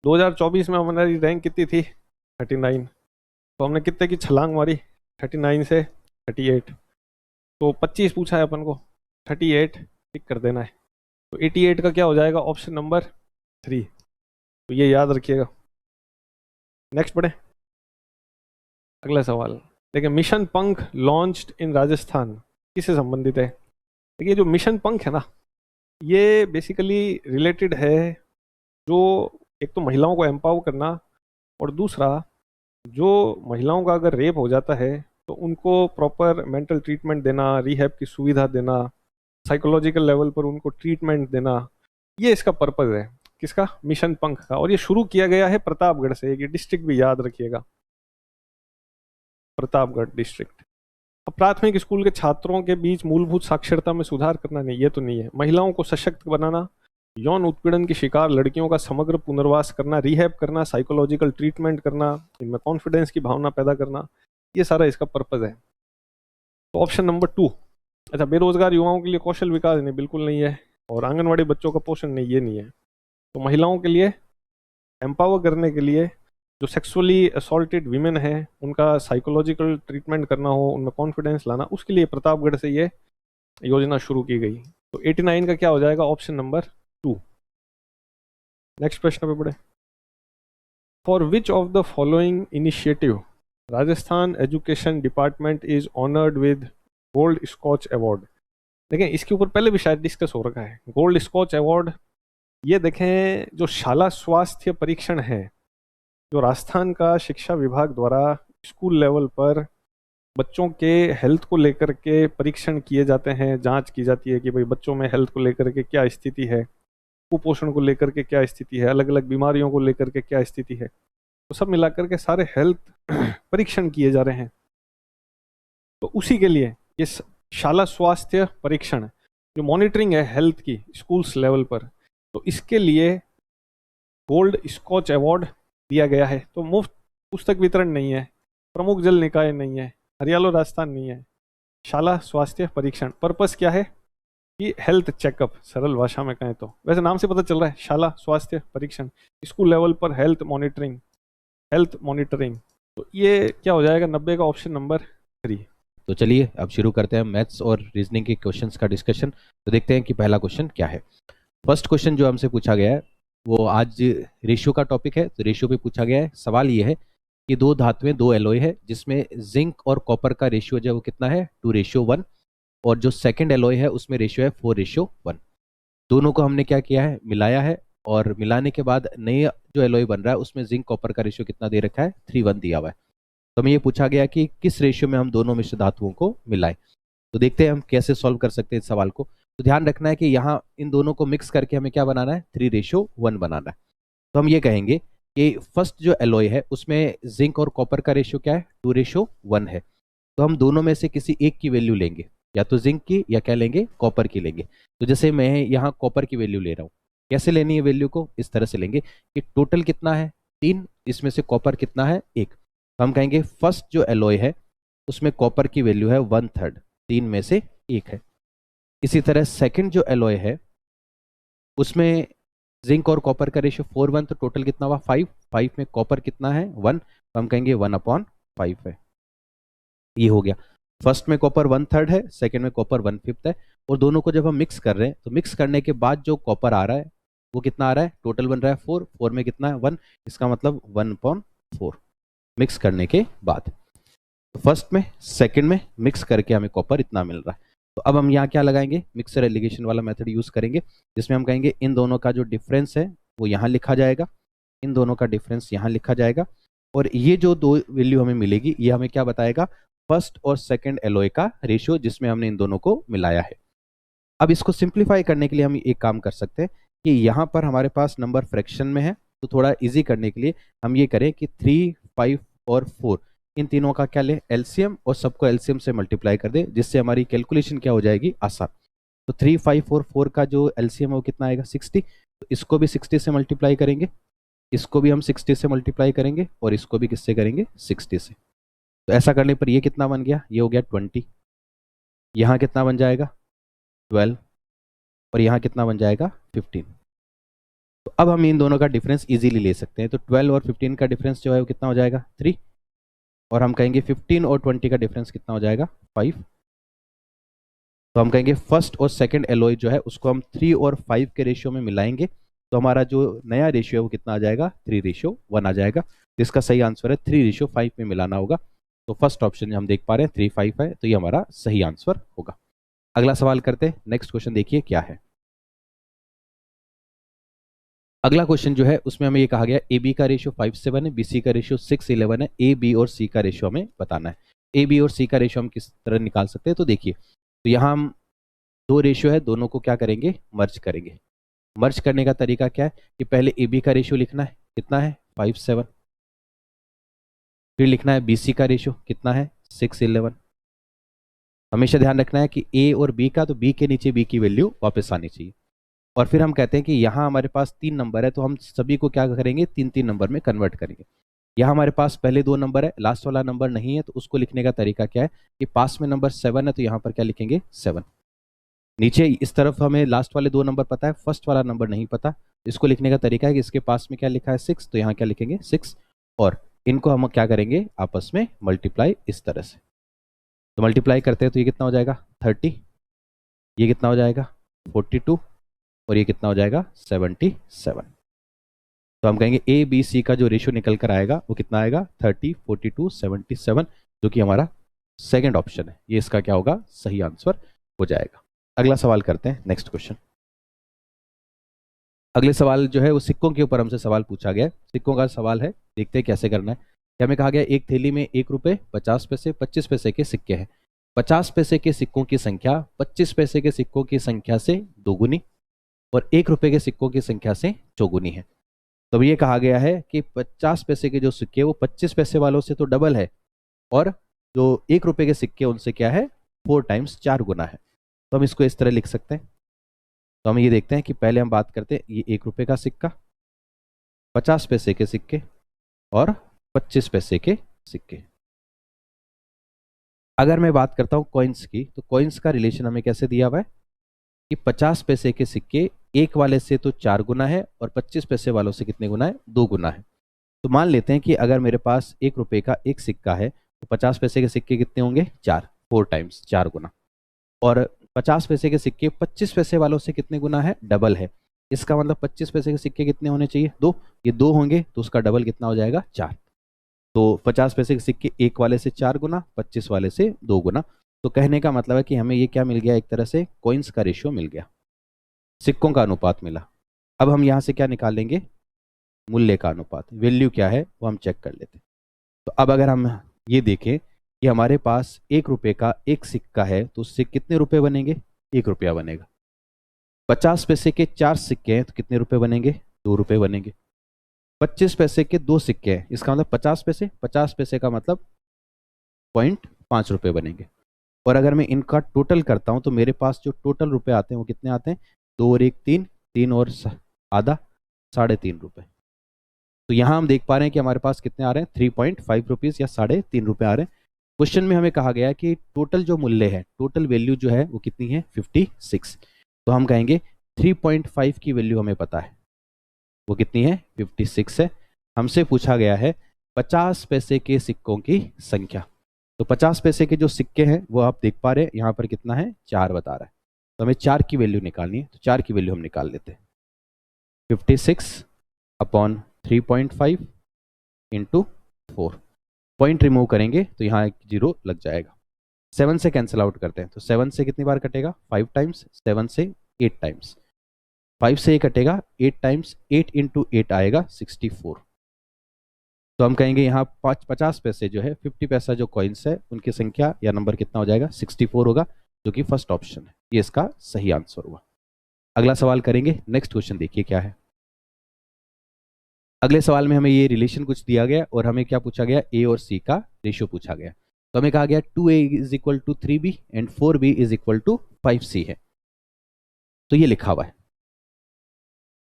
C: 2024 में हमारी रैंक कितनी थी, 39। तो हमने कितने की छलांग मारी, 39 से 38। तो 25 पूछा है अपन को, 38 टिक कर देना है। तो 88 का क्या हो जाएगा, ऑप्शन नंबर 3। तो ये याद रखिएगा। नेक्स्ट बढ़े, अगला सवाल देखिए, मिशन पंख लॉन्च्ड इन राजस्थान किससे संबंधित है? देखिए जो मिशन पंख है ना, ये बेसिकली रिलेटेड है, जो एक तो महिलाओं को एम्पावर करना, और दूसरा जो महिलाओं का अगर रेप हो जाता है तो उनको प्रॉपर मेंटल ट्रीटमेंट देना, रिहैब की सुविधा देना, साइकोलॉजिकल लेवल पर उनको ट्रीटमेंट देना, ये इसका पर्पज़ है। किसका? मिशन पंख का। और ये शुरू किया गया है प्रतापगढ़ से, ये डिस्ट्रिक्ट भी याद रखिएगा, प्रतापगढ़ डिस्ट्रिक्ट। अब प्राथमिक स्कूल के छात्रों के बीच मूलभूत साक्षरता में सुधार करना, नहीं ये तो नहीं है। महिलाओं को सशक्त बनाना, यौन उत्पीड़न की शिकार लड़कियों का समग्र पुनर्वास करना, रिहैब करना, साइकोलॉजिकल ट्रीटमेंट करना, इनमें कॉन्फिडेंस की भावना पैदा करना, ये सारा इसका पर्पज़ है। तो ऑप्शन नंबर 2। अच्छा, बेरोजगार युवाओं के लिए कौशल विकास, नहीं बिल्कुल नहीं है। और आंगनवाड़ी बच्चों का पोषण, नहीं ये नहीं है। तो महिलाओं के लिए एम्पावर करने के लिए, जो सेक्सुअली असॉल्टेड वीमेन है उनका साइकोलॉजिकल ट्रीटमेंट करना हो, उनमें कॉन्फिडेंस लाना, उसके लिए प्रतापगढ़ से ये योजना शुरू की गई। तो 89 का क्या हो जाएगा? Option number 2। नेक्स्ट प्रश्न पे बढ़े। For which of the following initiative Rajasthan education department is honoured with gold Skoch award? देखें, इसके ऊपर पहले भी शायद डिस्कस हो रखा है। गोल्ड स्कॉच अवार्ड, ये देखें जो शाला स्वास्थ्य परीक्षण है, जो राजस्थान का शिक्षा विभाग द्वारा स्कूल लेवल पर बच्चों के हेल्थ को लेकर के परीक्षण किए जाते हैं, जांच की जाती है कि भाई बच्चों में हेल्थ को लेकर के क्या स्थिति है, कुपोषण को लेकर के क्या स्थिति है, अलग अलग बीमारियों को लेकर के क्या स्थिति है, तो सब मिलाकर के सारे हेल्थ परीक्षण किए जा रहे हैं। तो उसी के लिए ये शाला स्वास्थ्य परीक्षण, जो मॉनिटरिंग है हेल्थ की स्कूल्स लेवल पर, तो इसके लिए गोल्ड स्कॉच अवार्ड दिया गया है। तो मुफ्त पुस्तक वितरण नहीं है, प्रमुख जल निकाय नहीं है, हरियाणा राजस्थान नहीं है, शाला स्वास्थ्य परीक्षण। पर्पस क्या है कि हेल्थ चेकअप, सरल भाषा में कहें तो, वैसे नाम से पता चल रहा है शाला स्वास्थ्य परीक्षण, स्कूल लेवल पर हेल्थ मॉनिटरिंग। तो ये क्या हो जाएगा? 90 का ऑप्शन नंबर 3।
D: तो चलिए अब शुरू करते हैं मैथ्स और रीजनिंग के क्वेश्चंस का डिस्कशन। तो देखते हैं कि पहला क्वेश्चन क्या है। फर्स्ट क्वेश्चन जो हमसे पूछा गया है वो आज रेशियो का टॉपिक है। तो रेशियो पे पूछा गया है। सवाल ये है कि दो धातुएं, दो एलॉय है, जिसमें जिंक और कॉपर का रेशियो जो है वो कितना है? 2:1। और जो सेकंड एलॉय है उसमें रेशियो है 4:1। दोनों को हमने क्या किया है? मिलाया है, और मिलाने के बाद नए जो एलॉय बन रहा है उसमें जिंक कॉपर का रेशियो कितना दे रखा है? 3:1 दिया हुआ है। तो हमें ये पूछा गया कि किस रेशियो में हम दोनों मिश्र धातुओं को मिलाएं। तो देखते हैं हम कैसे सॉल्व कर सकते हैं इस सवाल को। तो ध्यान रखना है कि यहाँ इन दोनों को मिक्स करके हमें क्या बनाना है? 3:1 बनाना है। तो हम ये कहेंगे कि फर्स्ट जो एलॉय है उसमें जिंक और कॉपर का रेशियो क्या है? 2:1 है। तो हम दोनों में से किसी एक की वैल्यू लेंगे, या तो जिंक की या क्या लेंगे? कॉपर की लेंगे। तो जैसे मैं यहाँ कॉपर की वैल्यू ले रहा हूँ, कैसे लेनी है वैल्यू को? इस तरह से लेंगे कि टोटल कितना है? 3, इसमें से कॉपर कितना है? 1। तो हम कहेंगे फर्स्ट जो एलॉय है उसमें कॉपर की वैल्यू है 1/3, 3 में से 1 है। इसी तरह सेकंड जो एलॉय है उसमें जिंक और कॉपर का रेशियो 4:1, तो टोटल कितना हुआ? 5। 5 में कॉपर कितना है? 1, तो हम कहेंगे 1/5 है। ये हो गया। फर्स्ट में कॉपर 1/3 है, सेकंड में कॉपर 1/5 है। और दोनों को जब हम मिक्स कर रहे हैं तो मिक्स करने के बाद जो कॉपर आ रहा है वो कितना आ रहा है? टोटल बन रहा है 4, 4 में कितना है? 1, इसका मतलब 1/4 मिक्स करने के बाद। तो फर्स्ट में सेकंड में मिक्स करके हमें कॉपर इतना मिल रहा है। तो अब हम यहाँ क्या लगाएंगे? मिक्सर एलिगेशन वाला मेथड यूज करेंगे, जिसमें हम कहेंगे इन दोनों का जो डिफरेंस है वो यहाँ लिखा जाएगा, इन दोनों का डिफरेंस यहाँ लिखा जाएगा, और ये जो दो वैल्यू हमें मिलेगी ये हमें क्या बताएगा? फर्स्ट और सेकंड एलॉय का रेशियो, जिसमें हमने इन दोनों को मिलाया है। अब इसको सिंप्लीफाई करने के लिए हम एक काम कर सकते हैं कि यहाँ पर हमारे पास नंबर फ्रैक्शन में है, तो थोड़ा इजी करने के लिए हम ये करें कि 3, 5 और 4 इन तीनों का क्या ले? एलसीएम, और सबको एलसीएम से मल्टीप्लाई कर दे, जिससे हमारी कैलकुलेशन क्या हो जाएगी? आसान। तो 3, 5 और 4 का जो एलसीएम है वो कितना आएगा? 60। तो इसको भी 60 से मल्टीप्लाई करेंगे, इसको भी हम 60 से मल्टीप्लाई करेंगे, और इसको भी किससे करेंगे? 60 से। तो ऐसा करने पर ये कितना बन गया? ये हो गया 20। यहाँ कितना बन जाएगा? 12। और यहाँ कितना बन जाएगा? 15। तो अब हम इन दोनों का डिफरेंस इजीली ले सकते हैं। तो 12 और 15 का डिफरेंस जो है वो कितना हो जाएगा? 3। और हम कहेंगे 15 और 20 का डिफरेंस कितना हो जाएगा? 5। तो हम कहेंगे फर्स्ट और सेकंड एलॉय जो है उसको हम 3 और 5 के रेशियो में मिलाएंगे, तो हमारा जो नया रेशियो है वो कितना आ जाएगा? 3:1 आ जाएगा। तो इसका सही आंसर है 3:5 में मिलाना होगा। तो फर्स्ट ऑप्शन जो हम देख पा रहे हैं 3:5 है, तो ये हमारा सही आंसर होगा। अगला सवाल करते हैं, नेक्स्ट क्वेश्चन देखिए क्या है। अगला क्वेश्चन जो है उसमें हमें ये कहा गया ए बी का रेशियो 5:7 है, बी सी का रेशियो 6:11 है, ए बी और सी का रेशियो हमें बताना है। ए बी और सी का रेशियो हम किस तरह निकाल सकते हैं, तो देखिए, तो यहाँ हम दो रेशियो है, दोनों को क्या करेंगे, मर्ज करेंगे। मर्ज करने का तरीका क्या है कि पहले ए बी का रेशियो लिखना है, कितना है 5:7, फिर लिखना है बी सी का रेशियो कितना है 6:11। हमेशा ध्यान रखना है कि ए और बी का, तो बी के नीचे बी की वैल्यू वापस आनी चाहिए। और फिर हम कहते हैं कि यहाँ हमारे पास 3 नंबर है, तो हम सभी को क्या करेंगे, 3-3 नंबर में कन्वर्ट करेंगे। यहाँ हमारे पास पहले 2 नंबर है, लास्ट वाला नंबर नहीं है, तो उसको लिखने का तरीका क्या है कि पास में नंबर 7 है, तो यहाँ पर क्या लिखेंगे 7। नीचे इस तरफ हमें लास्ट वाले 2 नंबर पता है, फर्स्ट वाला नंबर नहीं पता, इसको लिखने का तरीका है कि इसके पास में क्या लिखा है 6, तो यहाँ क्या लिखेंगे 6, और इनको हम क्या करेंगे आपस में मल्टीप्लाई इस तरह से। तो मल्टीप्लाई करते हैं तो ये कितना हो जाएगा 30, ये कितना हो जाएगा 42, और ये कितना हो जाएगा 77। तो हम कहेंगे ए बी सी का जो रेशियो निकल कर आएगा वो कितना आएगा 30, 42, 77, जो कि हमारा सेकंड ऑप्शन है, ये इसका क्या होगा सही आंसर हो जाएगा। अगला सवाल करते हैं, नेक्स्ट क्वेश्चन। अगले सवाल जो है वो सिक्कों के ऊपर हमसे सवाल पूछा गया है। सिक्कों का सवाल है, देखते हैं कैसे करना है। क्या हमें कहा गया एक थैली में 1 रुपये 50 पैसे 25 पैसे के सिक्के हैं। 50 पैसे के सिक्कों की संख्या 25 पैसे के सिक्कों की संख्या से दोगुनी और 1 रुपये के सिक्कों की संख्या से चौगुनी है। तो ये कहा गया है कि 50 पैसे के जो सिक्के वो 25 पैसे वालों से तो डबल है, और जो 1 रुपये के सिक्के उनसे क्या है 4 टाइम्स 4 गुना है। तो हम इसको इस तरह लिख सकते हैं। तो हम ये देखते हैं कि पहले हम बात करते हैं ये 1 रुपये का सिक्का, 50 पैसे के सिक्के और 25 पैसे के सिक्के। अगर मैं बात करता हूँ कॉइन्स की, तो कॉइन्स का रिलेशन हमें कैसे दिया हुआ है कि 50 पैसे के सिक्के एक वाले से तो 4 गुना है और 25 पैसे वालों से कितने गुना है 2 गुना है। तो मान लेते हैं कि अगर मेरे पास 1 रुपये का एक सिक्का है तो 50 पैसे के सिक्के कितने होंगे 4 टाइम्स 4 गुना, और 50 पैसे के सिक्के 25 पैसे वालों से कितने गुना है डबल है। इसका मतलब 25 पैसे के सिक्के कितने होने चाहिए 2, ये 2 होंगे तो उसका डबल कितना हो जाएगा 4। तो 50 पैसे के सिक्के एक वाले से 4 गुना 25 वाले से 2 गुना। तो कहने का मतलब है कि हमें ये क्या मिल गया, एक तरह से कॉइन्स का रेशियो मिल गया, सिक्कों का अनुपात मिला। अब हम यहाँ से क्या निकाल लेंगे, मूल्य का अनुपात, वैल्यू क्या है वो हम चेक कर लेते हैं। तो अब अगर हम ये देखें कि हमारे पास 1 रुपये का एक सिक्का है तो उससे कितने रुपए बनेंगे 1 रुपया बनेगा। 50 पैसे के 4 सिक्के हैं तो कितने रुपए बनेंगे 2 रुपये बनेंगे। 25 पैसे के 2 सिक्के हैं, इसका मतलब 50 पैसे का मतलब 0.5 रुपये बनेंगे। और अगर मैं इनका टोटल करता हूं तो मेरे पास जो टोटल रुपए आते हैं वो कितने आते हैं 2 और 1 3, 3 और आधा 3.5 रुपये। तो यहाँ हम देख पा रहे हैं कि हमारे पास कितने आ रहे हैं 3.5 रुपीज़ या 3.5 रुपये आ रहे हैं। क्वेश्चन में हमें कहा गया है कि टोटल जो मूल्य है, टोटल वैल्यू जो है वो कितनी है 56। तो हम कहेंगे 3.5 की वैल्यू हमें पता है वो कितनी है 56 है। हमसे पूछा गया है 50 पैसे के सिक्कों की संख्या। तो 50 पैसे के जो सिक्के हैं वो आप देख पा रहे हैं यहाँ पर कितना है 4 बता रहा है, तो हमें 4 की वैल्यू निकालनी है। तो 4 की वैल्यू हम निकाल लेते हैं 56 अपॉन 3.5 इंटू 4, पॉइंट रिमूव करेंगे तो यहाँ एक 0 लग जाएगा। 7 से कैंसिल आउट करते हैं तो 7 से कितनी बार कटेगा 5 टाइम्स, 7 से 8 टाइम्स, 5 से ये कटेगा 8 टाइम्स, 8 इंटू 8 आएगा 64। तो हम कहेंगे यहाँ 50 पैसे जो है 50 पैसा जो कॉइन्स है उनकी संख्या या नंबर कितना हो जाएगा 64 होगा, जो कि फर्स्ट ऑप्शन है, ये इसका सही आंसर हुआ। अगला सवाल करेंगे, नेक्स्ट क्वेश्चन देखिए क्या है। अगले सवाल में हमें ये रिलेशन कुछ दिया गया और हमें क्या पूछा गया ए और सी का रेशियो पूछा गया। तो हमें कहा गया 2a is equal to 3b and 4b is equal to 5c है। तो ये लिखा हुआ है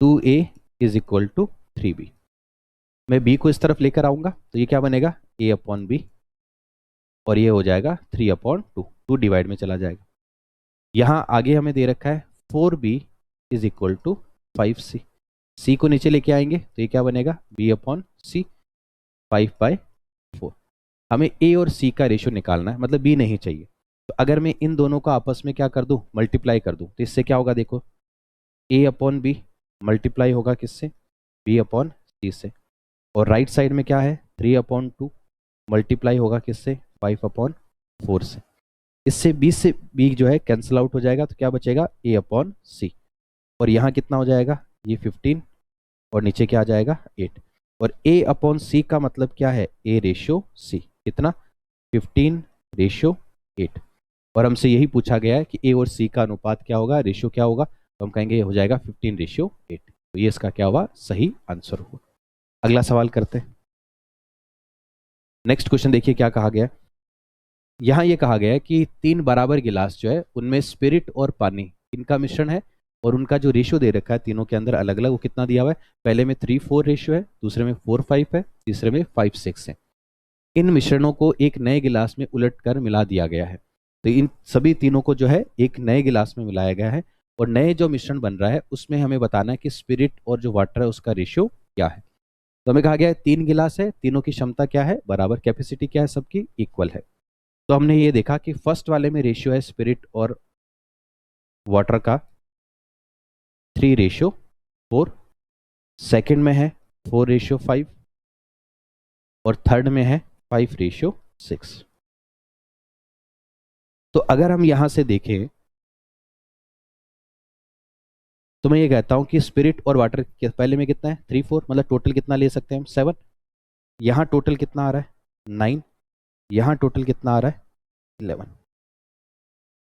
D: 2a is equal to 3b, मैं b को इस तरफ लेकर आऊंगा तो ये क्या बनेगा a अपॉन b और ये हो जाएगा 3/2, 2 डिवाइड में चला जाएगा। यहाँ आगे हमें दे रखा है 4b is equal to 5c, c को नीचे लेके आएंगे तो ये क्या बनेगा b अपॉन c 5/4। हमें a और c का रेशियो निकालना है, मतलब b नहीं चाहिए। तो अगर मैं इन दोनों का आपस में क्या कर दूं मल्टीप्लाई कर दूं तो इससे क्या होगा देखो a अपॉन b मल्टीप्लाई होगा किससे b अपॉन c से, और राइट साइड में क्या है 3/2 मल्टीप्लाई होगा किससे 5/4 से। इससे b जो है कैंसिल आउट हो जाएगा, तो क्या बचेगा a/c। और यहाँ कितना हो जाएगा ये 15 और नीचे क्या आ जाएगा 8। और a/c का मतलब क्या है a/c कितना 15/8। और हमसे यही पूछा गया है कि a और c का अनुपात क्या होगा, रेशियो क्या होगा, तो हम कहेंगे ये हो जाएगा 15/8। तो ये इसका क्या होगा सही आंसर होगा। अगला सवाल करते हैं। नेक्स्ट क्वेश्चन देखिए क्या कहा गया है। यहाँ ये कहा गया है कि 3 बराबर गिलास जो है उनमें स्पिरिट और पानी इनका मिश्रण है और उनका जो रेशियो दे रखा है तीनों के अंदर अलग अलग, वो कितना दिया हुआ है, पहले में 3:4 रेशियो है, दूसरे में 4:5 है, तीसरे में 5:6 है। इन मिश्रणों को एक नए गिलास में उलट कर मिला दिया गया है। तो इन सभी तीनों को जो है एक नए गिलास में मिलाया गया है और नए जो मिश्रण बन रहा है उसमें हमें बताना है कि स्पिरिट और जो वाटर है उसका रेशियो क्या है। तो हमें कहा गया है 3 गिलास है, तीनों की क्षमता क्या है बराबर, कैपेसिटी क्या है सबकी इक्वल है। तो हमने ये देखा कि फर्स्ट वाले में रेशियो है स्पिरिट और वाटर का 3:4, सेकंड में है 4:5 और थर्ड में है 5:6। तो अगर हम यहां से देखें तो मैं ये कहता हूं कि स्पिरिट और वाटर के पहले में कितना है 3:4, मतलब टोटल कितना ले सकते हैं हम 7। यहां टोटल कितना आ रहा है 9, यहां टोटल कितना आ रहा है 11।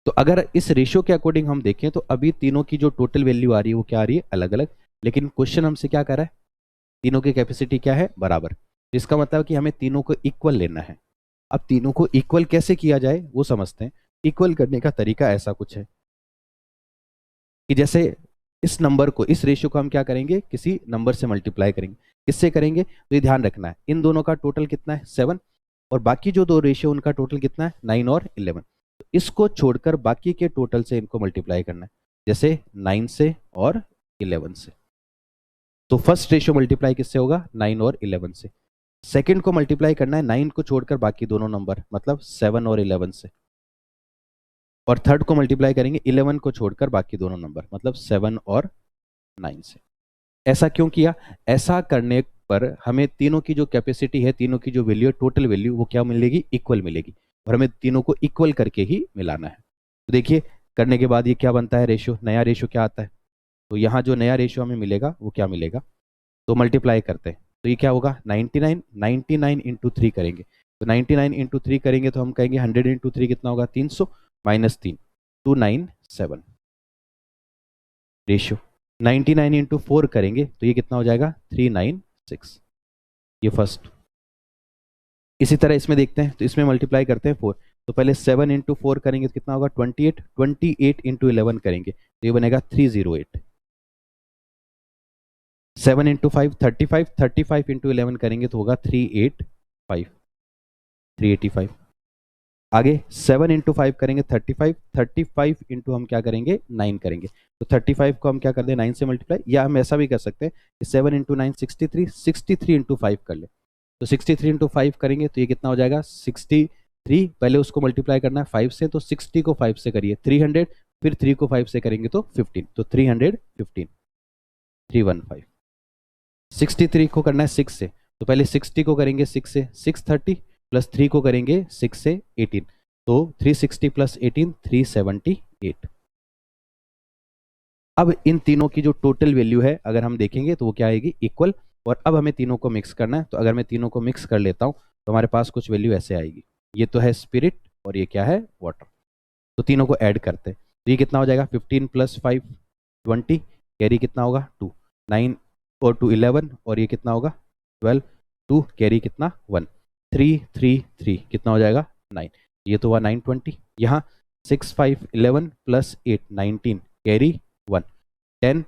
D: तो अगर इस रेशियो के अकॉर्डिंग हम देखें तो अभी तीनों की जो टोटल वैल्यू आ रही है वो क्या आ रही है अलग अलग, लेकिन क्वेश्चन हमसे क्या कर रहा है तीनों की कैपेसिटी क्या है बराबर। इसका मतलब कि हमें तीनों को इक्वल लेना है। अब तीनों को इक्वल कैसे किया जाए वो समझते हैं। इक्वल करने का तरीका ऐसा कुछ है कि जैसे इस नंबर को, इस रेशियो को हम क्या करेंगे किसी नंबर से मल्टीप्लाई करेंगे। किससे करेंगे तो ये ध्यान रखना है इन दोनों का टोटल कितना है 7 और बाकी जो दो रेशियो उनका टोटल कितना है 9 और 11। तो इसको छोड़कर बाकी के टोटल से इनको मल्टीप्लाई करना है, जैसे 9 से और 11 से। तो फर्स्ट रेशियो मल्टीप्लाई किससे होगा 9 और 11 से। सेकंड को मल्टीप्लाई करना है 9 को छोड़कर बाकी दोनों नंबर, मतलब 7 और 11 से। और थर्ड को मल्टीप्लाई करेंगे 11 को छोड़कर बाकी दोनों नंबर, मतलब 7 और 9 से। ऐसा क्यों किया, ऐसा करने पर हमें तीनों की जो कैपेसिटी है, तीनों की जो वैल्यू है, टोटल वैल्यू वो क्या मिलेगी इक्वल मिलेगी और हमें तीनों को इक्वल करके ही मिलाना है। तो देखिए करने के बाद ये क्या बनता है रेशियो, नया रेशियो क्या आता है। तो यहाँ जो नया रेशियो हमें मिलेगा वो क्या मिलेगा, तो मल्टीप्लाई करते हैं तो ये क्या होगा 99, 99 इंटू 3 करेंगे तो 99 इंटू 3 करेंगे तो हम कहेंगे 100 इंटू 3 कितना होगा 300 माइनस 3 297 रेशियो। 99 इंटू 4 करेंगे तो ये कितना हो जाएगा 396। ये फर्स्ट। इसी तरह इसमें देखते हैं तो इसमें मल्टीप्लाई करते हैं 4 तो पहले 7 इंटू 4 करेंगे तो कितना होगा 28, 28 इंटू 11 करेंगे तो ये बनेगा 308। 7 इंटू 5 35, 35 इंटू 11 करेंगे तो होगा 385, 385। आगे 7 इंटू 5 करेंगे 35, 35 इंटू हम क्या करेंगे 9 करेंगे तो 35 को हम क्या कर दें 9 से मल्टीप्लाई, या हम ऐसा भी कर सकते हैं कि 7 इंटू 9 63, 63 इंटू 5 कर ले तो 63 इंटू 5 करेंगे तो ये कितना हो जाएगा 63। पहले उसको मल्टीप्लाई करना है 5 से तो 60 को 5 से करिए 300, फिर 3 को 5 से करेंगे तो 15 तो 315, 315। 63 को करना है 6 से तो पहले 60 को करेंगे 6 से 630 प्लस 3 को करेंगे 6 से 18 तो 360 प्लस 18 378। अब इन तीनों की जो टोटल वैल्यू है अगर हम देखेंगे तो वो क्या आएगी इक्वल। और अब हमें तीनों को मिक्स करना है तो अगर मैं तीनों को मिक्स कर लेता हूं तो हमारे पास कुछ वैल्यू ऐसे आएगी। ये तो है स्पिरिट और ये क्या है वाटर। तो तीनों को ऐड करते हैं तो ये कितना हो जाएगा 15 प्लस 5 20, कैरी कितना होगा 2, 9 और 2 11 और ये कितना होगा 12, 2 कैरी कितना 1, 3 3 3 कितना हो जाएगा 9, ये तो हुआ 920। यहाँ 6 5 11 प्लस 8 19 कैरी 1, 10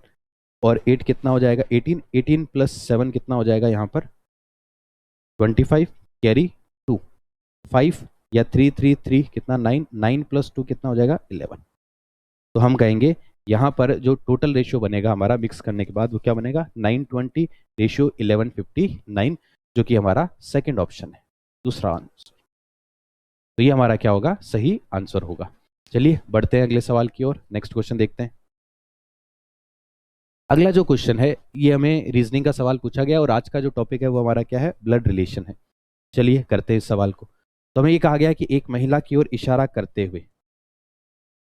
D: और 8 कितना हो जाएगा 18, 18 प्लस 7 कितना हो जाएगा यहाँ पर 25 कैरी 2, 5 या 3 3 3 कितना 9, 9 प्लस 2 कितना हो जाएगा 11। तो हम कहेंगे यहाँ पर जो टोटल रेशियो बनेगा हमारा मिक्स करने के बाद वो क्या बनेगा 920 रेशियो 1159, जो कि हमारा सेकंड ऑप्शन है, दूसरा आंसर। तो ये हमारा क्या होगा सही आंसर होगा। चलिए बढ़ते हैं अगले सवाल की ओर, नेक्स्ट क्वेश्चन देखते हैं। अगला जो क्वेश्चन है ये हमें रीजनिंग का सवाल पूछा गया और आज का जो टॉपिक है वो हमारा क्या है, ब्लड रिलेशन है। चलिए करते हैं इस सवाल को। तो हमें ये कहा गया है कि एक महिला की ओर इशारा करते हुए,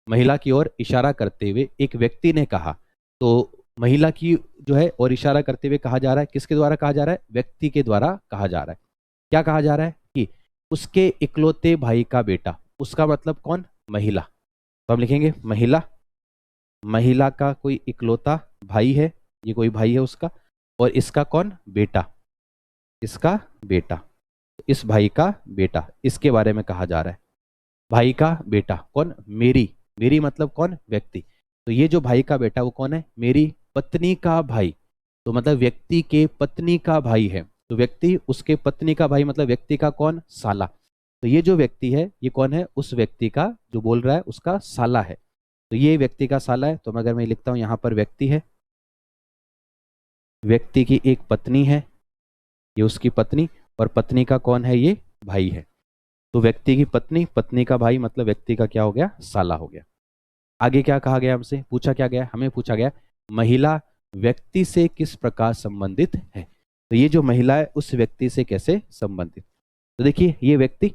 D: महिला की ओर इशारा करते हुए एक व्यक्ति ने कहा, तो महिला की जो है और इशारा करते हुए कहा जा रहा है, किसके द्वारा कहा जा रहा है, व्यक्ति के द्वारा कहा जा रहा है। क्या कहा जा रहा है कि उसके इकलौते भाई का बेटा, उसका मतलब कौन, महिला। तो हम लिखेंगे महिला, महिला का कोई इकलौता भाई है, ये कोई भाई है उसका, और इसका कौन, बेटा, इसका बेटा, इस भाई का बेटा, इसके बारे में कहा जा रहा है। भाई का बेटा कौन, मेरी, मेरी मतलब कौन, व्यक्ति। तो ये जो भाई का बेटा वो कौन है, मेरी पत्नी का भाई, तो मतलब व्यक्ति के पत्नी का भाई है। तो व्यक्ति उसके पत्नी का भाई मतलब व्यक्ति का कौन, साला। तो ये जो व्यक्ति है ये कौन है, उस व्यक्ति का जो बोल रहा है उसका साला है। तो ये व्यक्ति का साला है। तो अगर मैं लिखता हूं यहां पर व्यक्ति है, व्यक्ति की एक पत्नी है, ये उसकी पत्नी, और पत्नी का कौन है, ये भाई है। तो व्यक्ति की पत्नी, पत्नी का भाई मतलब व्यक्ति का क्या हो गया, साला हो गया। आगे क्या कहा गया, हमसे पूछा क्या गया, हमें पूछा गया महिला व्यक्ति से किस प्रकार संबंधित है। तो ये जो महिला है उस व्यक्ति से कैसे संबंधित। तो देखिए ये व्यक्ति,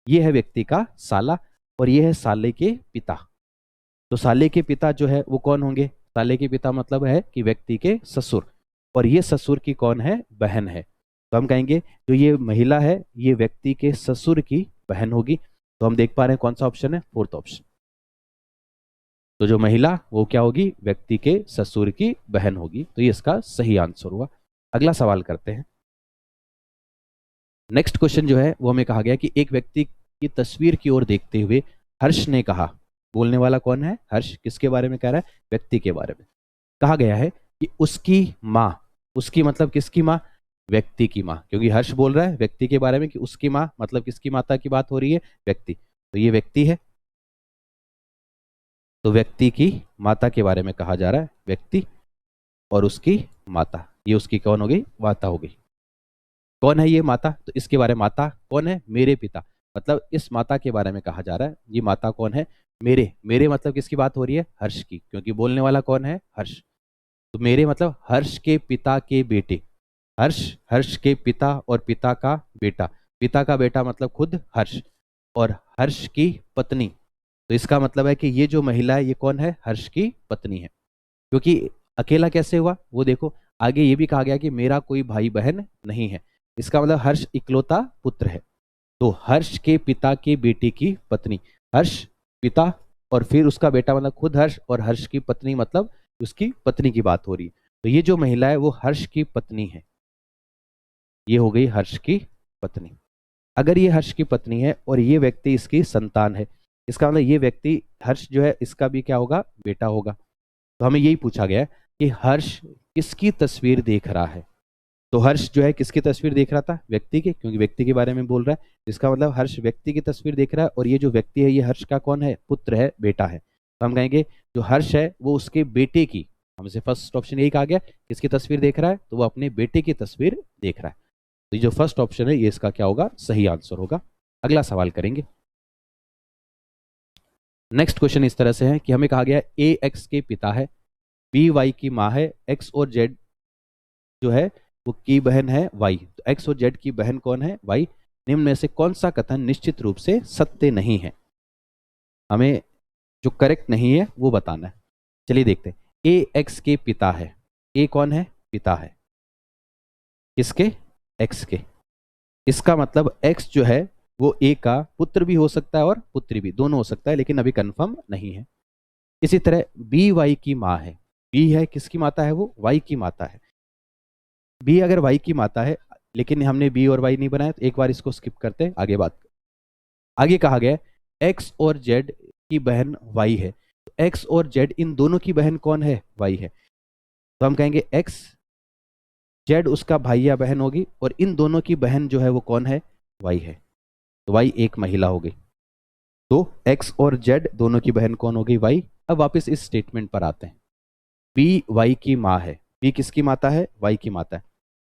D: ये है व्यक्ति का साला और ये है साले के पिता। तो साले के पिता जो है वो कौन होंगे, साले के पिता मतलब है कि व्यक्ति के ससुर, और ये ससुर की कौन है, बहन है। तो हम कहेंगे जो ये महिला है ये व्यक्ति के ससुर की बहन होगी। तो हम देख पा रहे हैं कौन सा ऑप्शन है, फोर्थ ऑप्शन। तो जो महिला वो क्या होगी, व्यक्ति के ससुर की बहन होगी। तो ये इसका सही आंसर हुआ। अगला सवाल करते हैं। नेक्स्ट क्वेश्चन जो है वो हमें कहा गया कि एक व्यक्ति की तस्वीर की ओर देखते हुए हर्ष ने कहा, बोलने वाला कौन है, हर्ष, किसके बारे में कह रहा है, व्यक्ति के बारे में। कहा गया है कि उसकी माँ, उसकी मतलब किसकी माँ, व्यक्ति की माँ, क्योंकि हर्ष बोल रहा है व्यक्ति के बारे में कि उसकी माँ मतलब किसकी माता की बात हो रही है, व्यक्ति। तो ये व्यक्ति है, तो व्यक्ति की माता के बारे में कहा जा रहा है, व्यक्ति और उसकी माता, ये उसकी कौन हो गई, माता हो गई। कौन है ये माता, तो इसके बारे में, माता कौन है, मेरे पिता, मतलब इस माता के बारे में कहा जा रहा है। ये माता कौन है, मेरे, मेरे मतलब किसकी बात हो रही है, हर्ष की, क्योंकि बोलने वाला कौन है, हर्ष। तो मेरे मतलब हर्ष के पिता के बेटे, हर्ष, हर्ष के पिता और पिता का बेटा, पिता का बेटा मतलब खुद हर्ष, और हर्ष की पत्नी। तो इसका मतलब है कि ये जो महिला है ये कौन है, हर्ष की पत्नी है। क्योंकि अकेला कैसे हुआ वो देखो, आगे ये भी कहा गया कि मेरा कोई भाई बहन नहीं है, इसका मतलब हर्ष इकलौता पुत्र है। तो हर्ष के पिता के बेटे की पत्नी, हर्ष पिता और फिर उसका बेटा मतलब खुद हर्ष, और हर्ष की पत्नी मतलब उसकी पत्नी की बात हो रही है। तो ये जो महिला है वो हर्ष की पत्नी है, ये हो गई हर्ष की पत्नी। अगर ये हर्ष की पत्नी है और ये व्यक्ति इसकी संतान है, इसका मतलब ये व्यक्ति हर्ष जो है इसका भी क्या होगा, बेटा होगा। तो हमें यही पूछा गया है कि हर्ष किसकी तस्वीर देख रहा है। तो हर्ष जो है किसकी तस्वीर देख रहा था, व्यक्ति की, क्योंकि व्यक्ति के बारे में बोल रहा है, जिसका मतलब हर्ष व्यक्ति की तस्वीर देख रहा है, और ये जो व्यक्ति है ये हर्ष का कौन है, पुत्र है, बेटा है। तो हम कहेंगे जो हर्ष है वो उसके बेटे की, हमसे फर्स्ट ऑप्शन यही कहा गया, किसकी तस्वीर देख रहा है, तो वो अपने बेटे की तस्वीर देख रहा है। तो जो फर्स्ट ऑप्शन है ये इसका क्या होगा, सही आंसर होगा। अगला सवाल करेंगे। नेक्स्ट क्वेश्चन इस तरह से है कि हमें कहा गया ए एक्स के पिता है, बी वाई की माँ है, एक्स और जेड जो है वो की बहन है वाई। तो एक्स और जेड की बहन कौन है, वाई। निम्न में से कौन सा कथन निश्चित रूप से सत्य नहीं है, हमें जो करेक्ट नहीं है वो बताना है। चलिए देखते हैं। ए एक्स के पिता है, ए कौन है, पिता है, किसके, एक्स के। इसका मतलब एक्स जो है वो ए का पुत्र भी हो सकता है और पुत्री भी, दोनों हो सकता है, लेकिन अभी कंफर्म नहीं है। इसी तरह बी वाई की माँ है, बी है किसकी माता है, वो वाई की माता है। बी अगर वाई की माता है, लेकिन हमने बी और वाई नहीं बनाया, तो एक बार इसको स्किप करते हैं, आगे बात। आगे कहा गया एक्स और जेड की बहन वाई है, तो एक्स और जेड इन दोनों की बहन कौन है, वाई है। तो हम कहेंगे एक्स, जेड उसका भाई या बहन होगी, और इन दोनों की बहन जो है वो कौन है, वाई है। तो वाई एक महिला हो गई। तो एक्स और जेड दोनों की बहन कौन हो गई, वाई। अब वापस इस स्टेटमेंट पर आते हैं। बी वाई की माँ है, बी किसकी माता है, वाई की माता है।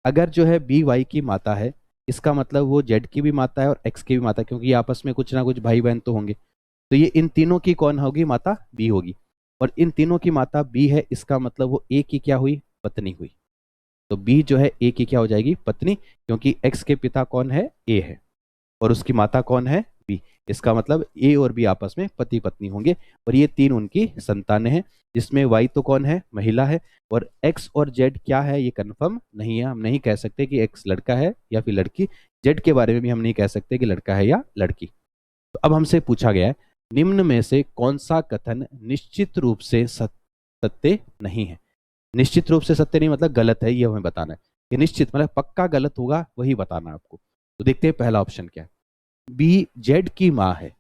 D: अगर जो है बी वाई की माता है, इसका मतलब वो जेड की भी माता है और एक्स की भी माता है, क्योंकि आपस में कुछ ना कुछ भाई बहन तो होंगे। तो ये इन तीनों की कौन होगी, माता, बी होगी। और इन तीनों की माता बी है, इसका मतलब वो ए की क्या हुई, पत्नी हुई। तो बी जो है ए की क्या हो जाएगी, पत्नी, क्योंकि एक्स के पिता कौन है, ए है, और उसकी माता कौन है, बी। इसका मतलब ए और बी आपस में पति पत्नी होंगे, और ये तीन उनकी संतानें हैं, जिसमें वाई तो कौन है, महिला है, और एक्स और जेड क्या है ये कंफर्म नहीं है। हम नहीं कह सकते कि एक्स लड़का है या फिर लड़की, जेड के बारे में भी हम नहीं कह सकते कि लड़का है या लड़की। तो अब हमसे पूछा गया है निम्न में से कौन सा कथन निश्चित रूप से सत्य नहीं है। निश्चित रूप से सत्य नहीं मतलब गलत है, ये हमें बताना है। ये निश्चित मतलब पक्का गलत होगा, वही बताना है आपको। तो देखते हैं पहला ऑप्शन क्या है। बी जेड की माँ है,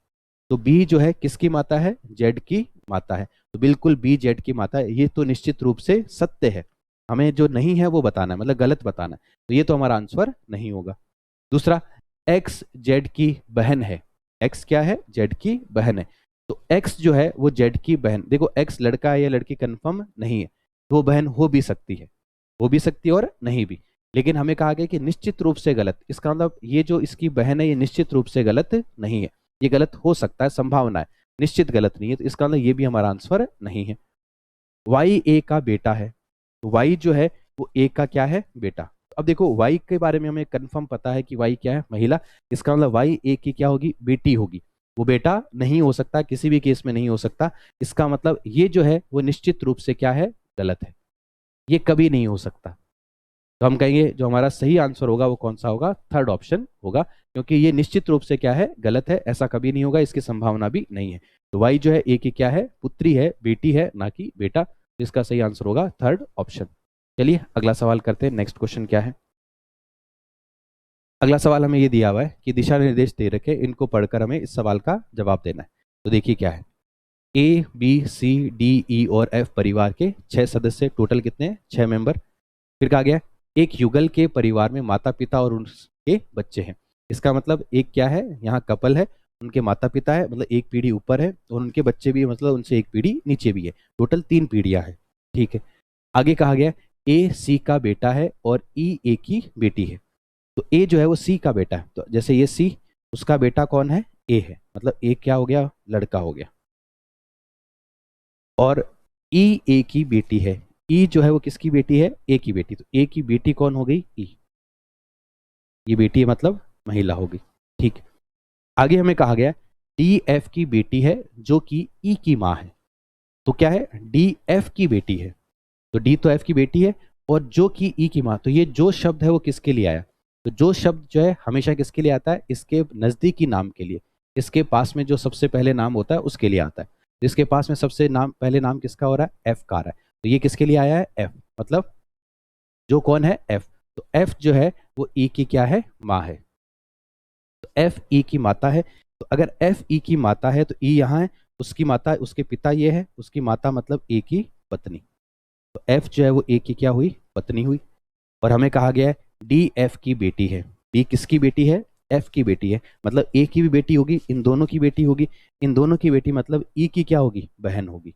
D: तो बी जो है किसकी माता है, जेड की माता है, तो बिल्कुल बी जेड की माता है, ये तो निश्चित रूप से सत्य है। हमें जो नहीं है वो बताना है, मतलब गलत बताना है, तो ये तो हमारा आंसर नहीं होगा। दूसरा, एक्स जेड की बहन है, एक्स क्या है, जेड की बहन है, तो एक्स जो है वो जेड की बहन, देखो एक्स लड़का है या लड़की कंफर्म नहीं है, तो वो बहन हो भी सकती है, हो भी सकती है और नहीं भी, लेकिन हमें कहा गया कि निश्चित रूप से गलत, इसका मतलब ये जो इसकी बहन है ये निश्चित रूप से गलत नहीं है, ये गलत हो सकता है, संभावना है, निश्चित गलत नहीं है, तो इसका मतलब ये भी हमारा आंसर नहीं है। वाई ए का बेटा है, तो वाई जो है वो ए का क्या है, बेटा। अब देखो वाई के बारे में हमें कंफर्म पता है कि वाई क्या है, महिला, इसका मतलब वाई ए की क्या होगी, बेटी होगी, वो बेटा नहीं हो सकता, किसी भी केस में नहीं हो सकता, इसका मतलब ये जो है वो निश्चित रूप से क्या है, गलत है, ये कभी नहीं हो सकता। तो हम कहेंगे जो हमारा सही आंसर होगा वो कौन सा होगा, थर्ड ऑप्शन होगा, क्योंकि ये निश्चित रूप से क्या है, गलत है, ऐसा कभी नहीं होगा, इसकी संभावना भी नहीं है। तो वाई जो है ए की क्या है, पुत्री है, बेटी है, ना कि बेटा, तो इसका सही आंसर होगा थर्ड ऑप्शन। चलिए अगला सवाल करते हैं, नेक्स्ट क्वेश्चन क्या है। अगला सवाल हमें ये दिया हुआ है कि दिशा निर्देश दे रखे, इनको पढ़कर हमें इस सवाल का जवाब देना है। तो देखिए क्या है, A B C D E और एफ परिवार के 6 सदस्य, टोटल कितने हैं, 6 मेंबर। फिर कहा गया एक युगल के परिवार में माता पिता और उनके बच्चे हैं, इसका मतलब एक क्या है, यहाँ कपल है, उनके माता पिता है, मतलब एक पीढ़ी ऊपर है, और उनके बच्चे भी मतलब उनसे एक पीढ़ी नीचे भी है, टोटल 3 पीढ़ियां हैं, ठीक है। आगे कहा गया ए सी का बेटा है और ई ए की बेटी है, तो ए जो है वो सी का बेटा है, तो जैसे ये सी, उसका बेटा कौन है, ए है, मतलब ए क्या हो गया, लड़का हो गया, और ई ए की बेटी है, ई जो है वो किसकी बेटी है, ए की बेटी, तो ए की बेटी कौन हो गई, ई, ये बेटी मतलब महिला होगी, ठीक। आगे हमें कहा गया डी एफ की बेटी है जो कि ई की माँ है, तो क्या है, डी एफ की बेटी है, तो डी तो एफ की बेटी है और जो कि ई की माँ, तो ये जो शब्द है वो किसके लिए आया, तो जो शब्द जो है हमेशा किसके लिए आता है, इसके नजदीकी नाम के लिए, इसके पास में जो सबसे पहले नाम होता है उसके लिए आता है, इसके पास में सबसे पहले नाम किसका हो रहा है, एफ का आ रहा है, तो ये किसके लिए आया है, एफ, मतलब जो कौन है, एफ, तो एफ जो है वो ई की क्या है, माँ है, तो एफ ई की माता है, तो अगर एफ ई की माता है तो ई यहाँ है, उसकी माता, उसके पिता ये है, उसकी माता मतलब ए की पत्नी, तो एफ जो है वो ए की क्या हुई, पत्नी हुई। और हमें कहा गया है डी एफ की बेटी है, डी किसकी बेटी है, एफ की बेटी है, मतलब ए की भी बेटी होगी, इन दोनों की बेटी होगी, इन दोनों की बेटी मतलब ई की क्या होगी, बहन होगी,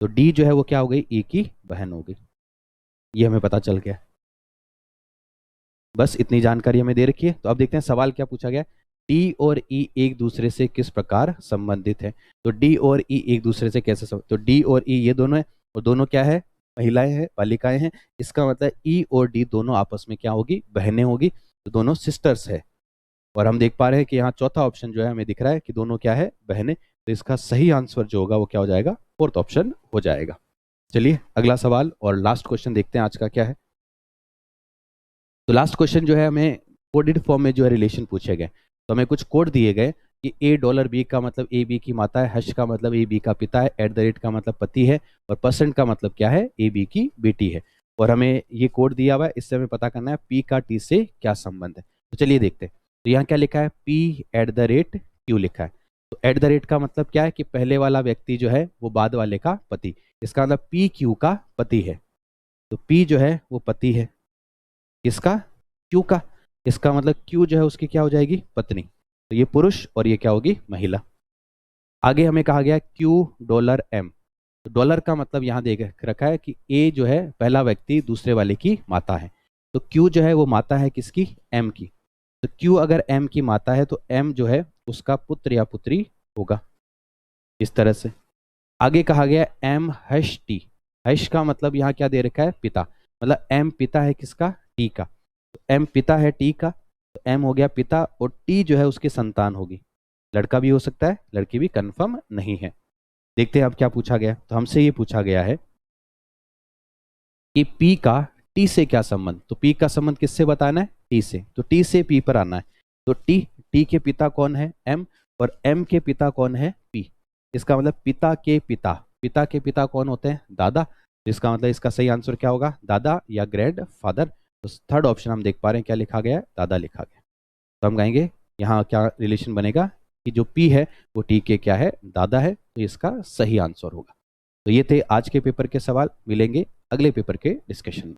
D: तो डी जो है वो क्या हो गई, ई की बहन हो गई, ये हमें पता चल गया। बस इतनी जानकारी हमें दे रखी है। तो अब देखते हैं सवाल क्या पूछा गया, डी और ई एक दूसरे से किस प्रकार संबंधित है, तो डी और ई एक दूसरे से कैसे तो डी और ई ये दोनों है, और दोनों क्या है, महिलाएं हैं, बालिकाएं हैं, इसका मतलब ई और डी दोनों आपस में क्या होगी, बहनें होगी, तो दोनों सिस्टर्स है। और हम देख पा रहे हैं कि यहाँ चौथा ऑप्शन जो है हमें दिख रहा है कि दोनों क्या है, बहनें, तो इसका सही आंसर जो होगा वो क्या हो जाएगा, फोर्थ ऑप्शन हो जाएगा। चलिए अगला सवाल और लास्ट क्वेश्चन देखते हैं आज का क्या है। तो लास्ट क्वेश्चन जो है हमें कोडेड फॉर्म में जो है रिलेशन पूछे गए, तो हमें कुछ कोड दिए गए कि ए डॉलर बी का मतलब ए बी की माता है, हर्ष का मतलब ए बी का पिता है, एट द रेट का मतलब पति है, और परसेंट का मतलब क्या है, ए बी की बेटी है, और हमें ये कोड दिया हुआ है, इससे हमें पता करना है पी का टी से क्या संबंध है। तो चलिए देखते हैं, तो यहाँ क्या लिखा है, P at the rate Q लिखा है, तो एट द रेट का मतलब क्या है कि पहले वाला व्यक्ति जो है वो बाद वाले का पति, इसका मतलब पी क्यू का पति है, तो पी जो है वो पति है किसका, क्यू का, इसका मतलब क्यू जो है उसकी क्या हो जाएगी, पत्नी, तो ये पुरुष और ये क्या होगी, महिला। आगे हमें कहा गया क्यू डॉलर एम, तो डॉलर का मतलब यहाँ देख रखा है कि ए जो है पहला व्यक्ति दूसरे वाले की माता है, तो क्यू जो है वो माता है किसकी, एम की, तो क्यू अगर एम की माता है तो एम जो है उसका पुत्र या पुत्री होगा, इस तरह से। आगे कहा गया एम हैश टी, हैश का मतलब यहाँ क्या दे रखा है, पिता, मतलब एम पिता है किसका, टी का, तो एम पिता है टी का, तो एम हो गया पिता और टी जो है उसकी संतान होगी, लड़का भी हो सकता है लड़की भी, कंफर्म नहीं है। देखते हैं अब क्या पूछा गया, तो हमसे ये पूछा गया है कि पी का टी से क्या संबंध, तो पी का संबंध किससे बताना है, टी से, तो टी से पी पर आना है, तो टी के पिता कौन है, एम, और एम के पिता कौन है, पी, इसका मतलब पिता के पिता कौन होते हैं, दादा, इसका मतलब इसका सही आंसर क्या होगा, दादा या ग्रैंड फादर, तो थर्ड ऑप्शन हम देख पा रहे हैं क्या लिखा गया है, दादा लिखा गया। तो हम कहेंगे यहाँ क्या रिलेशन बनेगा कि जो पी है वो टी के क्या है, दादा है, तो इसका सही आंसर होगा। तो ये थे आज के पेपर के सवाल, मिलेंगे अगले पेपर के डिस्कशन में।